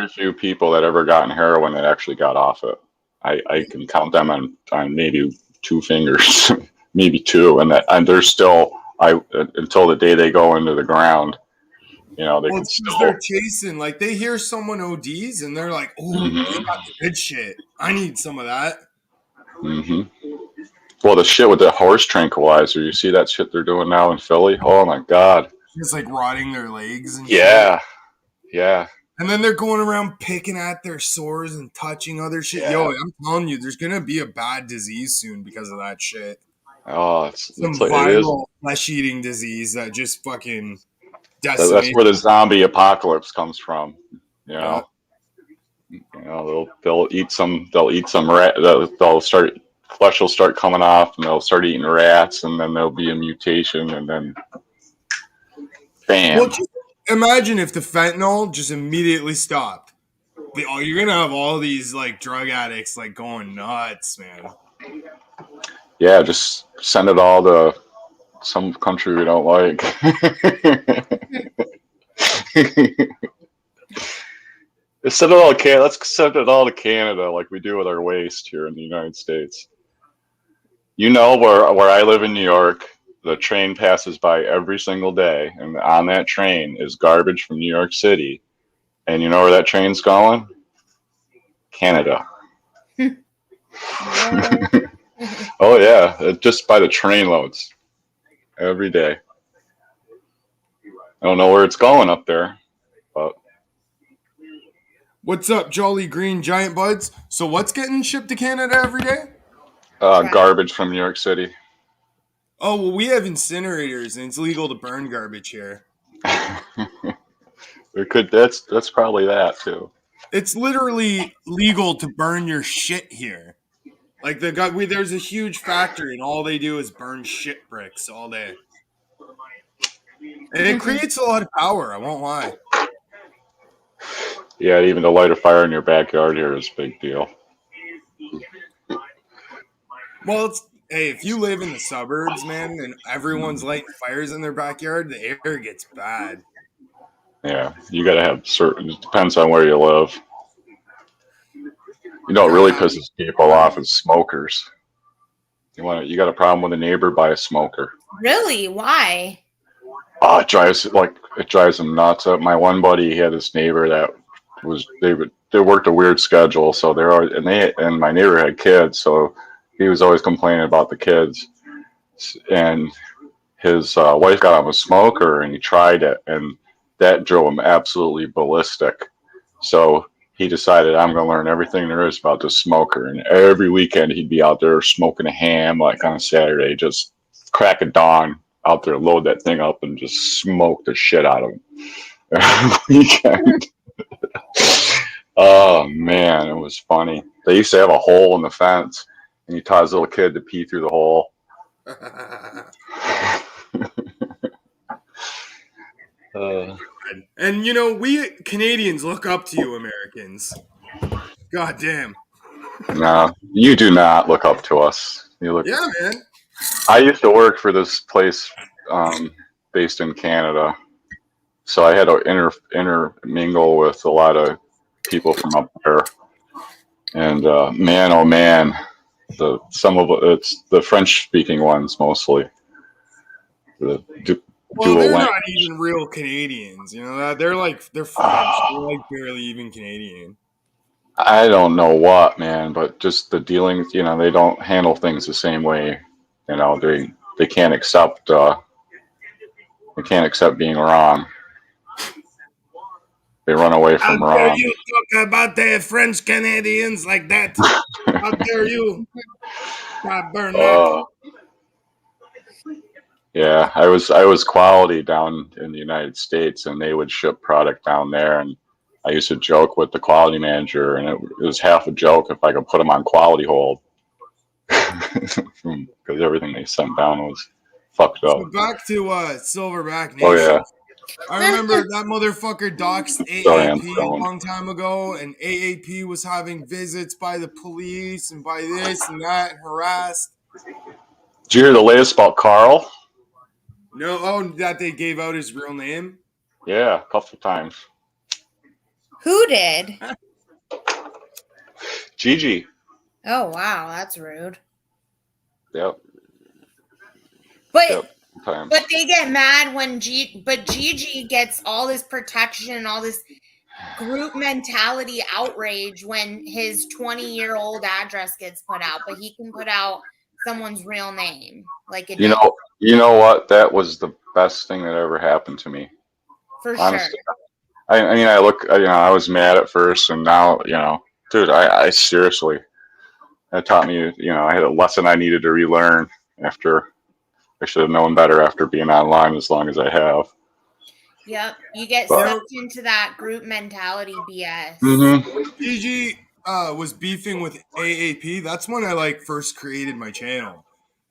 few people that ever gotten heroin that actually got off it. I can count them on maybe two fingers, maybe two, and they're still until the day they go into the ground. You know, they Well, can it's 'cause still. they're chasing. Like they hear someone ODs and they're like, "Oh, they got the good shit. I need some of that." hmm Well, the shit with the horse tranquilizer, you see that shit they're doing now in Philly? Oh my god. It's like rotting their legs and shit. Yeah. And then they're going around picking at their sores and touching other shit. Yeah. Yo, I'm telling you, there's gonna be a bad disease soon because of that shit. Oh, it's like viral flesh-eating disease that just fucking decimates. That's where the zombie apocalypse comes from. You know, they'll eat some rat. They'll start flesh will start coming off, and they'll start eating rats, and then there'll be a mutation, and then bam. Well, just imagine if the fentanyl just immediately stopped. You're gonna have all these like drug addicts like going nuts, man. Yeah, just send it all to some country we don't like. Let's send it all to Canada like we do with our waste here in the United States. You know where I live in New York, the train passes by every single day, and on that train is garbage from New York City. And you know where that train's going? Canada. Oh yeah, just by the train loads every day. I don't know where it's going up there, but What's up, Jolly Green Giant Buds? So what's getting shipped to Canada every day? garbage from New York City. Oh, well, we have incinerators, and it's legal to burn garbage here. That's probably that too. It's literally legal to burn your shit here. Like there's a huge factory, and all they do is burn shit bricks all day, and it creates a lot of power. I won't lie. Yeah, even to light a fire in your backyard here is a big deal. Well, hey, if you live in the suburbs, man, and everyone's lighting fires in their backyard, the air gets bad. Yeah, you got to have certain. It depends on where you live. You know what really pisses people off is smokers. You got a problem with a neighbor, buy a smoker. Really? Why? Oh, it drives them nuts. My one buddy, he had this neighbor that they worked a weird schedule, so and my neighbor had kids, so he was always complaining about the kids. And his wife got him a smoker, and he tried it, and that drove him absolutely ballistic. So he decided, I'm going to learn everything there is about this smoker. And every weekend he'd be out there smoking a ham, like on a Saturday, just crack of dawn out there, load that thing up, and just smoke the shit out of him every weekend. Oh man, it was funny. They used to have a hole in the fence, and he taught his little kid to pee through the hole. And you know, we Canadians look up to you Americans. God damn. No, you do not look up to us. Yeah, man. I used to work for this place based in Canada, so I had to intermingle with a lot of people from up there. And man, oh man, it's the French-speaking ones mostly. Well, they're not even real Canadians, you know. They're French. They're like barely even Canadian. I don't know what, man, but just the dealings, you know, they don't handle things the same way. You know, they can't accept being wrong. They run away from wrong. How dare you talk about the French Canadians like that? How dare you? Yeah, I was quality down in the United States, and they would ship product down there, and I used to joke with the quality manager, and it was half a joke if I could put them on quality hold, because everything they sent down was fucked up. So back to Silverback Nation. Oh yeah. I remember that motherfucker doxed Sorry, I'm AAP a filming. long time ago, and AAP was having visits by the police and by this and that, and harassed. Did you hear the latest about Carl? No, oh, that they gave out his real name? Yeah, a couple of times. Who did? Gigi. Oh wow, that's rude. Yep. But Times. but they get mad when Gigi gets all this protection, all this group mentality outrage when his 20-year-old address gets put out, but he can put out someone's real name like a dick. You know what? That was the best thing that ever happened to me. For Honestly. sure. I mean, I was mad at first, and now, dude, I seriously, that taught me, I had a lesson I needed to relearn after. I should have known better after being online as long as I have. Yep. You get sucked into that group mentality BS. Mm-hmm. Gigi was beefing with AAP. That's when I first created my channel.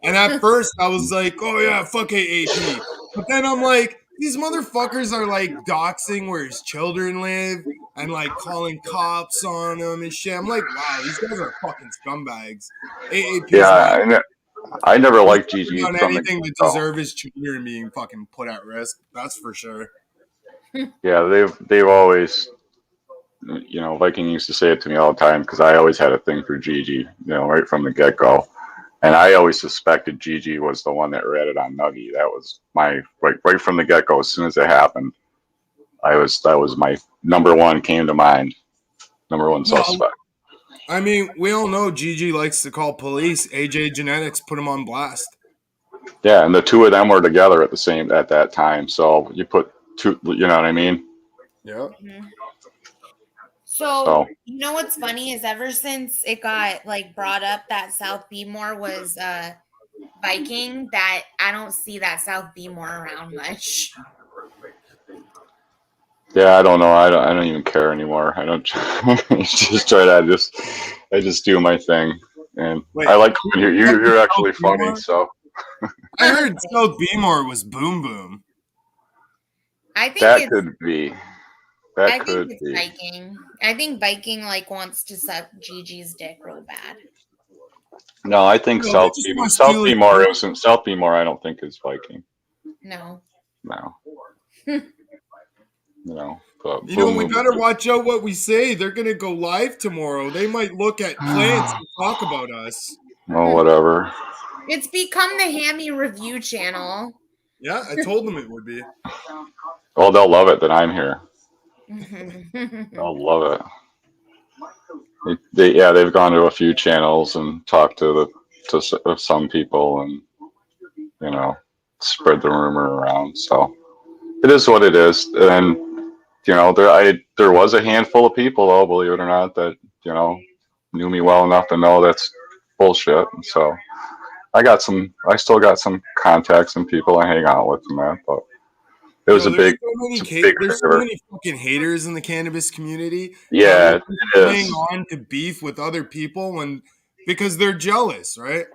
And at first I was like, oh yeah, fuck AAP. But then I'm like, these motherfuckers are doxing where his children live and calling cops on him and shit. I'm like, wow, these guys are fucking scumbags. AAP's Yeah, I never liked Gigi done from anything to deserve his children being fucking put at risk. That's for sure. Yeah, they've always, Viking used to say it to me all the time because I always had a thing for Gigi, right from the get go, and I always suspected Gigi was the one that ratted on Nuggy. That was my right from the get go. As soon as it happened, that was my number one came to mind, number one suspect. I mean, we all know Gigi likes to call police. AJ Genetics put him on blast. Yeah, and the two of them were together at that time. So you put two, you know what I mean? Yeah. Mm-hmm. So you know what's funny is ever since it got brought up that South Beemore was Viking, that I don't see that South Beemore around much. Yeah, I don't know. I don't even care anymore. I don't just try to I just do my thing, and I like coming here. You're actually funny, so. I heard South Beemore was Boom Boom. I think that could be. That could be Viking. I think Viking wants to suck Gigi's dick real bad. No, I think South Beemore isn't. South Beemore, I don't think is Viking. No. No. But we better watch out what we say. They're gonna go live tomorrow. They might look at plants and talk about us. Oh, whatever. It's become the Hammy Review channel. Yeah, I told them it would be. Well, they'll love it that I'm here. They'll love it. They've gone to a few channels and talked to some people and spread the rumor around. So it is what it is. And there was a handful of people, though, believe it or not, that knew me well enough to know that's bullshit. And so I still got some contacts and people I hang out with and that, but it was there's so many fucking haters in the cannabis community. Yeah, it is. On to beef with other people because they're jealous, right?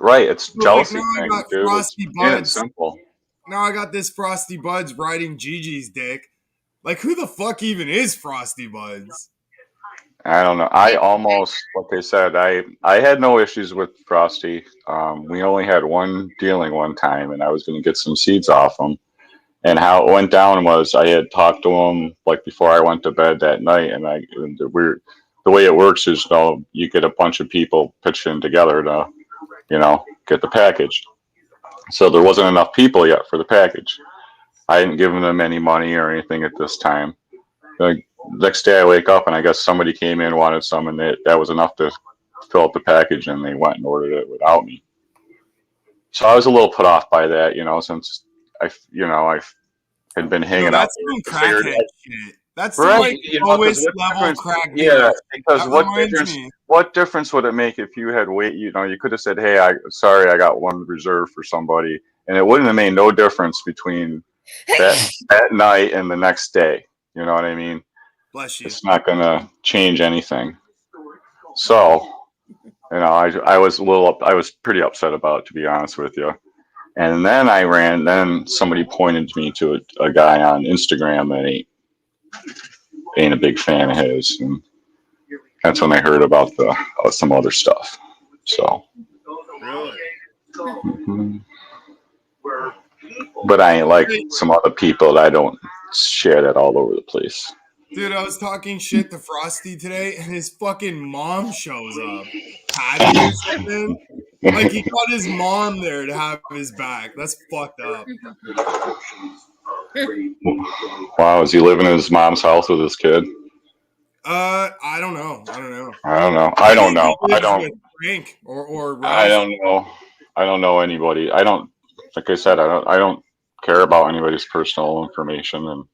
Right, it's jealousy thing, dude. Frosty Buds. Simple. Now I got this Frosty Buds riding Gigi's dick. Who the fuck even is Frosty Buds? I don't know. I almost, like they said, I had no issues with Frosty. We only had one dealing one time, and I was going to get some seeds off him. And how it went down was I had talked to him before I went to bed that night, and the way it works is you get a bunch of people pitching together to get the package. So there wasn't enough people yet for the package. I hadn't given them any money or anything at this time. The next day I wake up and I guess somebody came in, wanted some, and that was enough to fill up the package, and they went and ordered it without me. So I was a little put off by that, since I had been hanging out. That's some crackhead shit. That's right. Lowest level crack. Yeah, because what difference would it make if you had wait? You could have said, "Hey, I got one reserved for somebody," and it wouldn't have made no difference between that night and the next day. You know what I mean? Bless you. It's not going to change anything. So, I was pretty upset about it, to be honest with you. And then somebody pointed me to a guy on Instagram that ain't a big fan of his. And that's when I heard about some other stuff. So. Really? Mhm. But I ain't like some other people that I don't share that all over the place. Dude, I was talking shit to Frosty today, and his fucking mom shows up. Patty or something. Like, he got his mom there to have his back. That's fucked up. Wow, is he living in his mom's house with his kid? I don't know. I don't know. I don't know. I don't. With Frank or Ralph. I don't know. I don't know anybody. I don't. Like I said, I don't care about anybody's personal information. And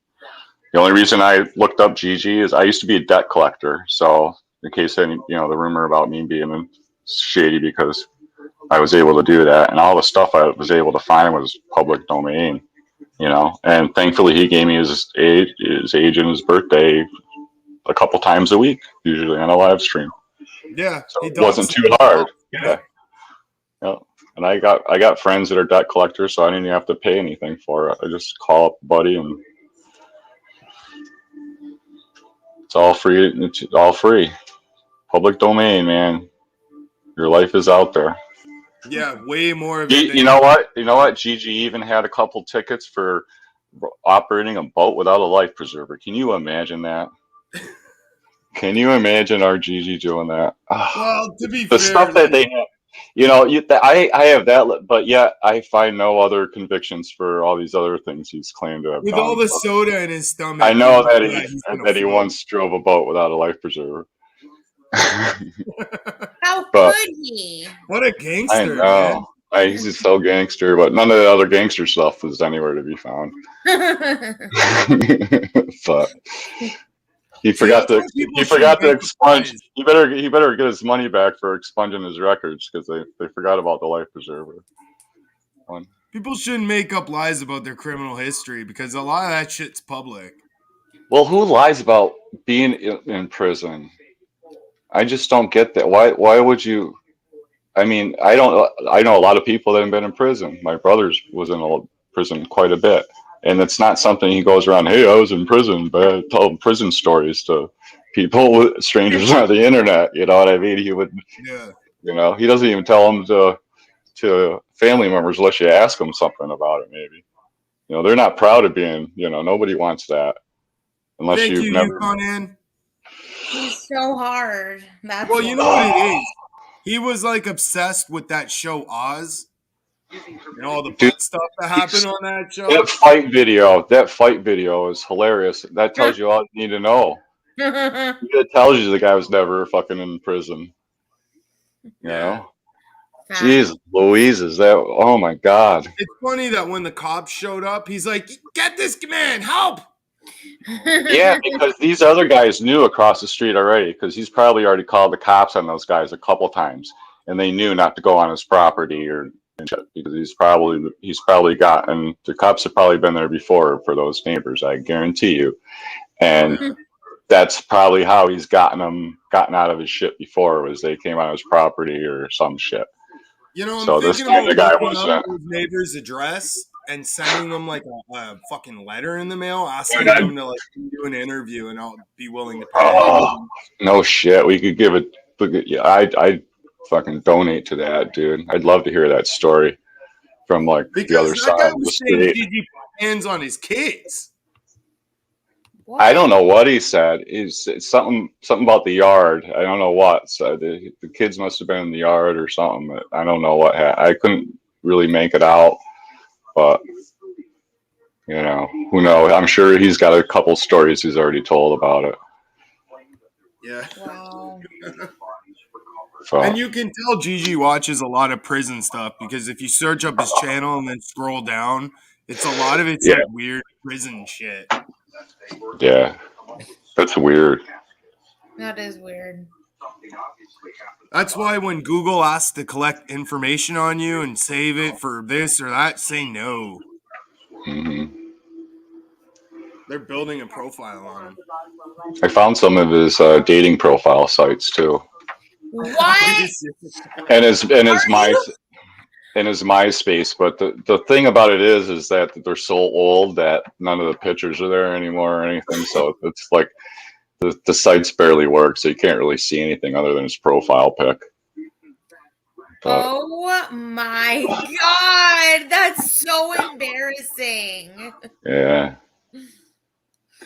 the only reason I looked up Gigi is I used to be a debt collector. So in case any, the rumor about me being shady because I was able to do that, and all the stuff I was able to find was public domain. And thankfully he gave me his age and his birthday a couple times a week, usually on a live stream. Yeah, so it wasn't too hard. Yeah. And I got friends that are debt collectors, so I didn't even have to pay anything for it. I just call up a buddy, and it's all free. It's all free, public domain, man. Your life is out there. Yeah, way more of it. You know what? Gigi even had a couple tickets for operating a boat without a life preserver. Can you imagine that? Can you imagine our Gigi doing that? Well, to be the fair, stuff that they have, I have that, but yet I find no other convictions for all these other things he's claimed to have with done. all the soda in his stomach. I know that he once drove a boat without a life preserver. How could he? What a gangster! I know. Man. He's just so gangster, but none of the other gangster stuff was anywhere to be found. But he forgot to expunge. He better get his money back for expunging his records because they forgot about the life preserver. People shouldn't make up lies about their criminal history because a lot of that shit's public. Well, who lies about being in prison? I just don't get that. Why would you? I mean, I know a lot of people that have been in prison. My brother's was in prison quite a bit. And it's not something he goes around, hey, I was in prison, but tell prison stories to people, strangers on the internet. You know what I mean? He would, he doesn't even tell them to family members unless you ask them something about it, maybe. They're not proud of being, nobody wants that. Unless you've never. He's so hard. Well, you know what it is? He was like obsessed with that show Oz. And all the butt stuff that happened on that show. That fight video is hilarious. That tells you all you need to know. It tells you the guy was never fucking in prison. You know? Jesus Louise, is that? Oh my God. It's funny that when the cops showed up, he's like, get this man, help. Yeah, because these other guys knew across the street already, because he's probably already called the cops on those guys a couple times, and they knew not to go on his property because he's probably gotten, the cops have probably been there before for those neighbors, I guarantee you. And that's probably how he's gotten out of his shit before, was they came on his property or some shit. I'm thinking about looking up his neighbor's address and sending them like a fucking letter in the mail, asking them to like do an interview, and I'll be willing to pay. Oh, no shit. We could give it. I'd fucking donate to that, dude. I'd love to hear that story from like the other side of the state. He put hands on his kids. What? I don't know what he said. It's something about the yard. I don't know what. So the kids must have been in the yard or something. I don't know what. I couldn't really make it out. But who knows? I'm sure he's got a couple stories he's already told about it. Yeah. Wow. So. And you can tell Gigi watches a lot of prison stuff, because if you search up his channel and then scroll down, it's a lot of it's like weird prison shit. Yeah, that's weird. That is weird. That's why when Google asks to collect information on you and save it for this or that, say no. Mm-hmm. They're building a profile on him. I found some of his dating profile sites too. What? And his my. in his MySpace. But the thing about it is that they're so old that none of the pictures are there anymore or anything. So it's like the sites barely work, so you can't really see anything other than his profile pic. But, oh my God, that's so embarrassing. yeah.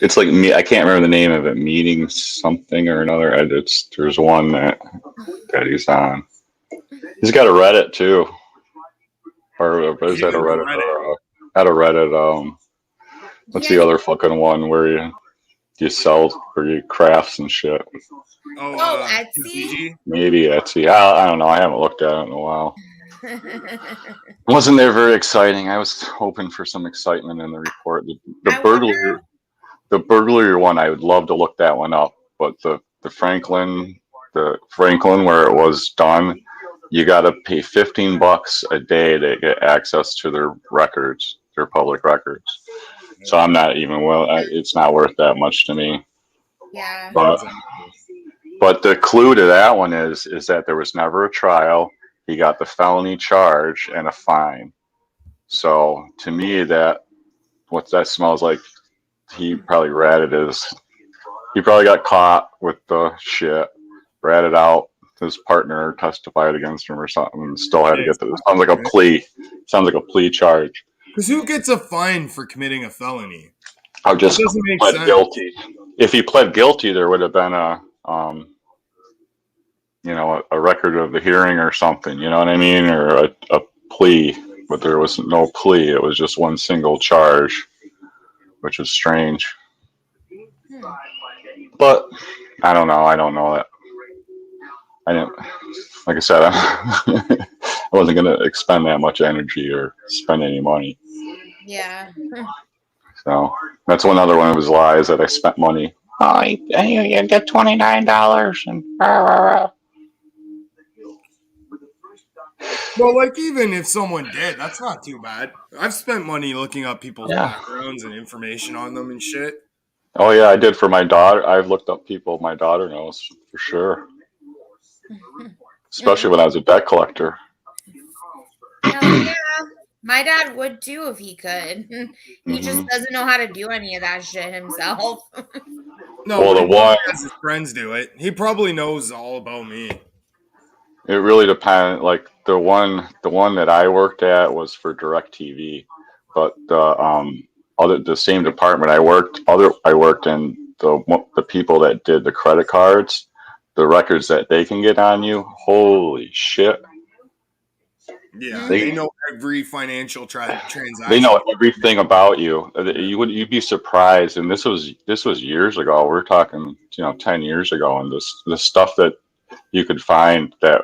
It's like me. I can't remember the name of it. Meeting something or another. There's one that he's on. He's got a Reddit too, or is that a Reddit? At a Reddit. What's the other fucking one where you sell for your crafts and shit? Oh, Etsy. Maybe Etsy. I don't know. I haven't looked at it in a while. Wasn't there very exciting? I was hoping for some excitement in the report. The burglary one, I would love to look that one up, but the Franklin where it was done, you got to pay $15 a day to get access to their records, their public records. So I'm not even it's not worth that much to me. Yeah. But the clue to that one is that there was never a trial. He got the felony charge and a fine. So to me, what that smells like, he probably he probably got caught with the shit, ratted out. His partner testified against him or something, and still had to get this. Sounds like a plea. Sounds like a plea charge. Because who gets a fine for committing a felony? I just pled guilty. If he pled guilty, there would have been a record of the hearing or something. You know what I mean? Or a plea, but there was no plea. It was just one single charge, which is strange. But I don't know. I don't know that. I didn't. Like I said, I wasn't going to expend that much energy or spend any money. Yeah. So that's another one of his lies, that I spent money. Oh, you get $29 and rah, rah, rah. Well, like, even if someone did, that's not too bad. I've spent money looking up people's backgrounds and information on them and shit. Oh yeah, I did for my daughter. I've looked up people my daughter knows for sure. Especially when I was a debt collector. Hell yeah. My dad would too if he could. He just doesn't know how to do any of that shit himself. No, well, the one has his friends do it. He probably knows all about me. It really depends. Like the one that I worked at was for DirecTV, but the same department I worked in, the people that did the credit cards, the records that they can get on you, holy shit. Yeah, they know every financial transaction. They know everything about you. You'd be surprised. And this was years ago. We're talking 10 years ago, and the stuff that you could find, that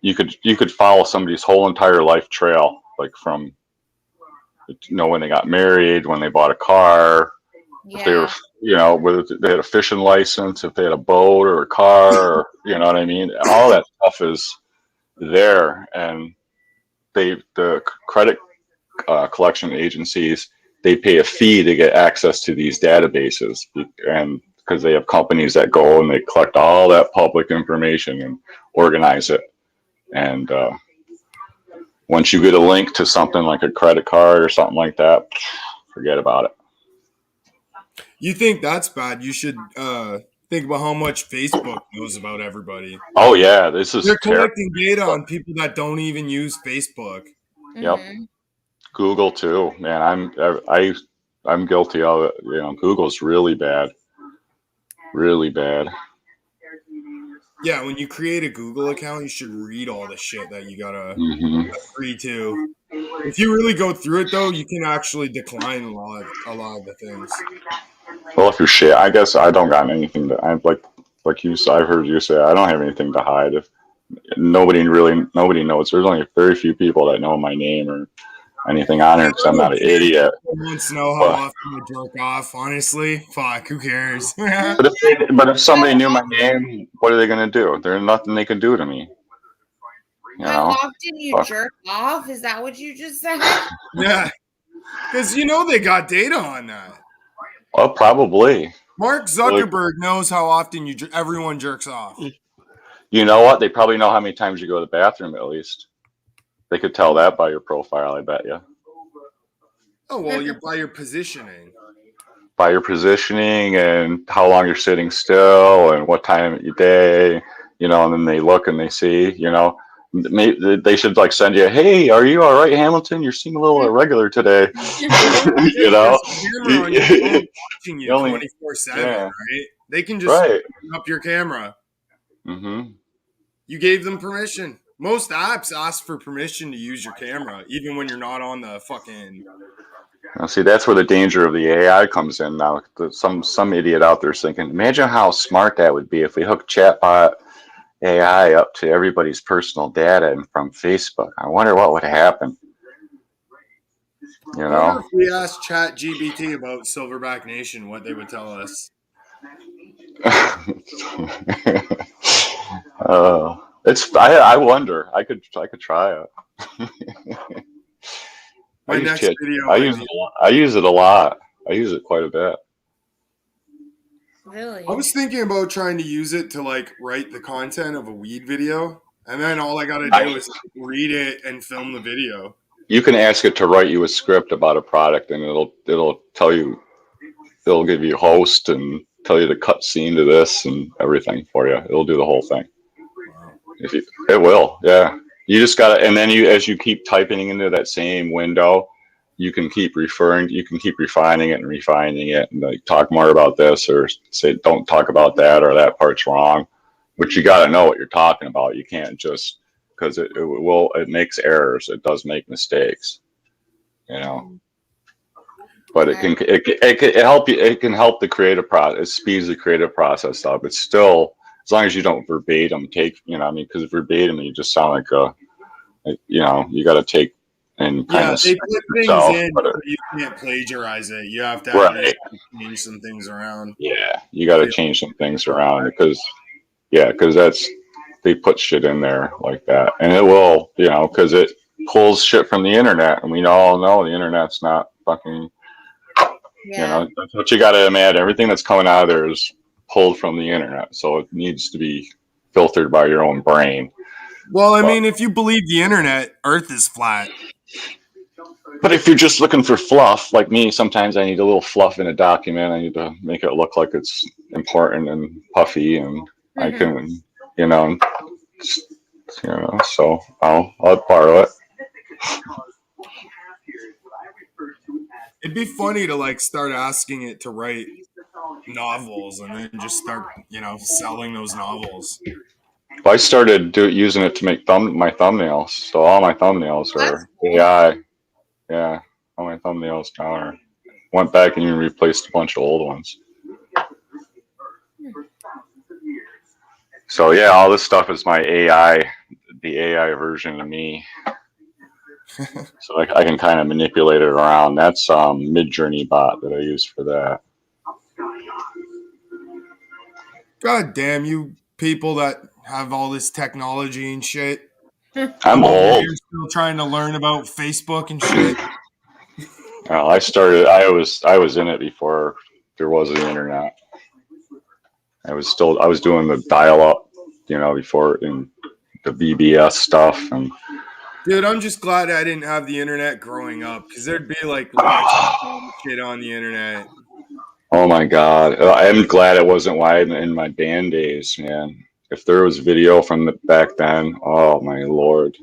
you could follow somebody's whole entire life trail, like from when they got married, when they bought a car, if they were whether they had a fishing license, if they had a boat or a car, or, you know what I mean? All that stuff is there. And the credit collection agencies, they pay a fee to get access to these databases, and because they have companies that go and they collect all that public information and organize it. And once you get a link to something like a credit card or something like that, forget about it. You think that's bad? You should think about how much Facebook knows about everybody. Oh yeah, they're collecting data on people that don't even use Facebook. Yep. Google too, man. I'm guilty of it. Google's really bad. Really bad. Yeah, when you create a Google account, you should read all the shit that you gotta agree to. If you really go through it, though, you can actually decline a lot of the things. Well, if you're shit, I guess I don't got anything to. I'm like you. I heard you say I don't have anything to hide. If nobody knows, there's only very few people that know my name or anything on here, because I'm not an idiot. I want to know how often I jerk off. Honestly, fuck, who cares? But if somebody knew my name, what are they gonna do? There's nothing they can do to me. How often you jerk off? Is that what you just said? Yeah, because they got data on that. Well, probably. Mark Zuckerberg knows how often everyone jerks off. You know what? They probably know how many times you go to the bathroom, at least. They could tell that by your profile, I bet you. Oh, well, you're by your positioning. By your positioning and how long you're sitting still and what time of your day, and then they look and they see, maybe they should like send you, hey, are you all right, Hamilton? You seem a little irregular today. There's a camera on your phone watching you 24/7, yeah. right? They can just Right. up your camera. Mm-hmm. You gave them permission. Most apps ask for permission to use your camera, even when you're not on the fucking. Now, see, that's where the danger of the AI comes in now. Some idiot out there is thinking, imagine how smart that would be if we hooked chatbot AI up to everybody's personal data and from Facebook. I wonder what would happen. I wonder if we asked ChatGPT about Silverback Nation, what they would tell us. I wonder. I could try it. My next video. I use it a lot. I use it quite a bit. Really? I was thinking about trying to use it to like write the content of a weed video, and then all I got to do is read it and film the video. You can ask it to write you a script about a product, and it'll tell you, it'll give you a host and tell you to cut scene to this and everything for you. It'll do the whole thing. Wow. It will, yeah. You just gotta, and then as you keep typing into that same window, you can keep refining it and refining it, and like talk more about this, or say don't talk about that, or that part's wrong. But you got to know what you're talking about. You can't just, because it makes errors. It does make mistakes, But it can help you. It can help the creative process. It speeds the creative process up. It's still, as long as you don't verbatim take, because verbatim you just sound like you got to take and kind of they put things in, but you can't plagiarize it. You have to change some things around. Yeah, you got to change some things around because they put shit in there like that, and it will, because it pulls shit from the internet, and we all know the internet's not fucking. That's what you got to imagine. Everything that's coming out of there is pulled from the internet, so it needs to be filtered by your own brain. Well, I mean, if you believe the internet, Earth is flat. But if you're just looking for fluff, like me, sometimes I need a little fluff in a document. I need to make it look like it's important and puffy, and I can, so I'll borrow it. It'd be funny to like start asking it to write novels and then just start, selling those novels. Well, I started using it to make my thumbnails. So all my thumbnails are AI. Yeah, all my thumbnails now are. Went back and even replaced a bunch of old ones. So yeah, all this stuff is my AI, the AI version of me. So I can kind of manipulate it around. That's Midjourney bot that I use for that. God damn you people that have all this technology and shit. I'm old. You're still trying to learn about Facebook and shit. Well, I was in it before there was the internet. I was doing the dial-up, before in the BBS stuff. And dude, I'm just glad I didn't have the internet growing up, because there'd be like watching shit on the internet. Oh my God, I'm glad it wasn't why in my band days, man. If there was video from back then, oh my Lord.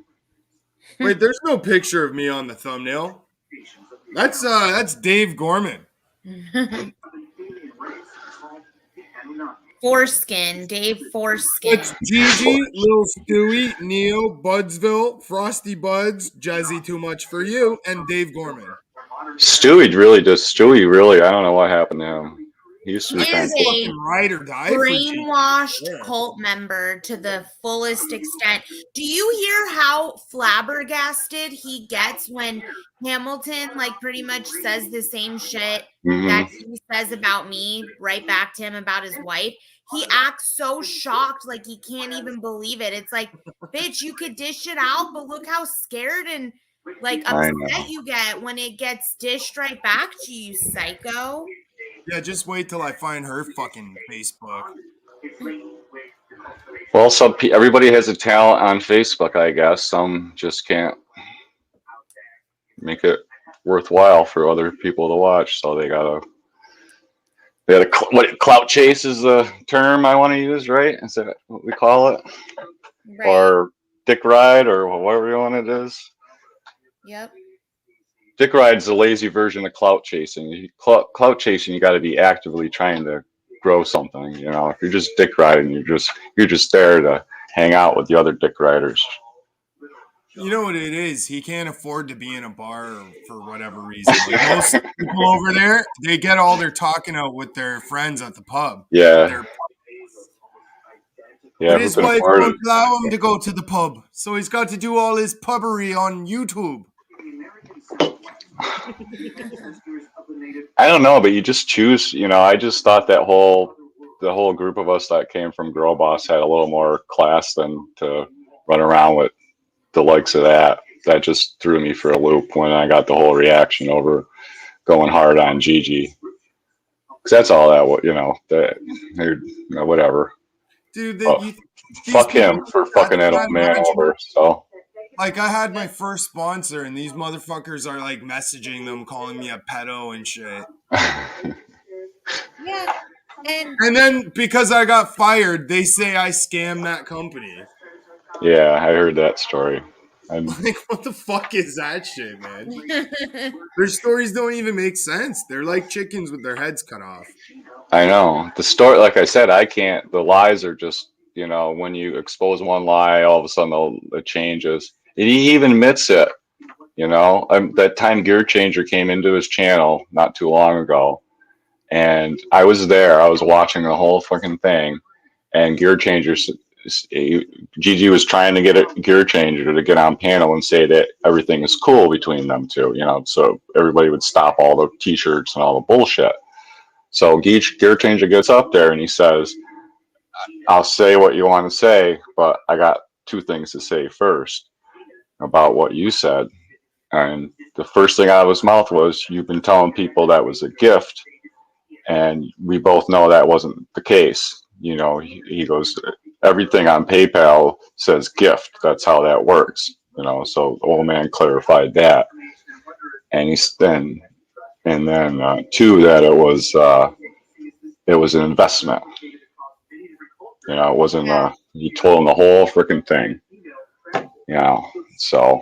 Wait, there's no picture of me on the thumbnail. That's Dave Gorman. Foreskin, Dave Foreskin. It's Gigi, Lil Stewie, Neo, Budsville, Frosty Buds, Jazzy Too Much for You, and Dave Gorman. Stewie, I don't know what happened to him. He used to be kind of brainwashed cult member to the fullest extent. Do you hear how flabbergasted he gets when Hamilton pretty much says the same shit that he says about me right back to him about his wife? He acts so shocked, like he can't even believe it. It's like, bitch, you could dish it out, but look how scared and upset you get when it gets dished right back to you, psycho. Yeah, just wait till I find her fucking Facebook. Well, everybody has a talent on Facebook, I guess. Some just can't make it worthwhile for other people to watch. So they gotta what clout chase is the term I want to use, right? Is that what we call it? Right. Or dick ride, or whatever one it is. Yep. Dick ride's the lazy version of clout chasing. Clout chasing, you got to be actively trying to grow something. You know, if you're just dick riding, you're just there to hang out with the other dick riders. You know what it is? He can't afford to be in a bar for whatever reason. Like most people over there, they get all their talking out with their friends at the pub. Yeah. But his wife won't allow him to go to the pub, so he's got to do all his pubbery on YouTube. I don't know, but you just choose. You know, I just thought the whole group of us that came from Girl Boss had a little more class than to run around with the likes of that. That just threw me for a loop when I got the whole reaction over going hard on Gigi. Because that's all that, you know, whatever. Dude, fuck him for fucking that old man over. So, like, I had my first sponsor, and these motherfuckers are like messaging them, calling me a pedo and shit. Yeah. And then because I got fired, they say I scammed that company. Yeah, I heard that story. Like, what the fuck is that shit, man? Their stories don't even make sense. They're like chickens with their heads cut off. I know. The story, like I said, I can't. The lies are just, you know, when you expose one lie, all of a sudden it changes. And he even admits it. You know, that time Gearchaqnger came into his channel not too long ago, and I was there. I was watching the whole fucking thing, and Gearchaqnger, Gigi was trying to get Gearchaqnger to get on panel and say that everything is cool between them two. You know, so everybody would stop all the T-shirts and all the bullshit. So Gearchaqnger gets up there and he says, "I'll say what you want to say, but I got two things to say first about what you said." And the first thing out of his mouth was, "You've been telling people that was a gift, and we both know that wasn't the case." You know, he goes, "Everything on PayPal says gift. That's how that works." You know, so the old man clarified that, and and then two, that it was an investment. You know, it wasn't. He told him the whole freaking thing. You know, so.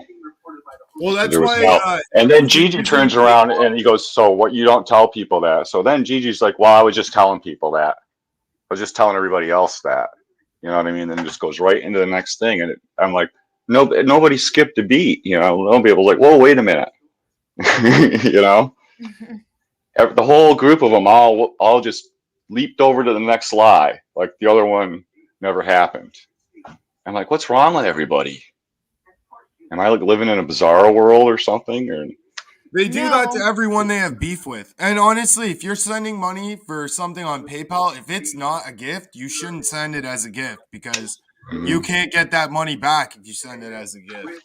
Well, that's why. And then Gigi turns around and he goes, "So what? You don't tell people that?" So then Gigi's like, "Well, I was just telling people that. I was just telling everybody else that." You know what I mean? And just goes right into the next thing, and I'm like, "No, nobody skipped a beat." You know, nobody was like, "Whoa, wait a minute." You know, the whole group of them all just leaped over to the next lie, like the other one never happened. I'm like, "What's wrong with everybody? Am I like living in a bizarre world or something?" Or they do that to everyone they have beef with. And honestly, if you're sending money for something on PayPal, if it's not a gift, you shouldn't send it as a gift, because you can't get that money back if you send it as a gift.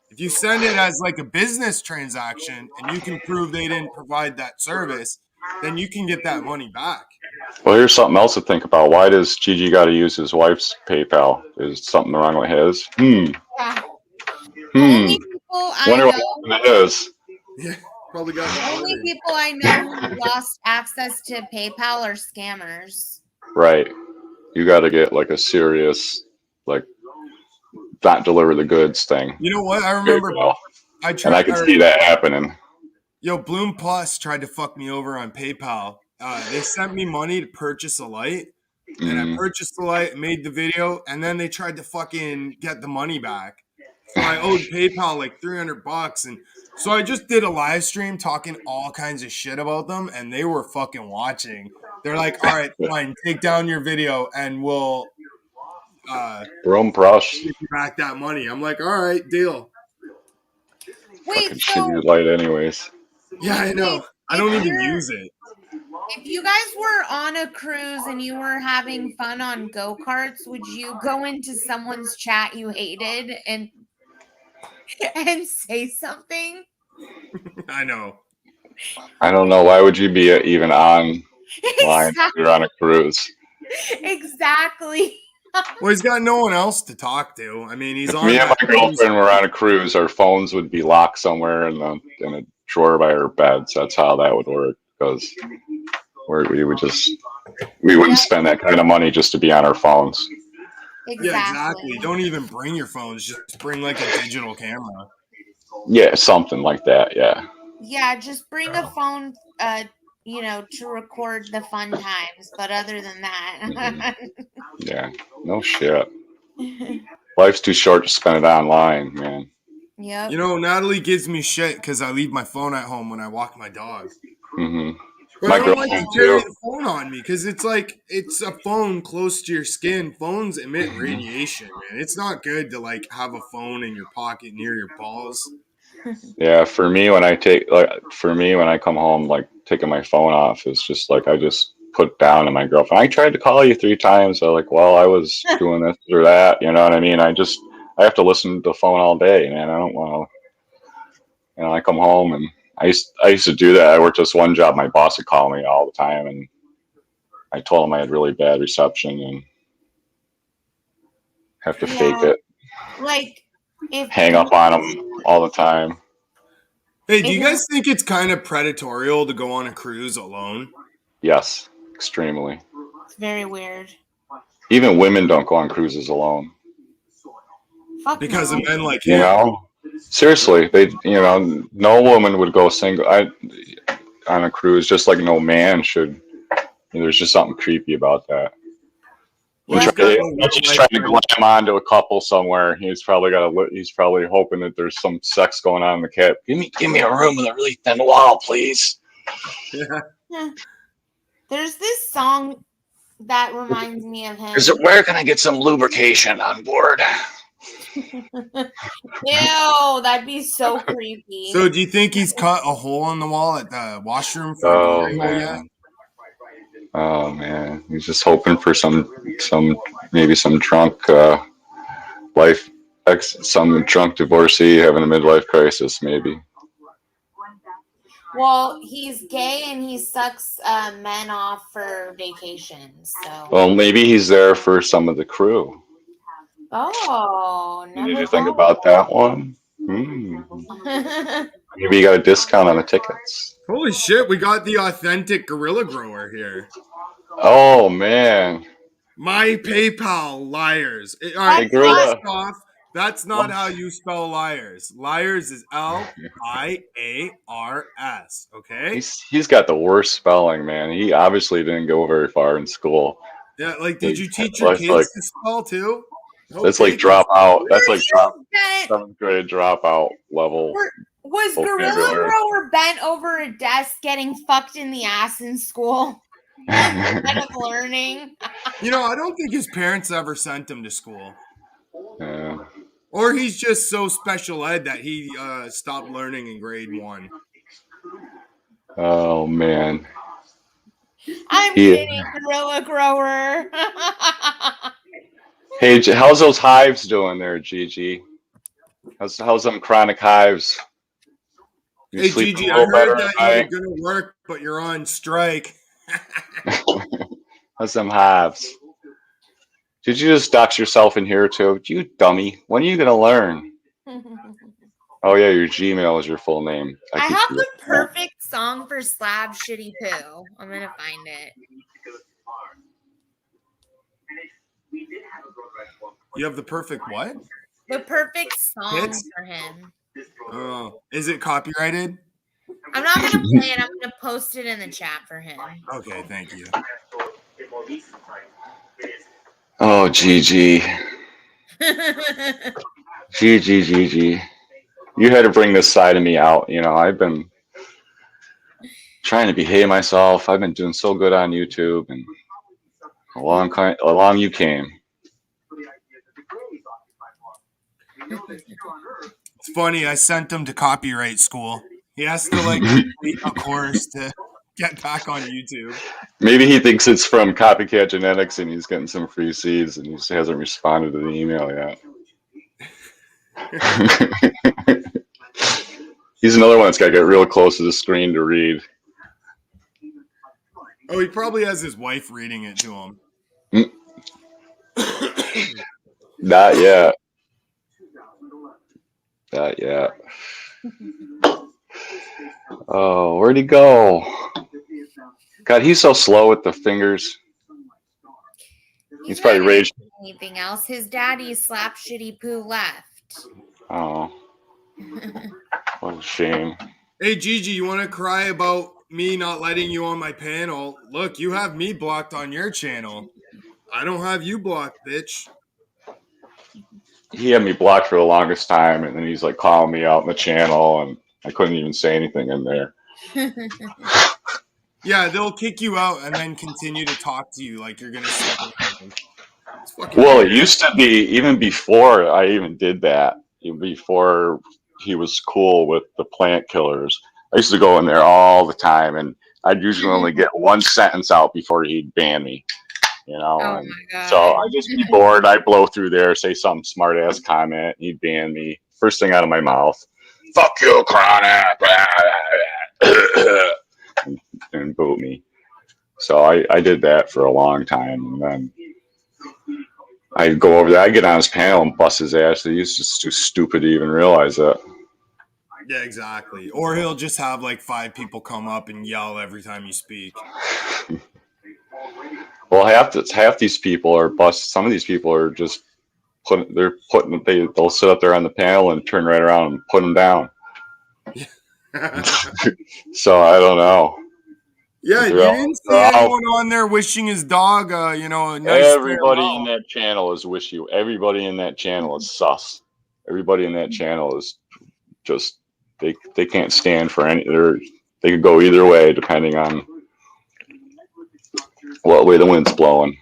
If you send it as like a business transaction and you can prove they didn't provide that service, then you can get that money back. Well, here's something else to think about. Why does Gigi got to use his wife's PayPal? Is something wrong with his? Yeah. Only people I know. What it is. Yeah, probably got only people I know who lost access to PayPal are scammers. Right. You got to get like a serious, like, not deliver the goods thing. You know what? I remember. I could see that happening. Yo, Bloom Plus tried to fuck me over on PayPal. They sent me money to purchase a light, and I purchased the light, made the video, and then they tried to fucking get the money back. So I owed PayPal like $300, and so I just did a live stream talking all kinds of shit about them, and they were fucking watching. They're like, "All right, fine, take down your video, and we'll give you back that money." I'm like, "All right, deal." Wait, fucking shitty light, anyways. Yeah, I know. I don't even use it. If you guys were on a cruise and you were having fun on go-karts, would you go into someone's chat you hated and say something? I know. I don't know. Why would you be even on line if you're on a cruise? Exactly. Well, he's got no one else to talk to. I mean, he's If on me and that my cruise. girlfriend were on a cruise, our phones would be locked somewhere in a drawer by our beds. That's how that would work. Because we wouldn't spend that kind of money just to be on our phones. Yeah, exactly. Don't even bring your phones. Just bring like a digital camera. Yeah, something like that. Yeah. Yeah, just bring a phone, to record the fun times. But other than that, Yeah. No shit. Life's too short to spend it online, man. yep. You know, Natalie gives me shit because I leave my phone at home when I walk my dog. Mm-hmm. But My I don't like to girlfriend carry too. the phone on me because it's like it's a phone close to your skin. Phones emit radiation, man. It's not good to like have a phone in your pocket near your balls. Yeah, for me when I come home, like taking my phone off is just like I just put down to my girlfriend. I tried to call you 3 times. I'm like, well, I was doing this or that. You know what I mean? I have to listen to the phone all day, man. I don't want to. I come home and I used to do that. I worked this one job. My boss would call me all the time, and I told him I had really bad reception and have to fake it, Like if hang up on him all the time. Hey, do you guys think it's kind of predatorial to go on a cruise alone? Yes, extremely. It's very weird. Even women don't go on cruises alone. Fuck Because no. of men like You him. know, seriously, no woman would go single on a cruise, just like no man should. There's just something creepy about that. Well, he's got no He's real just life trying to friends. glam onto a couple somewhere. He's probably hoping that there's some sex going on in the cab. Give me a room with a really thin wall, please. Yeah. There's this song that reminds me of him. Where can I get some lubrication on board? Ew, that'd be so creepy. So, do you think he's cut a hole in the wall at the washroom for a Oh glory hole yet? man. Oh man, he's just hoping for maybe some drunk some drunk divorcee having a midlife crisis, maybe. Well, he's gay and he sucks men off for vacations. So. Well, maybe he's there for some of the crew. Oh, never. Did you think about that one? Maybe you got a discount on the tickets. Holy shit, we got the authentic gorilla grower here. Oh man. My PayPal liars. All Hey, right, gorilla. first off, that's not how you spell liars. Liars is Liars. Okay. He's got the worst spelling, man. He obviously didn't go very far in school. Yeah, like, did you teach your kids to spell too? That's like drop out. That's like 7th grade dropout level. Was Gorilla Grower bent over a desk getting fucked in the ass in school? Instead of learning. You know, I don't think his parents ever sent him to school. Yeah. Or he's just so special ed that he stopped learning in grade 1. Oh man. I'm kidding, Gorilla Grower. Hey, how's those hives doing there, Gigi? How's them chronic hives? Hey, Gigi, I heard that you were going to work, but you're on strike. How's them hives? Did you just dox yourself in here too? You dummy. When are you going to learn? Oh, yeah, your Gmail is your full name. I have the perfect song for Slab Shitty Poo. I'm going to find it. You have the perfect what? The perfect song for him. Oh, is it copyrighted? I'm not going to play it. I'm going to post it in the chat for him. Okay, thank you. Oh, Gigi. Gigi. You had to bring this side of me out. You know, I've been trying to behave myself. I've been doing so good on YouTube, and along you came. It's funny. I sent him to copyright school. He has to like complete a course to get back on YouTube. Maybe he thinks it's from Copycat Genetics, and he's getting some free seeds, and he just hasn't responded to the email yet. He's another one that's got to get real close to the screen to read. Oh, he probably has his wife reading it to him. Not yet. Not yet. Oh, where'd he go? God, he's so slow with the fingers. He's probably not raged. Anything else? His daddy slapped shitty poo left. Oh, what a shame. Hey, Gigi, you want to cry about me not letting you on my panel? Look, you have me blocked on your channel. I don't have you blocked, bitch. He had me blocked for the longest time, and then he's like calling me out in the channel, and I couldn't even say anything in there. Yeah, they'll kick you out and then continue to talk to you like you're gonna say anything. Well, it used to be even before I even did that. Before he was cool with the plant killers, I used to go in there all the time, and I'd usually only get one sentence out before he'd ban me. You know, Oh and my God. so I'd just be bored. I'd blow through there, say some smart ass comment, he'd ban me. First thing out of my mouth, "Fuck you, Chronic," and boot me. So I did that for a long time, and then I'd go over there, I'd get on his panel and bust his ass. He's just too stupid to even realize that. Yeah, exactly. Or he'll just have like 5 people come up and yell every time you speak. Well, half these people are bust. Some of these people are just they'll sit up there on the panel and turn right around and put them down. So I don't know. Yeah, you didn't see anyone on there wishing his dog, a nice everybody in that channel is wish you. Everybody in that channel is sus. Everybody in that channel is just they can't stand for any. They could go either way depending on what way the wind's blowing.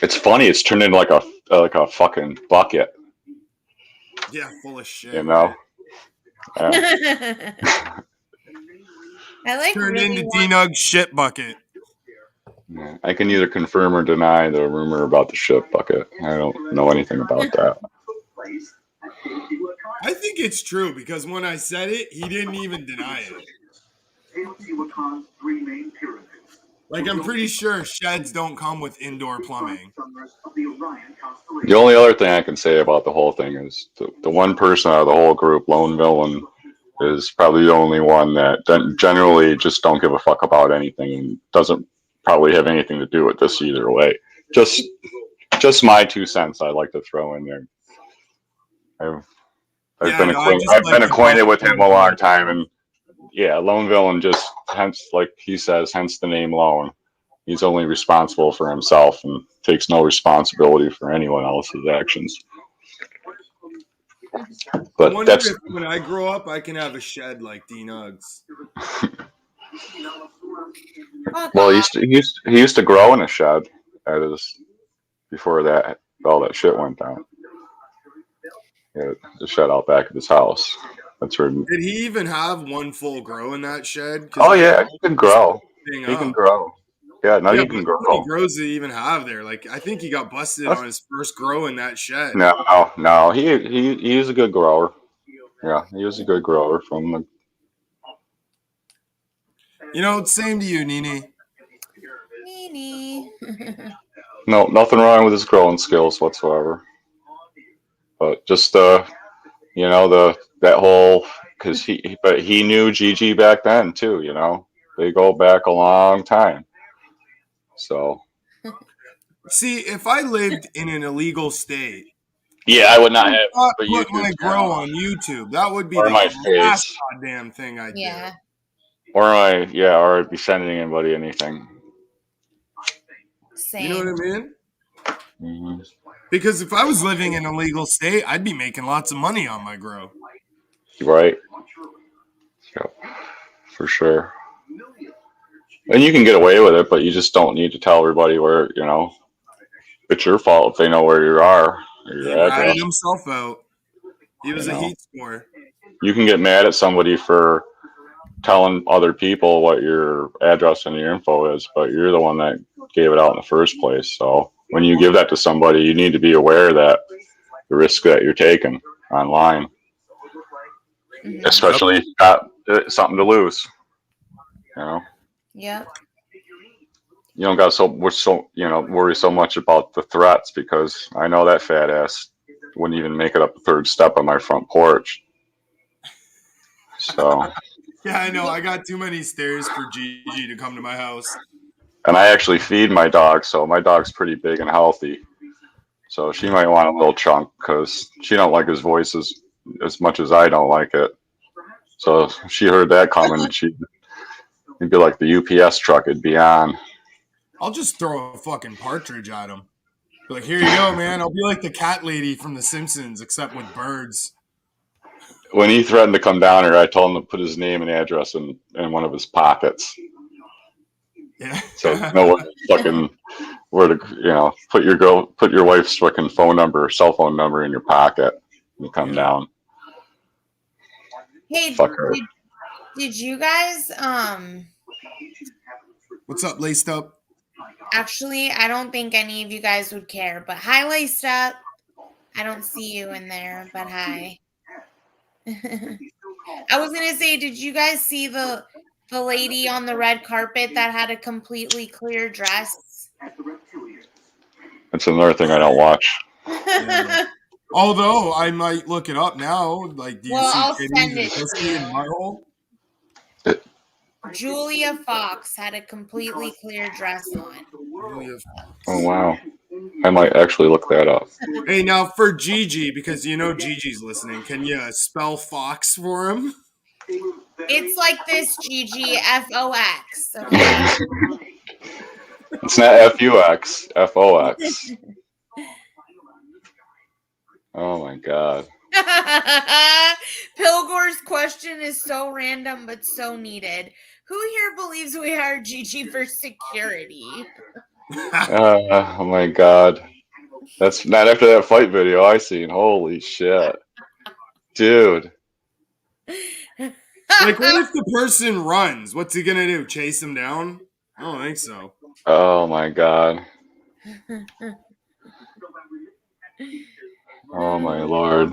It's funny. It's turned into like a fucking bucket. Yeah, full of shit. You know. I like turned into D-Nug's shit bucket. Yeah, I can neither confirm or deny the rumor about the shit bucket. I don't know anything about that. I think it's true because when I said it, he didn't even deny it. Like, I'm pretty sure sheds don't come with indoor plumbing. The only other thing I can say about the whole thing is the one person out of the whole group, Lone Villain, is probably the only one that generally just don't give a fuck about anything and doesn't probably have anything to do with this either way. Just my 2 cents I'd like to throw in there. I've been acquainted with him a long time, and yeah, Lone Villain just hence, like he says, hence the name Lone. He's only responsible for himself and takes no responsibility for anyone else's actions. But I wonder if when I grow up, I can have a shed like D-Nugs. Well, he used to grow in a shed before that all that shit went down. Yeah, the shed out back of his house. That's where. Did he even have one full grow in that shed? Oh yeah, he can grow. He can grow. Yeah, no, he can grow. How many grows did he even have there? Like, I think he got busted on his first grow in that shed. No, he is a good grower. Yeah, he was a good grower from the. Same to you, Nini. Nini. No, nothing wrong with his growing skills whatsoever. But just that whole because he knew Gigi back then too. They go back a long time. So. See, if I lived in an illegal state, yeah, I would not have put my grow on YouTube. That would be the last goddamn thing I'd do. Or I'd be sending anybody anything. Same. You know what I mean? Mm-hmm. Because if I was living in a legal state, I'd be making lots of money on my grow. Right. Yep. For sure. And you can get away with it, but you just don't need to tell everybody where, it's your fault if they know where you are. He ratted himself out. He was a heat score. You can get mad at somebody for telling other people what your address and your info is, but you're the one that gave it out in the first place. So when you give that to somebody, you need to be aware that the risk that you're taking online, especially if you've got something to lose. Yep. you don't got worry so much about the threats, because I know that fat ass wouldn't even make it up the third step on my front porch. So. Yeah, I know. I got too many stairs for Gigi to come to my house. And I actually feed my dog, so my dog's pretty big and healthy. So she might want a little chunk because she don't like his voice as much as I don't like it. So if she heard that coming, it'd be like the UPS truck. It'd be on. I'll just throw a fucking partridge at him. Like, here you go, man. I'll be like the cat lady from The Simpsons, except with birds. When he threatened to come down here, I told him to put his name and address in one of his pockets. Yeah. So where to put your wife's fucking cell phone number in your pocket and come down. Hey, Fuck her. did you guys What's up, Laced Up? actually, I don't think any of you guys would care, but hi, Laced Up. I don't see you in there, but hi. I was gonna say, did you guys see the lady on the red carpet that had a completely clear dress? That's another thing I don't watch. Yeah. Although I might look it up now. Like, do you see I'll titties send and it pussy in my hole? Julia Fox had a completely clear dress on. Oh wow. I might actually look that up. Hey, now for Gigi, because Gigi's listening, can you spell Fox for him? It's like this, Gigi, F-O-X, okay? It's not F-U-X, F-O-X. Oh my god. Pilgor's question is so random but so needed. Who here believes we hired Gigi for security? Oh my god. That's not after that fight video I seen. Holy shit. Dude. Like, what if the person runs? What's he gonna do? Chase him down? I don't think so. Oh my god. Oh my lord.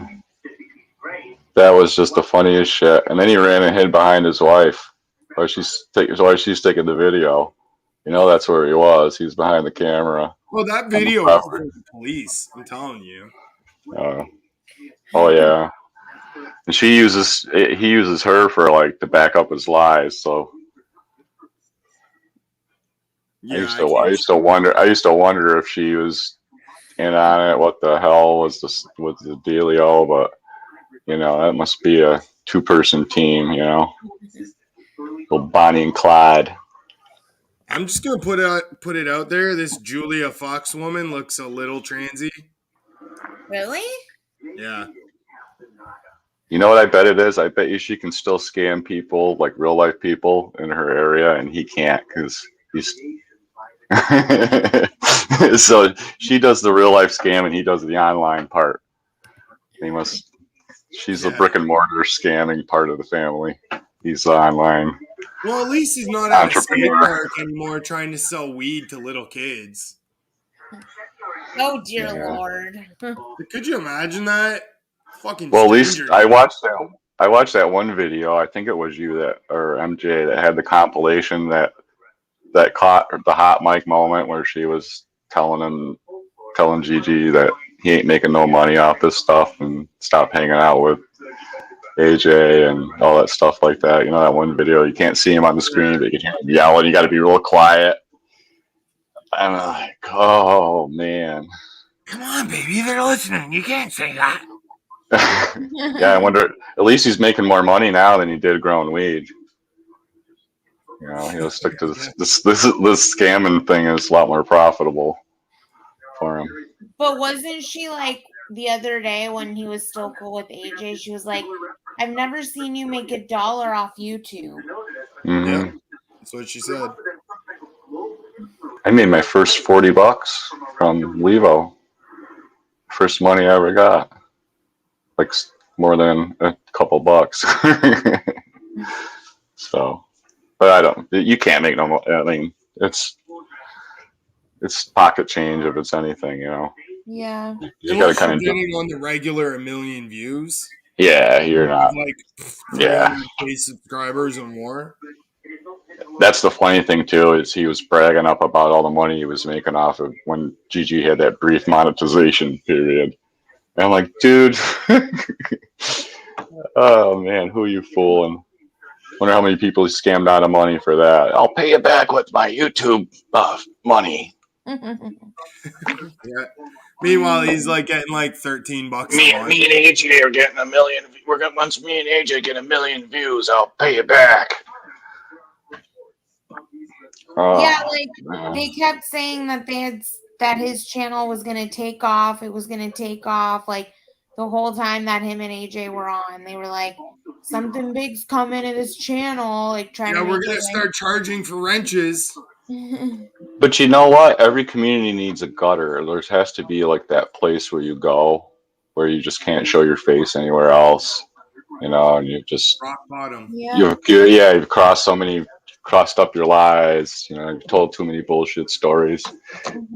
That was just the funniest shit. And then he ran and hid behind his wife while she's taking the video. That's where he was. He's behind the camera. Well, that video was for the police. I'm telling you. Oh yeah. And he uses her for to back up his lies. So Yeah, I used to wonder if she was in on it. What the hell was the dealio? But that must be a 2-person team. Little Bonnie and Clyde. I'm just gonna put it out there. This Julia Fox woman looks a little transy. Really? Yeah. You know what I bet it is? I bet you she can still scam people, like real life people in her area, and he can't because he's. So she does the real life scam, and he does the online part. She's the brick and mortar scamming part of the family. He's the online. Well, at least he's not at a skate park anymore trying to sell weed to little kids. Oh dear Lord! Could you imagine that? Fucking. Well, at least I watched that one video. I think it was you or MJ that had the compilation that caught the hot mic moment where she was telling Gigi that he ain't making no money off this stuff and stop hanging out with AJ and all that stuff like that. That one video, you can't see him on the screen, but you can hear him yelling. You got to be real quiet. And I'm like, oh man. Come on, baby, they're listening. You can't say that. Yeah, I wonder. At least he's making more money now than he did growing weed. He'll stick to this scamming thing is a lot more profitable for him. But wasn't she like the other day when he was still cool with AJ? She was like, "I've never seen you make $1 off YouTube." Mm-hmm. Yeah, that's what she said. I made my first $40 from Levo. First money I ever got. Like more than a couple bucks. So, but you can't make no more. I mean, it's pocket change if it's anything, Yeah. You gotta kind of getting on the regular 1 million views. Yeah, you're not. Like 300K subscribers or more. That's the funny thing too, is he was bragging up about all the money he was making off of when Gigi had that brief monetization period. And I'm like, dude, oh man, who are you fooling? Wonder how many people he scammed out of money for that. I'll pay you back with my YouTube money. Yeah. Meanwhile, he's like getting like $13 a month. Me and AJ are getting a million. Once me and AJ get 1 million views, I'll pay you back. Yeah, like they kept saying that that his channel was gonna take off. It was gonna take off. Like the whole time that him and AJ were on, they were like, something big's coming to this channel. Like trying to. We're gonna start charging for wrenches. But you know what? Every community needs a gutter. There has to be like that place where you go, where you just can't show your face anywhere else. You know, and you just rock bottom. You've crossed up your lies. You know, you've told too many bullshit stories.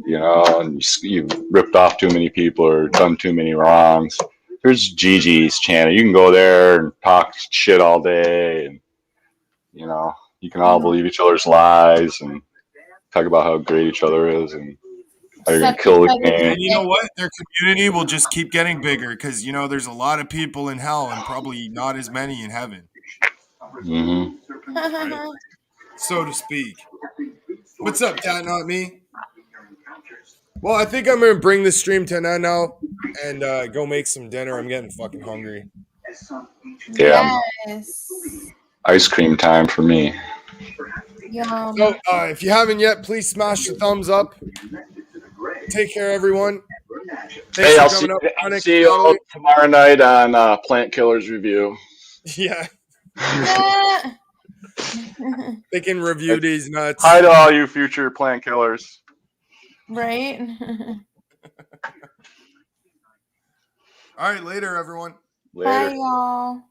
You know, and you've ripped off too many people or done too many wrongs. There's Gigi's channel. You can go there and talk shit all day, and you know, you can all believe each other's lies and talk about how great each other is and how you're gonna kill the game. And you know what? Their community will just keep getting bigger because you know there's a lot of people in hell and probably not as many in heaven. Mm-hmm. So to speak. What's up, Tat? Not me. Well, I think I'm gonna bring this stream to an end now and go make some dinner. I'm getting fucking hungry. Yeah. Yes. Ice cream time for me. Yum. So, if you haven't yet, please smash the thumbs up. Take care, everyone. Hey, I'll see you all tomorrow night on Plant Killers Review. Yeah. They can review these nuts. Hi to all you future plant killers. Right. All right, later, everyone. Later. Bye, y'all.